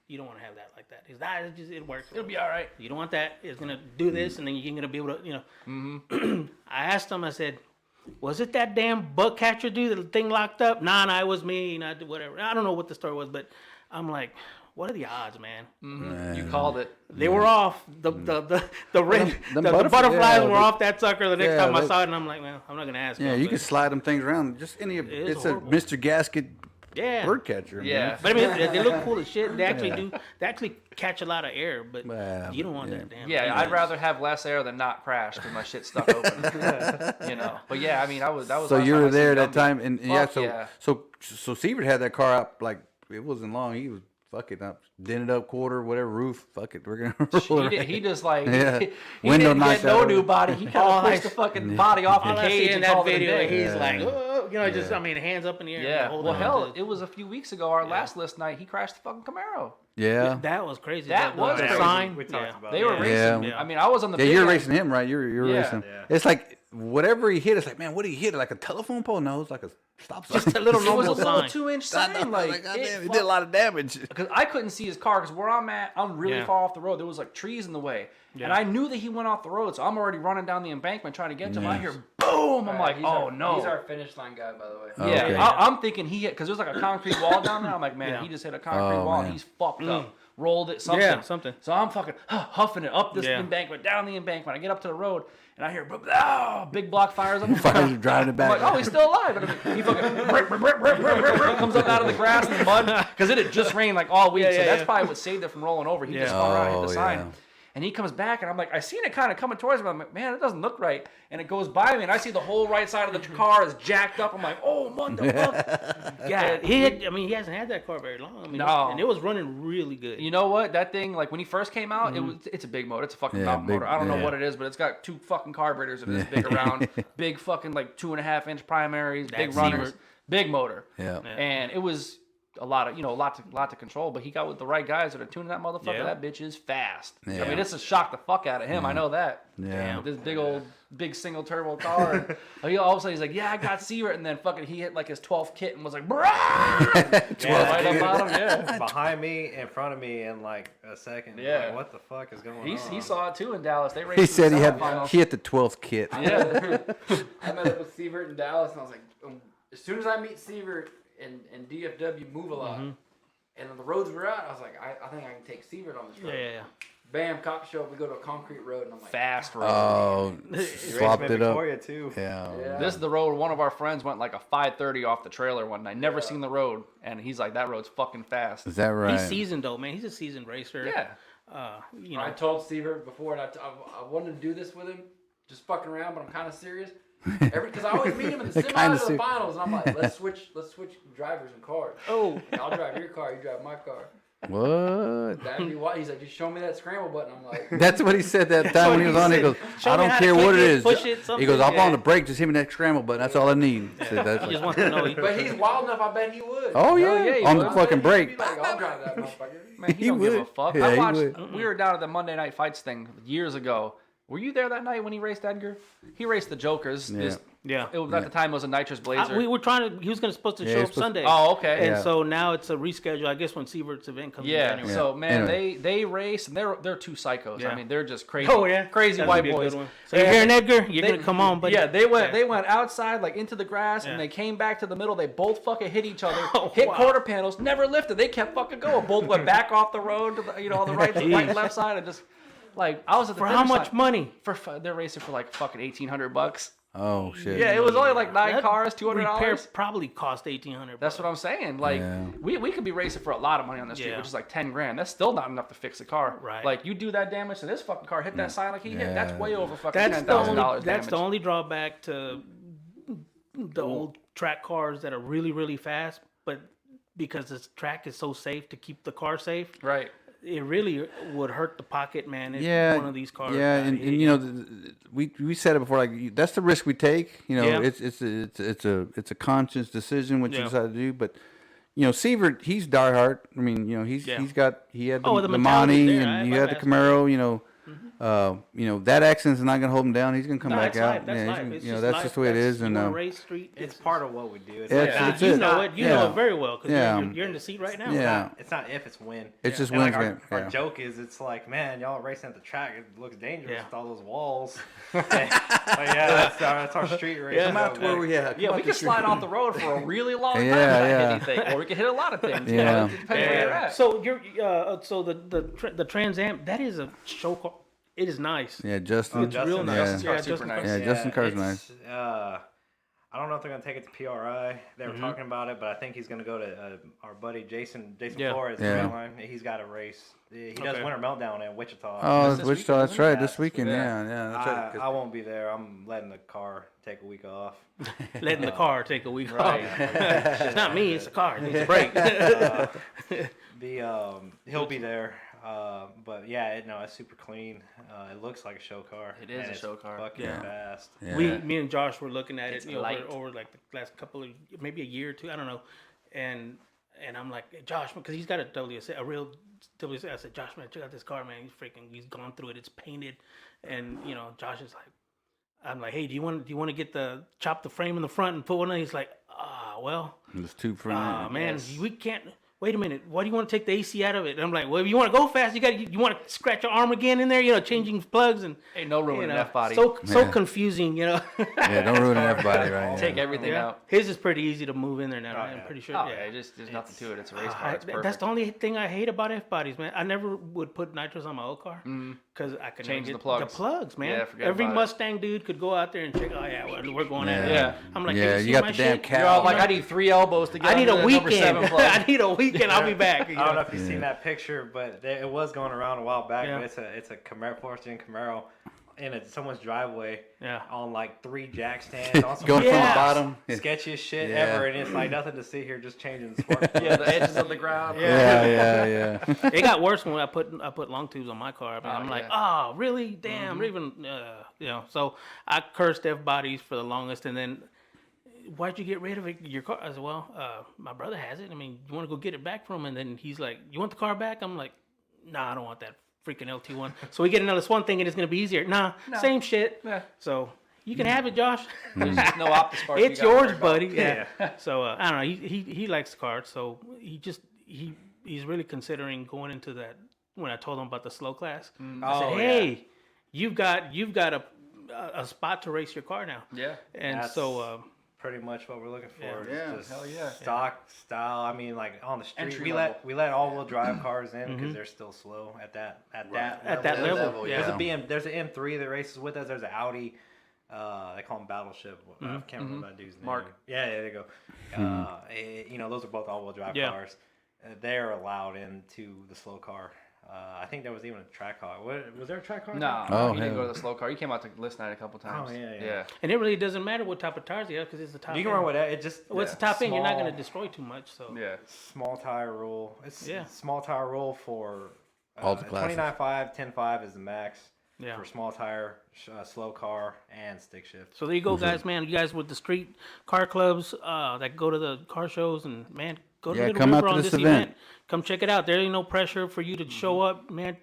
you don't want to have that like that. He's not. It works. It'll be all right. You don't want that. It's gonna do this, and then you ain't gonna be able to, I asked him. I said, was it that damn bug catcher dude? The thing locked up? Nah, it was me. Not whatever. I don't know what the story was, but I'm like, what are the odds, man? You called it. They were off. The butterflies, butterflies yeah, were off that sucker. The next yeah, time I they- saw it, and I'm like, well, I'm not gonna ask. Yeah, him, you but- can slide them things around. Just it's a horrible. Mr. Gasket Yeah. bird catcher. Yeah. Man. But I mean, they look cool as shit. They actually do. They actually catch a lot of air, but Well, you don't want yeah. that damn. Yeah, thing. I'd rather have less air than not crash because my shit's stuck open. But yeah, I mean, that was. So last you time were I there seen that Gumby. time, and yeah, Fuck so Sievert had that car up like it wasn't long. He was fucking up, dented up quarter, whatever roof. Fuck it, we're gonna roll it. He just like Yeah. he Window didn't knocked get no out. new body. He kind of pushed the fucking body off the All I see cage in and that called it a video, day. he's like, oh, just I mean, hands up in the air. Yeah. holding Well, on hell, to it was a few weeks ago. Our last list night, he crashed the fucking Camaro. Yeah, that was crazy. That was the crazy. sign. We talked about They it. were Yeah. racing. Yeah. I mean, I was on the. yeah, big you're end. racing him, right? You're Yeah. racing. Yeah. It's like whatever he hit. It's like, man, what did he hit? Like a telephone pole? No, it's like a stop sign. Just a little It was a normal little sign. 2-inch I know, sign. Like, like, goddamn, it did a lot of damage. Because I couldn't see his car because where I'm at, I'm really Yeah. far off the road. There was like trees in the way. And I knew that he went off the road, so I'm already running down the embankment trying to get to him. I hear boom. I'm like, oh no. He's our finish line guy, by the way. Oh, Yeah, okay. I'm thinking he hit because there's like a concrete wall down there. I'm like, man, Yeah. he just hit a concrete Oh, wall man. and he's fucked up. Rolled it, something. Yeah, something. So I'm fucking huffing it up this Yeah. embankment, down the embankment. I get up to the road and I hear big block fires up. Fires are driving it I'm back. like, oh, he's still alive. And I mean, he fucking comes up out of the grass and the mud because it had just rained like all week. Yeah, so yeah, that's yeah. probably what saved it from rolling over. He just Yeah. spun around and hit Oh, the sign. yeah. And he comes back, and I'm like, I seen it kind of coming towards me. I'm like, man, it doesn't look right. And it goes by me, and I see the whole right side of the car is jacked up. I'm like, oh, motherfucker. Yeah, he hasn't had that car very long. I mean, No. and it was running really good. You know what? That thing, like when he first came out, it's a big motor. It's a fucking Yeah, mountain big- motor. I don't know yeah. what it is, but it's got 2 fucking carburetors in this big around, big fucking like 2.5-inch primaries, big That's runners, Sievert. big motor. Yeah. And it was a lot of, a lot to control. But he got with the right guys that are tuning that motherfucker. Yeah. That bitch is fast. Yeah. I mean, it's a shock the fuck out of him. I know that. Yeah. With this big single turbo car. And he all of a sudden he's like, yeah, I got Seaver, and then fucking he hit like his 12th kit and was like, brah! Right up on him, yeah. Behind me, in front of me, in like a second. Yeah. Like, what the fuck is going on? He saw it too in Dallas. They raced He in said the he semifinals. hit the 12th kit. Yeah. I met up with Sievert in Dallas, and I was like, as soon as I meet Sievert and DFW move a lot, and the roads were out, I was like, I think I can take Sievert on this road. Yeah. Bam, cops show up, we go to a concrete road, and I'm like, Fast road. Oh, He raced swapped me it up. Victoria too. Yeah. yeah. This is the road. One of our friends went like a 530 off the trailer one night. Never seen the road, and he's like, "That road's fucking fast." Is that right? He's seasoned though, man. He's a seasoned racer. Yeah. You I know. told Sievert before, and I wanted to do this with him, just fucking around, but I'm kind of serious. Because I always meet him in the Kinda semis or the serious. finals, and I'm like, let's switch drivers and cars. Oh. I'll drive your car, you drive my car. What? That'd be why he's like, just show me that scramble button. I'm like, That's what he said that time when he was on. He goes, Show I me don't how to care click what it it, is. push it, He something. goes, I'm Yeah. on the brake. Just hit me that scramble button. That's all I need. I said, that's He just like- wants to know. but he's wild enough. I bet he would. oh yeah, yeah, he on would. the fucking He'd brake. be like, I'll drive that motherfucker. Man, he, He don't give a would. fuck. Yeah, I he watched. would. We were down at the Monday Night Fights thing years ago. Were you there that night when he raced Edgar? He raced the Jokers. Yeah. Yeah. It was at the time it was a nitrous blazer. We were trying to. He was supposed to Yeah, show he's up supposed- Sunday. Oh, okay. And Yeah. so now it's a reschedule. I guess when Sievert's event comes. Yeah. in January. So man, Anyway. they race and they're 2 psychos. Yeah. I mean, they're just crazy. Oh yeah. Crazy That's white gonna be a boys. good one. So you're hearing Edgar? You're They- gonna come on, buddy. Yeah, they went outside like into the grass Yeah. and they came back to the middle. They both fucking hit each other, Oh, hit wow. quarter panels, never lifted. They kept fucking going. Both went back off the road to the, on the right and left side and just like I was at the For how finish much line. money? They're racing for like fucking $1,800. Oh shit. Yeah, it was only like 9 That cars, Repair $200. probably cost $1,800. That's what I'm saying. Like Yeah. we could be racing for a lot of money on the street, Yeah. which is like 10 grand. That's still not enough to fix a car. Right. Like you do that damage to this fucking car, hit that sign like he hit. That's Yeah. way over fucking That's $10,000 damage. That's the only drawback to the old track cars that are really really fast, but because this track is so safe to keep the car safe, Right. it really would hurt the pocket, man. If Yeah, one of these cars. yeah, got and hit, you know, we said it before. Like that's the risk we take. You know, Yeah. it's a conscious decision what you Yeah. decide to do. But you know, Sievert, he's diehard. I mean, you know, he had the the mentality's Monty there. and you had the I've Camaro. You know that accident's not gonna hold him down. He's gonna come No, back that's out. life. That's Yeah, life. It's you know, just that's life. just the way it is. You And wanna race street. It's part of what we do. It's Yeah, like, it's- You it. know it. You know Yeah. it very well because Yeah. you're in the seat right now. yeah, it's not if, it's when. it's just And wins. like our yeah. joke is, it's like, man, y'all racing at the track. It looks dangerous Yeah. with all those walls. But yeah, that's our street race. Yeah. Come out to where we at. Yeah, we can slide off the road for a really long time Yeah, and not yeah. hit anything, or we can hit a lot of things. You Yeah. know, it depends where you're at. So the Trans Am, that is a show car. It is nice. Yeah, Justin. It's real nice. Yeah, Justin's car's super Justin's nice. car- yeah, Justin Carr's it's, nice. I don't know if they're gonna take it to PRI. They were talking about it, but I think he's gonna go to our buddy Jason Yeah. Flores. Yeah. He's got a race. He does Okay. Winter Meltdown in Wichita. Oh, this Wichita. weekend, That's isn't right. it? This weekend. Yeah. Yeah, that's right. 'cause- I won't be there. I'm letting the car take a week off. Letting the car take a week Right. off. It's not me. It's the car. It needs a break. He'll be there. But yeah, it's super clean. It looks like a show car. It is and a it's show car. Fucking Yeah. fast. Yeah. Me and Josh were looking at It's it light. over like the last couple of maybe a year or two. I don't know. And I'm like, hey, Josh, because he's got a real WSA. I said, Josh, man, check out this car, man. He's gone through it. It's painted, and Josh is like, I'm like, hey, do you want to chop the frame in the front and put one on? He's like, well, There's two front. man, Yes. we can't. Wait a minute. Why do you want to take the AC out of it? And I'm like, well, if you want to go fast, you want to scratch your arm again in there, changing plugs and Ain't no room in an F body. So Yeah. confusing, Yeah, don't ruin everybody, right? Take Yeah. everything out. His is pretty easy to move in there now. Oh, I'm yeah. pretty sure. Oh, yeah. yeah, there's nothing to it. It's a race car. It's perfect. That's the only thing I hate about F bodies, man. I never would put nitros on my old car because I could Change never the get plugs. The plugs, man. Yeah, forget Every about it. Mustang dude could go out there and check. Oh yeah, we're going at it. Yeah. I'm like, Yeah, hey, you see got my the damn shit? cow. You're all like, I need 3 elbows to get I need under a the number weekend. 7 plug. I need a weekend. I'll be back. I don't know if you've seen that picture, but it was going around a while back. Yeah. But it's a Camaro, Forest Camaro, in someone's driveway. Yeah. On like 3 jack stands. On some Going from the Yeah. bottom. sketchiest shit Yeah. ever, and it's like nothing to see here, just changing the spark. Yeah, the edges of the ground. Yeah. It got worse when I put long tubes on my car. I mean, I'm like, yeah. oh, really? Damn. Even So I cursed F bodies for the longest, and then why'd you get rid of your car? I said, well, my brother has it. I mean, you want to go get it back from him? And then he's like, you want the car back? I'm like, nah, I don't want that freaking LT1. So we get another Swan thing, and it's gonna be easier. Nah, same shit. Yeah. So you can have it, Josh. There's just no Optispark. It's you gotta worry yours, about. buddy. Yeah. So I don't know. He likes the car, so he's really considering going into that. When I told him about the slow class, I said, "Hey, you've got a spot to race your car now." Yeah. And That's so pretty much what we're looking for. Yeah. Just Hell yeah. stock style. I mean, like on the street, Entry we let all-wheel drive cars in because they're still slow at that level, yeah. There's an M3 that races with us. There's an Audi. They call him Battleship. I can't remember that dude's name. Mark. Yeah, there you go. Those are both all-wheel drive Yeah. cars. They're allowed into the slow car. I think there was even a track car. Was there a track car? No, Oh, he didn't hell. go to the slow car. He came out to list night a couple times. Oh, yeah. and it really doesn't matter what type of tires you have because it's the top. You can end. run with that. It just What's the top end? You're not small- going to destroy too much. So Yeah. Small tire rule. It's Yeah. small tire rule for All the classes. 29.5, 10.5 is the max Yeah. for small tire, slow car, and stick shift. So there you go, guys. Man, you guys with the street car clubs that go to the car shows and man, go to Yeah, Little come out River to on this this event. event. Come check it out. There ain't no pressure for you to show up, man.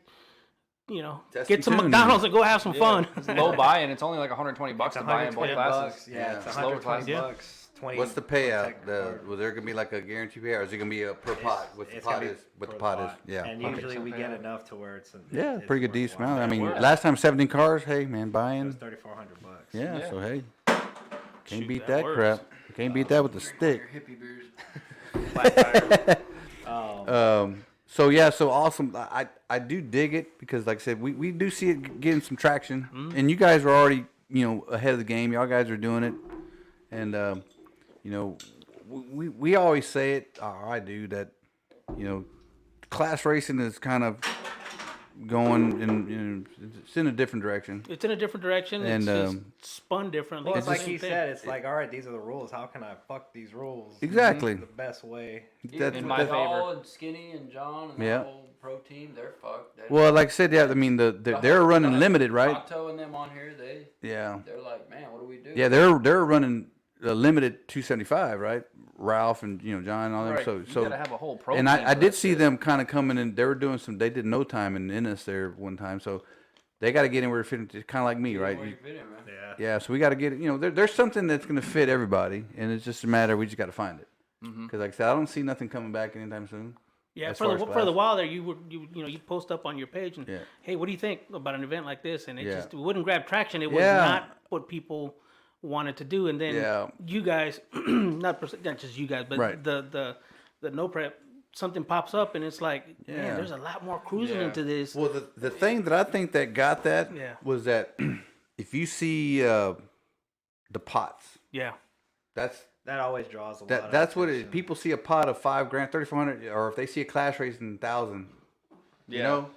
Test Get some and tune. McDonald's and go have some fun. It's low buy-in. It's only like $120 to buy in both 120 classes. bucks. Yeah, it's Slower 120 class. bucks. 20. What's the for payout? tech card. Was there gonna be like a guarantee payout, or is it gonna be a per pot? What the It's pot gonna be is? What the per pot lot. is? Yeah. And Okay. usually we get payout. enough to where it's Yeah, it's pretty good worthwhile. decent amount. I mean, works. last time 17 cars. Hey, man, It was buying. 3,400 bucks. Yeah. Yeah. So hey, can't Shoot, beat that that works. crap. Can't beat that with the stick. Hippie beers. Flat tire. So yeah, so awesome. I do dig it because, like I said, we do see it getting some traction, and you guys are already ahead of the game. Y'all guys are doing it, and we always say it. Or I do that. Class racing is kind of going in it's in a different direction. It's in a different direction. And, it's just spun differently. Well, it's the like same he thing. said. It's like, all right, these are the rules. How can I fuck these rules? Exactly. The best way. That's, In my that's- favor. Y'all and Skinny and John and the Yeah. whole pro team, they're fucked. well, like I said, yeah. I mean, they're running limited, right? Otto and them on here, Yeah. they're like, man, what do we do? Yeah, they're running a limited 275, right? Ralph and John and all them. Right. So You gotta have a whole pro and team I for did that see shit. them kind of coming in. They were doing they did no time in Ennis there one time. So they got to get in where it fits. Kind of like me, right? Where you fit in, man. Yeah. Yeah. So we got to get it. There's something that's going to fit everybody, and it's just a matter. We just got to find it. Because like I said, I don't see nothing coming back anytime soon. Yeah, as for far the as for the class. while there, you post up on your page and Yeah. hey, what do you think about an event like this? And it Yeah. just wouldn't grab traction. It was Yeah. not what people wanted to do. And then Yeah. you guys, not just you guys, but Right. the no prep, something pops up and it's like, Yeah. man, there's a lot more cruising Yeah. into this. Well, the thing that I think that got that Yeah. was that if you see the pots, Yeah, That always draws a lot. that's of what it is. attention. People see a pot of $5,000, $3,400, or if they see a class race in 1,000, Yeah. you know.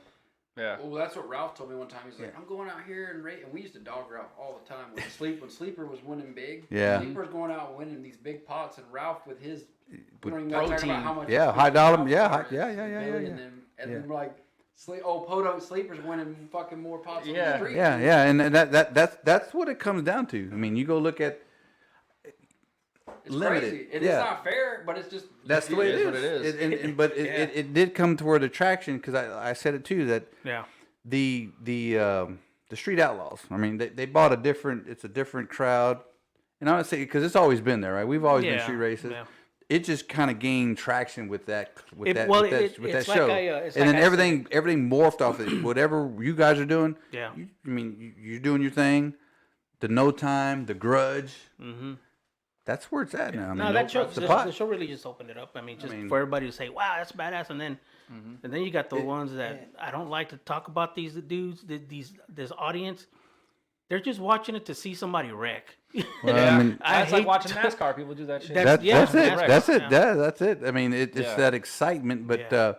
Yeah. Well, that's what Ralph told me one time. He's like, I'm going out here and rate. And we used to dog Ralph all the time when Sleeper was winning big. Yeah. Sleeper's going out and winning these big pots, and Ralph with his talking protein. about how much Yeah, it's high dollar. Ralph's Yeah, car is yeah. billion them, and then we're like, Podunk Sleeper's winning fucking more pots on the Yeah. street. Yeah, and that's what it comes down to. I mean, you go look at It's limited. crazy. And Yeah. it's not fair, but it's just that's the way it is is. what it is. But it did come toward attraction because I said it too that yeah, the street outlaws. I mean, they bought it's a different crowd, and I would say because it's always been there, right? We've always been Yeah, street races. yeah. It just kind of gained traction with that It- well, with that it's like show, it's and like then I everything morphed off it. Whatever you guys are doing, Yeah. you're doing your thing. The No Time, the Grudge. Mm-hmm. That's where it's at now. I mean, No, that show, the the pot. show really just opened it up. I mean, just mean- for everybody to say, "Wow, that's badass," and then you got the ones that I don't like to talk about. These dudes, this audience, they're just watching it to see somebody wreck. Well, I mean, That's like hate watching to- NASCAR. People do that shit. That's- yeah, that's it. right. That's it. Yeah. That's it. I mean, it's Yeah. that excitement, but Yeah.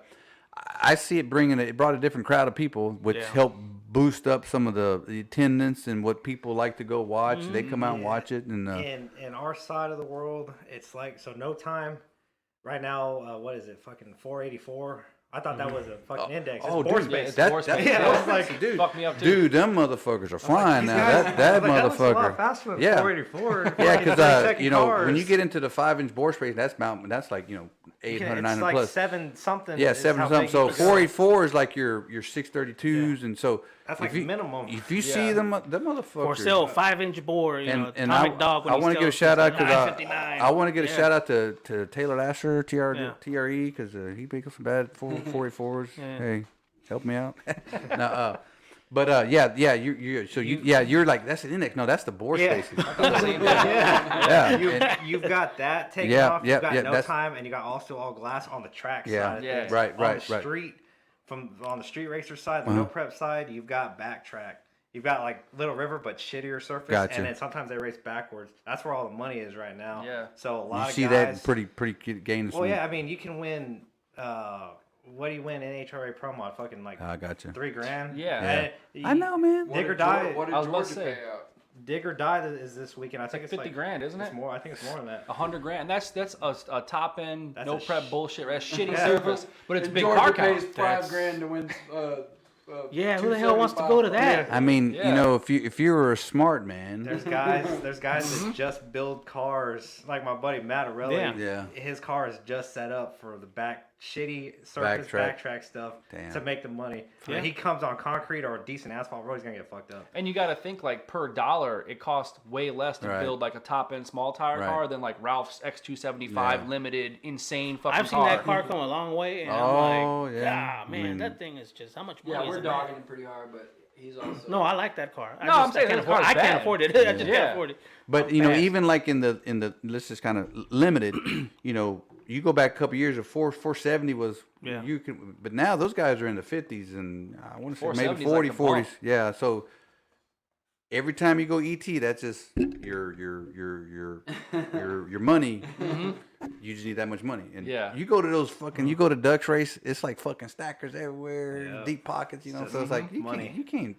I see it it brought a different crowd of people, which Yeah. helped boost up some of the attendance and what people like to go watch. They come out and watch it, and In our side of the world, it's like No Time. Right now, what is it? Fucking 484. I thought that was a fucking index. It's oh, board dude, space. that, Force that, space. Yeah, I was like, dude, Fuck me up too. dude, them motherfuckers are flying These now. guys- That looks a lot motherfucker. faster than Yeah. 484. Yeah, Fucking because 30-second when you cars. get into the 5-inch board space, that's like 800, it's 900 like plus. 7 something. Yeah, is 7 how something. big So you can go. 484 is like your 632s, and so That's if like you, minimum. If you see them motherfuckers For sale, 5-inch bore. You know, and Atomic Dog. When I he want to give a sells shout out because 959. I want to get a Yeah. shout out to Taylor Lasher, Yeah. TRE, because he picked up some bad 484s. Yeah. Hey, help me out. no, you're like that's an index. No, that's the bore Yeah. spaces. Yeah. Yeah, You've got that taken Yeah, off. yeah, You've got yeah, No that's- Time, and you got also all glass on the track Yeah, side. of yeah, things. right, On right, the right. street, on the street racer side, the no prep side, you've got backtrack. You've got like Little River, but shittier surface, Gotcha. and then sometimes they race backwards. That's where all the money is right now. Yeah. So a lot You of see guys. that pretty gaining some. Well, yeah. I mean, you can win. What do you win NHRA Pro Mod? Fucking like I gotcha. $3,000. Yeah. I know, man. Dig or die. What did I was about Georgia to say. pay out? Dig or die is this weekend. I think it's 50 like grand, isn't it's it? more. I think it's more than that. 100 grand. That's a top end, That's no a prep sh- bullshit. That's shitty Yeah. service, but it's And big Georgia car pays count. $5,000 to win. Yeah, who the hell wants to go to that? I mean, Yeah. if you were a smart man, There's guys that just build cars. Like my buddy Matt Arelli. Yeah. Yeah. His car is just set up for the shitty surface Backtrack. backtrack stuff Damn. to make the money. Yeah. When he comes on concrete or a decent asphalt road, he's gonna get fucked up. And you got to think like per dollar, it costs way less to Right. build like a top end small tire Right. car than like Ralph's X275 Yeah. limited insane fucking I've seen car. that car come a long way, and Oh, I'm like, yeah. man, I mean- that thing is just how much money Yeah, is we're in dogging that? him pretty hard, but he's also. No, I like that car. No, I'm saying I can't his afford. car's I can't bad. afford it. I just Yeah. can't afford it. But Fast. even like in the let's just kind of limited, you go back a couple years of 470 was Yeah. you can, but now those guys are in the 50s and I want to say maybe 470 is like 40 a bump. 40s. Yeah, so every time you go ET, that's just your money. You just need that much money. And Yeah. you go to those fucking, you go to Ducks race, it's like fucking stackers everywhere, Yeah. deep pockets, you know. It's So it's like money. you can't.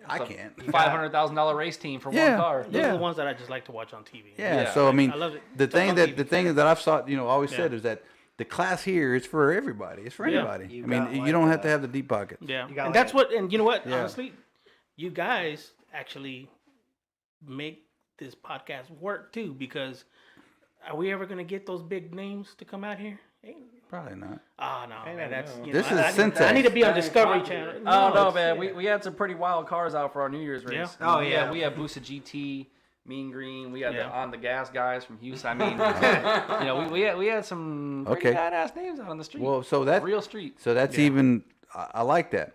I can't. $500,000 race team for Yeah. one car. Those are the ones that I just like to watch on TV. Yeah. Yeah. So I mean, I love it. the It's on thing TV. that I've thought, always Yeah. said is that the class here is for everybody. It's for Yeah. anybody. You I mean, got you like don't have to a- have the deep pockets. Yeah, You got and like that's a- what. And you know what? Yeah. Honestly, you guys actually make this podcast work too. Because are we ever gonna get those big names to come out here? Probably not. Oh no, man, never that's know. This is I CenTex. need to be on That ain't Discovery popular. Channel. I don't know, it's- man. We had some pretty wild cars out for our New Year's race. Yeah. Oh, We yeah. had, we had Boosa GT, Mean Green. We had the Yeah. On the Gas guys from Houston. I mean, we had some pretty Okay. badass names out on the street. Well, so that Real street. So that's even I like that.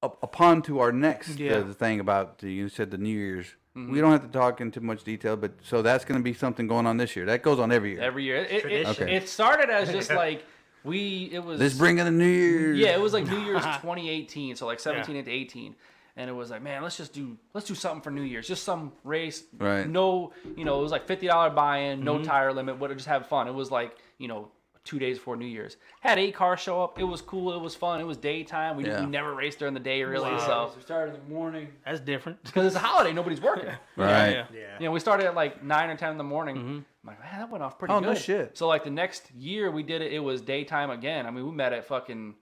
Upon to our next Yeah. the thing about you said the New Year's. We don't have to talk in too much detail, but so that's going to be something going on this year. That goes on every year. Every year. Tradition. Okay. It started as just like it was. Let's bring in the New Year's. Yeah, it was like New Year's 2018, so like 17 into 18, and it was like, man, let's do something for New Year's, just some race. Right. No, it was like $50 buy-in, no Mm-hmm. tire limit, but just have fun. It was like 2 days before New Year's. Had 8 cars show up. It was cool. It was fun. It was daytime. We Yeah. never raced during the day really, Wow. so We started in the morning. That's different. because it's a holiday, nobody's working. Right. Yeah. We started at like 9 or 10 in the morning. I'm like, man, that went off pretty Oh, good. no shit. So like the next year we did it. It was daytime again. I mean, we met at fucking.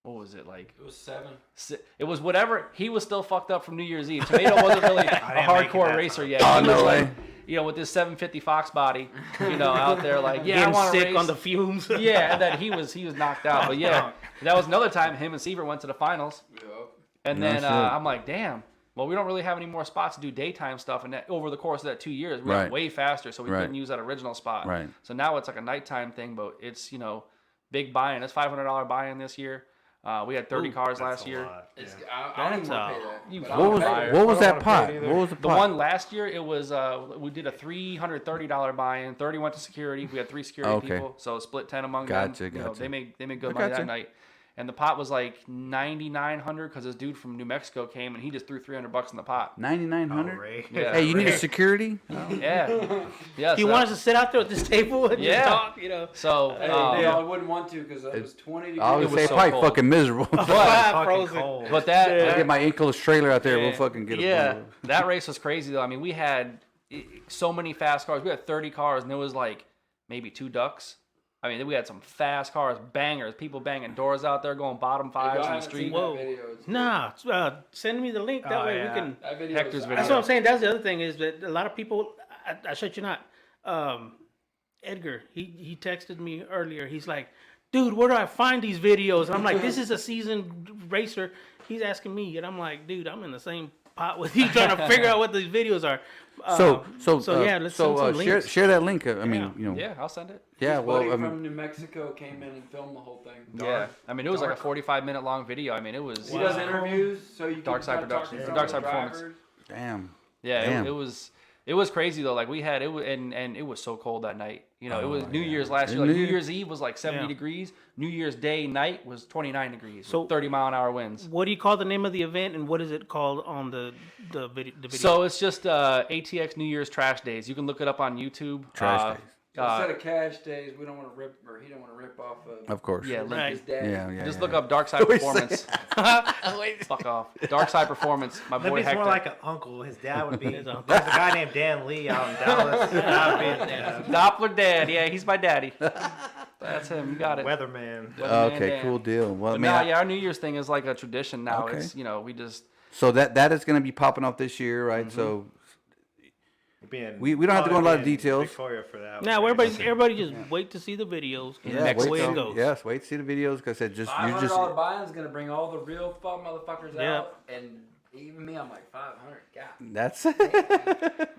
What was it like? It was 7. It was whatever. He was still fucked up from New Year's Eve. Tomato wasn't really a didn't make it hardcore that racer far. yet. Oh, He no was way. like, with this 750 Fox body, out there like, yeah, I Getting want to sick race. on the fumes. Yeah, and then he was knocked out. But yeah, that was another time him and Sievert went to the finals. Yep. And No then shit. I'm like, damn. Well, we don't really have any more spots to do daytime stuff, and that, over the course of that 2 years, we Right. went way faster, so we Right. couldn't use that original spot. Right. So now it's like a nighttime thing, but it's big buy-in. It's $500 buy-in this year. We had 30 cars That's last a year. lot. It's, Yeah. I don't even That's want to pay that. You- but What I'll was- pay it. What was I that don't wanna pot? pay it What was the The pot? one last year, it was we did a $330 buy-in. 30 went to security. We had 3 security Okay. people, so split 10 among Gotcha, them. gotcha. They made good I money gotcha. that night. And the pot was like $9,900 because this dude from New Mexico came and he just threw $300 in the pot. 9,900. Ray. Yeah. Hey, you need a security? Yeah, yeah. He so- wants us to sit out there at this table and Yeah. just talk. So Hey, yeah. I wouldn't want to because it was 20 degrees. I It would was say so probably cold. fucking miserable. Fucking Frozen. cold. but that I'll get my ankles trailer out there. We'll fucking get a yeah, bundle. that race was crazy though. I mean, we had so many fast cars. We had 30 cars, and there was like maybe 2 ducks. I mean, we had some fast cars, bangers, people banging doors out there, going bottom fives on the street. Whoa. Nah, send me the link. That Oh, way yeah. we can. That video Hector's was- video. That's what I'm saying. That's the other thing is that a lot of people. I shut you not. Edgar, he texted me earlier. He's like, dude, where do I find these videos? And I'm like, this is a seasoned racer. He's asking me, and I'm like, dude, I'm in the same pot with you trying to figure out what these videos are. So yeah, let's send some links. share that link. I mean, Yeah. Yeah, I'll send it. yeah. His Well, buddy I from mean, New Mexico came in and filmed the whole thing. Yeah, I mean, it was like a 45-minute long video. I mean, it was He does interviews, so you can Dark Side talk to Productions, some Dark of Side the Performance. drivers. damn. Yeah, Damn. it was crazy though. Like we had it, and it was so cold that night. It was New Year's last year. And Like New New Year's Eve was like 70 Yeah. degrees. New Year's Day night was 29 degrees. So- So 30-mile-an-hour winds. What do you call the name of the event, and what is it called on the video? So it's just ATX New Year's Trash Days. You can look it up on YouTube. Trash Days. So instead of cash days, we don't want to rip, or he don't want to rip off Of course. Yeah, Link Right. his dad. Yeah. just yeah. look up Dark Side Performance. Fuck off. Dark Side Performance. My That'd boy be Hector. more like an uncle. His dad would be. His There's uncle. a guy named Dan Lee out in Dallas. That would be his Doppler Dad. Yeah, he's my daddy. That's him. You got it. weatherman. Weatherman Okay, Dan. cool deal. Well, I But mean, now, yeah, our New Year's thing is like a tradition now. Okay. It's we just. so that is going to be popping off this year, right? So Being We don't have to go into a lot of being details. Victoria for that. Now, was everybody just wait to see the videos. And yeah, that's the wait way it till, goes. yes, wait to see the videos because I said just you $500 just buy-in is gonna bring all the real fun motherfuckers Yeah. out, and even me, I'm like 500. God. that's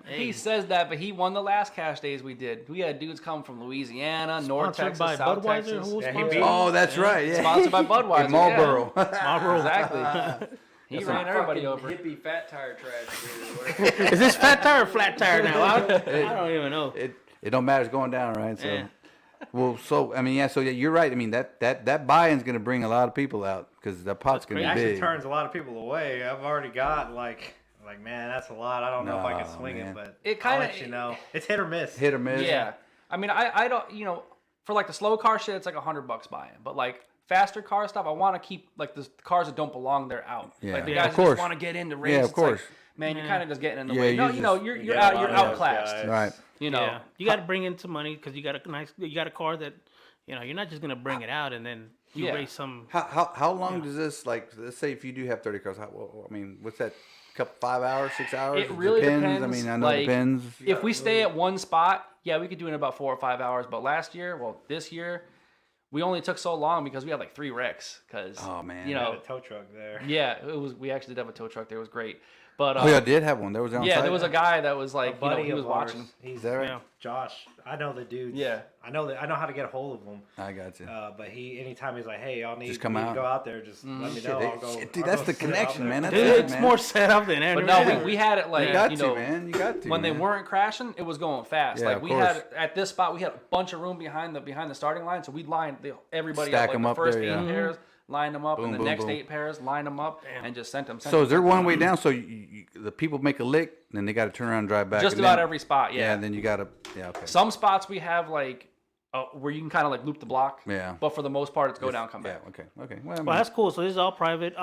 He says that, but he won the last cash days we did. We had dudes come from Louisiana, North Sponsored Texas, by South Budweiser. Texas. Who was Yeah, he sponsored? beat- oh, that's right. Yeah, Sponsored by Budweiser. in Marlboro. Marlboro. Exactly. He That's ran some everybody fucking over. hippie fat tire trash, dude. Is this fat tire or flat tire now? I don't even know. it don't matter. It's going down, right? So, Yeah. well, so I mean, yeah. So yeah, you're right. I mean, that buy-in's going to bring a lot of people out because the pot's going to be It actually big. turns a lot of people away. I've already got like like, man, that's a lot. I don't know if I can No, swing man. it, but It kinda- I'll let you know. It's hit or miss. Hit or miss. Yeah. I mean, I don't, for like the slow car shit, it's like $100 buying. But like faster car stuff, I want to keep like the cars that don't belong there out. Yeah. Like the Yeah, guys of who course. just want to get into race. Yeah, of it's like, course. man, you're kind of just getting in the Yeah, way. you No, just- you're get a lot you're of those outclassed. guys. Right. You know. Yeah. You got to bring in some money because you got a car that, you're not just gonna bring it out and then you Yeah. race some. How long does this, like, let's say if you do have 30 cars, I mean, what's that, couple 5 hours, 6 hours? It really depends. I mean, I know like, it depends. If we stay at one spot, yeah, we could do it in about 4 or 5 hours. But this year, we only took so long because we had like 3 wrecks. Because Oh, man. you I had know, a tow truck there. yeah, it was. We actually did have a tow truck there. It was great. But Oh, yeah, I did have one. There was on yeah, site? there was a guy that was A like, buddy he was of ours, watching. He's that right? Yeah. Josh. I know the dude. Yeah. I know how to get a hold of him. I got you. But anytime he's like, hey, y'all need, Just come need out. to go out there, just let me know. I'll go. Shit, dude, I'll that's go the sit out connection, there. man. That's Dude, it, it's man. more set up than But anything. no, we had it like, You got to, man. You got to. when they man. weren't crashing, it was going fast. Yeah, like of we course. had at this spot, we had a bunch of room behind the starting line, so we lined everybody Stack up, like 'em the up first there, 8 yeah. pairs, lined them up, Boom, and the boom, next boom. 8 pairs, lined them up, and just sent them. So is there one way down? So the people make a lick, then they got to turn around and drive back. Just and about then- every spot, Yeah, yeah. and then you got to. Yeah, okay. Some spots we have like where you can kind of like loop the block. Yeah. But for the most part, it's go down, come Yeah, back. okay. Well, I mean, Well, that's cool. So this is all private.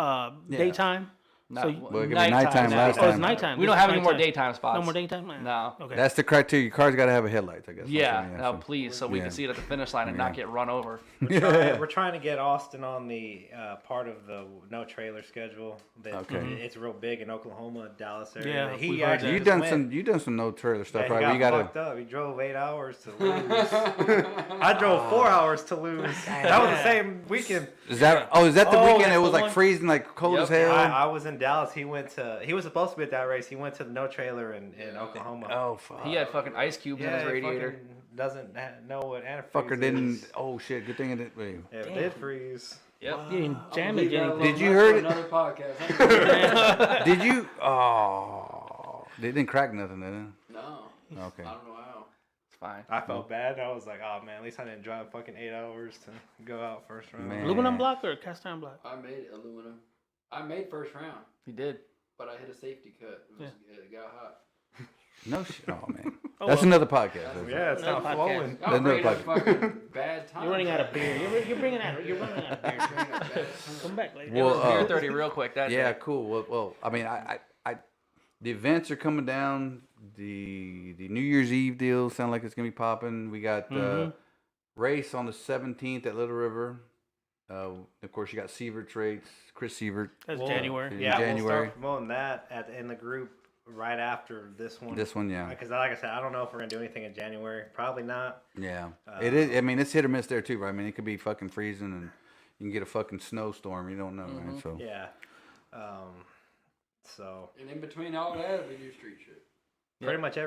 Daytime. Not, So Well, it could be nighttime last Oh, it's time. nighttime. We This don't is have any more nighttime. daytime spots. No more daytime. No. Okay. that's the criteria. Your car's got to have a headlights, I guess. Yeah, That's no, what please, so we Yeah. can see it at the finish line and not get run over. We're trying to get Austin on the part of the no trailer schedule. That Okay. It's real big in Oklahoma, Dallas area. Yeah, he we've heard actually that. You just done went. you done some no trailer stuff, Yeah, right? he Where got you got fucked up. He drove 8 hours to lose. I drove 4 hours to lose. That was the same weekend. Is that the Oh, weekend? that's It was the like one? freezing, like cold Yep. as hell. I was in Dallas. He was supposed to be at that race. He went to the no trailer in Oklahoma. Oh fuck! He had fucking ice cubes in his he radiator. fucking doesn't know what antifreeze Fucker didn't. is. Oh shit! Good thing it didn't. Wait. Yeah, it did freeze. Yep. You didn't jam Leave it, that Jenny. alone. Did you That's heard for it? Another podcast. Did you? Oh, they didn't crack nothing, did it? No. Okay. I don't know how. It's fine. I felt bad. I was like, oh man, at least I didn't drive fucking 8 hours to go out first round. Man. Aluminum block or cast iron block? I made aluminum. I made first round, He did. but I hit a safety cut. It got hot. No shit. Oh man. Oh, That's well. another podcast. isn't it? Yeah, it's Another not podcast. flowing. I'm Another ready to podcast. fucking bad time. You're running out of beer. You're bringing out. You're running out of beer. Bringing up bad time. Come back later. Well, Beer 30 real quick. That Yeah, day. cool. Well, I mean, the events are coming down. The New Year's Eve deal sound like it's gonna be popping. We got race on the 17th at Little River. Of course, you got Sievert race, Chris Sievert. That's Well, January. in Yeah, January. we'll start promoting that in the group right after this one. This one, yeah, Because like I said, I don't know if we're gonna do anything in January. Probably not. yeah. It is. I mean, it's hit or miss there too, right? I mean, it could be fucking freezing, and you can get a fucking snowstorm. You don't know, right? So Yeah. So And in between all that, we do street shit. pretty much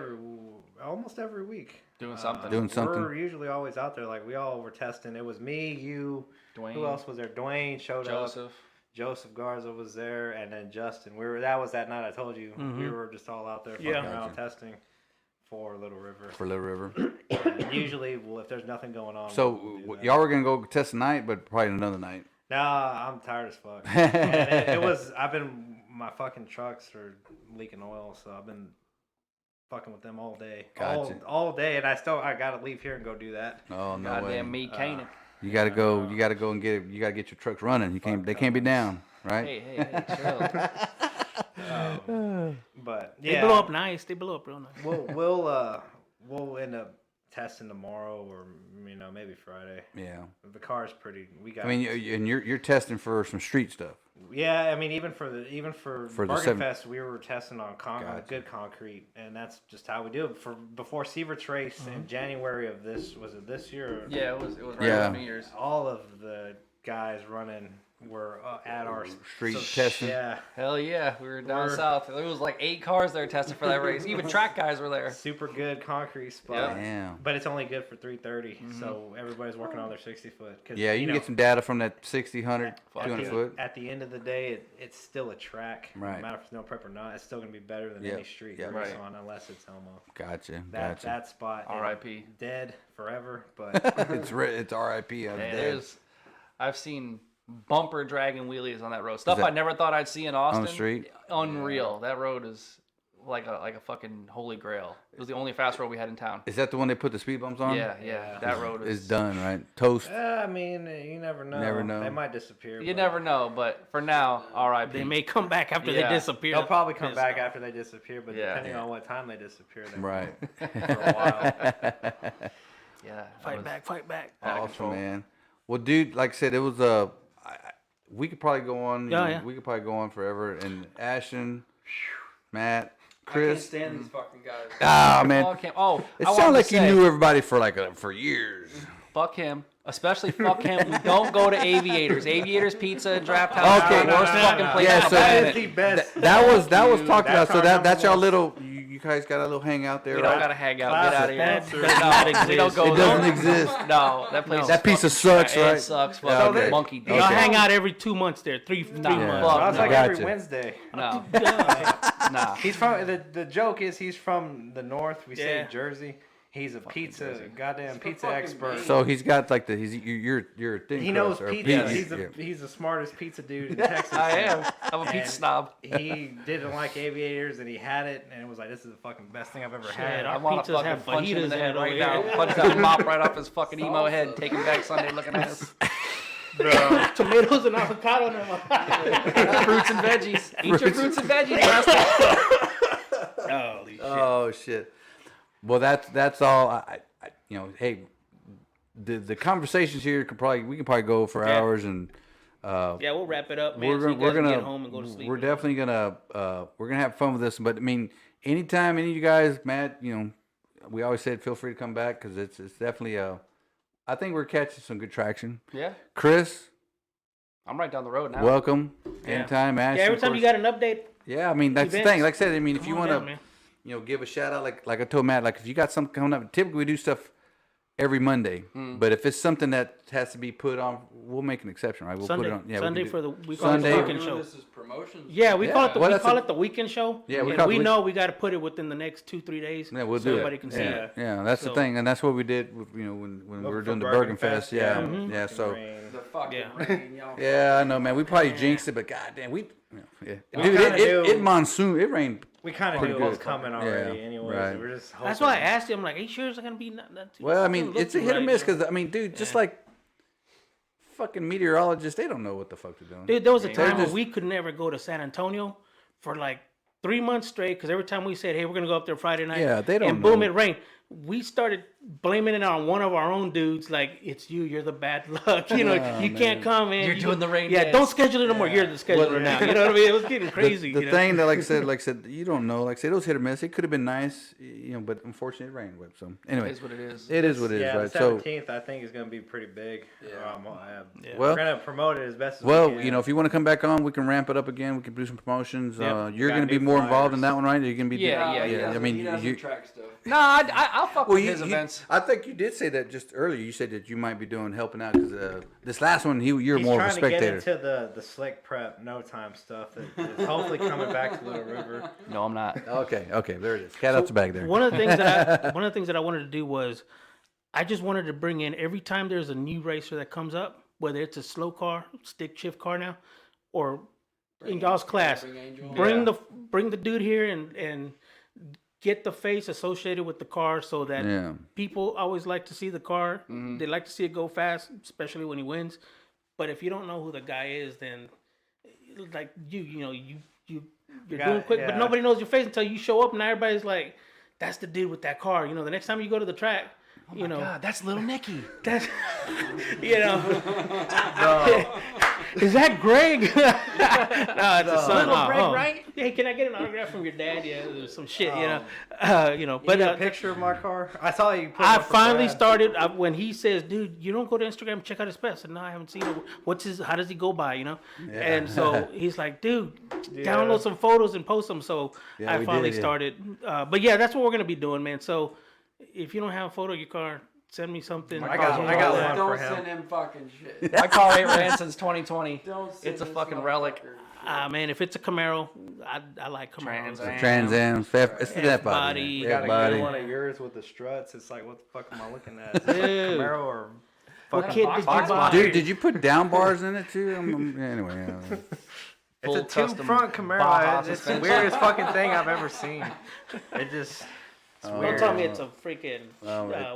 almost every week. Doing something. doing something. We're usually always out there. Like we all were testing. It was me, you. Dwayne. Who else was there? Dwayne showed up. Joseph. Joseph Garza was there, and then Justin. That was that night I told you. We were just all out there fucking Yeah. around testing for Little River. for Little River. And usually, if there's nothing going on, So we'll do that. y'all were gonna go test tonight, but probably another night. Nah, I'm tired as fuck. And it was. My fucking trucks are leaking oil, so I've been fucking with them all day. Gotcha. All day, and I gotta leave here and go do that. Oh no way! Goddamn me, Canaan. You gotta go. You gotta go and get it. You gotta get your trucks running. You can't. They can't be down, right? Hey, chill. But They yeah, blow up nice. They blow up real nice. we'll end up testing tomorrow or maybe Friday. Yeah. The car's pretty. We got. I mean, and you're testing for some street stuff. yeah. I mean, even for For the Bargain seven- Fest, we were testing on Gotcha. good concrete, and that's just how we do it. Before Sievert's race in January of this this year? Or, Yeah, it was right Yeah. around New Year's. all of the guys running were at our Street testing? Yeah, Hell yeah, we were down We're- south. There was like 8 cars there testing for that race. Even track guys were there. super good concrete spot. Damn. But it's only good for 330, so everybody's working on their 60 foot. 'Cause, Yeah, you can get some data from that 60, 100, 200 foot. At the end of the day, it's still a track. Right. No matter if it's no prep or not, it's still going to be better than Yep, any street yep. you race Right. on, unless it's Elmo. Gotcha. That spot, R.I.P. dead forever. But It's RIP. Hey, I've seen bumper dragging wheelies on that road. Stuff that I never thought I'd see in Austin. street? Unreal. That road is like a fucking holy grail. It was the only fast road we had in town. Is that the one they put the speed bumps on? Yeah. That road is It's done, right? Toast. I mean, you never know. Never know. They might disappear. You but never know, but for now, R.I.P. They may come back after Yeah. they disappear. They'll probably come back after they disappear, but Yeah. depending on what time they disappear, they Right. for a while. Yeah. Fight back. Out of Awesome, control. man. Well, dude, like I said, it was we could probably go on. Yeah. We could probably go on forever. And Astin, Matt, I can't Chris. stand these fucking guys. Ah, man. Fuck him. Oh, It I wanted sounded to like you say, knew everybody for years. Fuck him. Especially fuck him. We don't go to Aviators. Aviators Pizza and Draft House. Okay. Are the worst fucking place Yeah, on so the That planet. is the best. That was talked about. That's So our that's number your one. little. You guys got a little hangout there, We don't right? gotta hang out. Get out of here. That does No, not we exist. don't go It there. doesn't exist. No, that place. That piece of sucks, right? It sucks. Yeah, Fucking okay. monkey. Y'all Okay. hang out every 2 months there, three Nah, months. fuck I was no. like Gotcha. every Wednesday. No. Nah. He's from the joke is he's from the north. We say Yeah. Jersey. He's a pizza, goddamn pizza fucking expert. Maine. So he's got like you're a thin He knows crust or pizza. pizza. He's the smartest pizza dude in Texas. I am. I'm a And pizza snob. He didn't like Aviators, and he had it, and it was like, "This is the fucking best thing I've ever had." our I want to pizzas fucking have punch him in the fajitas head in it right over now. here. Punch that mop right off his fucking emo head. Take him back Sunday looking at us. Tomatoes and avocado in them. Fruits and veggies. Eat your fruits and veggies, Master. Holy shit. Oh shit. Well, that's all. Hey, the conversations here we can probably go for Yeah. hours, and Yeah, we'll wrap it up, man. we're so you gonna guys can get home and go to sleep. we're definitely gonna have fun with this. But I mean, anytime any of you guys, Matt, we always said feel free to come back because it's definitely I think we're catching some good traction. Yeah. Chris, I'm right down the road now. welcome Yeah. anytime. Ashton, Yeah, every of time you course. got an update, Yeah, I mean that's the events, thing. Like I said, I mean if you come on want down, man. to, give a shout out, like I told Matt, like if you got something coming up, typically we do stuff every Monday. But if it's something that has to be put on, we'll make an exception, right? We'll Sunday, put it on. Yeah, Sunday we for can do, the we call it Sunday. the Doing weekend show. this is promotions. Yeah, we call it the Well, we that's call a- it the weekend show. Yeah, we and call it we the know we got to put it within the next 2-3 days. Yeah, we'll so do it. everybody can see Yeah, it. yeah, that's the So- thing, and that's what we did. When we were For doing the Bergen Bergen Fest. Fest, Yeah, yeah. yeah. So The fucking Yeah. rain, y'all. yeah, I know, man. We probably jinxed it, but goddamn, dude, kinda it knew. monsoon, it rained. We kind of Pretty knew what was good. coming already, Yeah, anyways. right. We're just hoping. That's why I asked him, like, "Are you sure it's gonna be not too?" Well, I mean, doesn't look it's a too hit or right, miss you know? because I mean, dude, just like fucking meteorologists, they don't know what the fuck they're doing. Dude, there was a time when just- we could never go to San Antonio for like 3 months straight because every time we said, "Hey, we're gonna go up there Friday night," Yeah, they don't and boom, know. it rained. We started blaming it on one of our own dudes, like, "It's you're the bad luck, you know, you can't come in. You're doing the rain Yeah, dance. don't schedule it anymore. You're the scheduler now. You know what I mean? It was getting crazy. The you know? thing that, like I said, you don't know. Like I said, it was hit or miss. It could have been nice, but unfortunately, it rained. But so anyway, It is what it is. It is what it is, Yeah, right? the So 17th I think is going to be pretty big. well, We're going to promote it as best as well, we can. if you want to come back on, we can ramp it up again. We can do some promotions. Yep. You're Got going to be new more involved flyers. in that one, right? You're going to be Yeah. I mean, he doesn't you. track stuff. No, I'll fuck with his events. I think you did say that just earlier. You said that you might be helping out because this last one, you're He's more of a trying to get spectator. into the slick prep, no time stuff that is hopefully coming back to Little River. No, I'm not. Okay, there it is. Cat out the bag there. One of the things that I wanted to do was, I just wanted to bring in every time there's a new racer that comes up, whether it's a slow car, stick shift car now, or in y'all's class, Bring Angel. bring the dude here and get the face associated with the car so that Yeah. people always like to see the car. They like to see it go fast, especially when he wins. But if you don't know who the guy is, then like you're doing quick, but yeah. nobody knows your face until you show up, and everybody's like, "That's the dude with that car." The next time you go to the track, God, that's Little Nicky. that's Is that Greg? No, it's a son. Little Greg, right? Hey, can I get an autograph from your dad? Yeah, there's some shit, But But a picture of my car. I saw you. Put I it up for finally Brad. started when he says, "Dude, you don't go to Instagram and check out his pets." I said, "No, I haven't seen it. How does he go by?" And so he's like, "Dude, download some photos and post them." So Yeah, I we finally did, yeah. started. But yeah, that's what we're gonna be doing, man. So if you don't have a photo of your car, send me something. I got one Don't for him. send him fucking shit. My car ain't ran since 2020. Don't send It's a this fucking relic. motherfucker. Man, if it's a Camaro, I like Camaros. Trans Am. Trans Am, it's the that body. F-body. You Yeah, got a body. good one of yours with the struts. It's like, what the fuck am I looking at? Is it Dude. Camaro or What kid did you Fox buy? Dude, did you put down bars in it too? Anyway. It's Full a custom two-front Baja Camaro. It's the suspension. weirdest fucking thing I've ever seen. It just. It's Don't weird. tell me it's a freaking.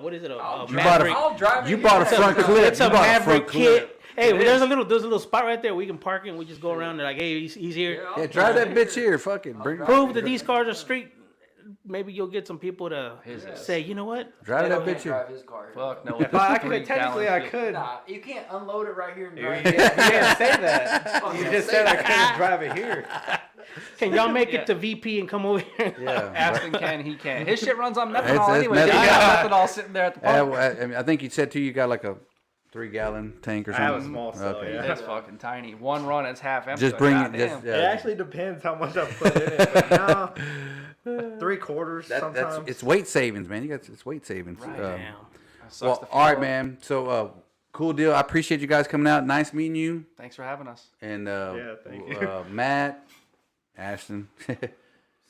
What is it? A You Maverick. bought I'll drive it. You bought a front clip. It's a You bought Maverick front clip. kit. Hey, there's a little spot right there. We can park it and we just go around and like, hey, he's here. Yeah, drive that bitch here. Fuck it. Bring Prove that these cars are street. Maybe you'll get some people to say, you know what? drive that Can't bitch here. drive his car. Fuck no. If I could, technically, I could. Nah, you can't unload it right here and You drive didn't it. say that. You just said I couldn't drive it here. Can y'all make it to VP and come over here? Yeah. Astin can, he can. His shit runs on methanol It's anyway. He methanol. got methanol sitting there at the pump. I think you said too. You got like a 3-gallon tank or I have a something. small cell, Okay. yeah. It's fucking tiny. One run, it's half empty. Just Like, bring it. goddamn. Just, It yeah. actually depends how much I put in it. But no, 3/4 That's sometimes. it's weight savings, man. It's weight savings. Damn. That sucks Well, to all right, feel. man. So, cool deal. I appreciate you guys coming out. Nice meeting you. Thanks for having us. And thank you. Matt, Ashton,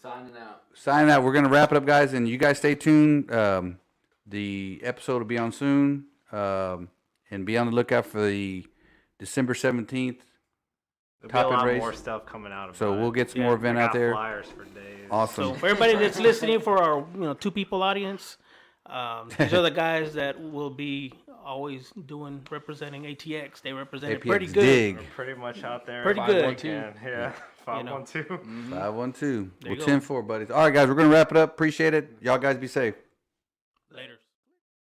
Signing out. signing out. We're gonna wrap it up, guys, and you guys stay tuned. The episode will be on soon, and be on the lookout for the December 17th. There'll be top a end lot race. more stuff coming out of So it. we'll get some Yeah, more I event I out got there. flyers for days. Awesome. So for everybody that's listening, for our 2 people audience, these are the guys that will be always representing ATX. They represented APX pretty good. Dig. We're pretty much out there. Pretty if good. I can. Yeah, 512. 512. There Well, you go. 10-4, buddies. All right, guys, we're gonna wrap it up. Appreciate it. Y'all guys be safe.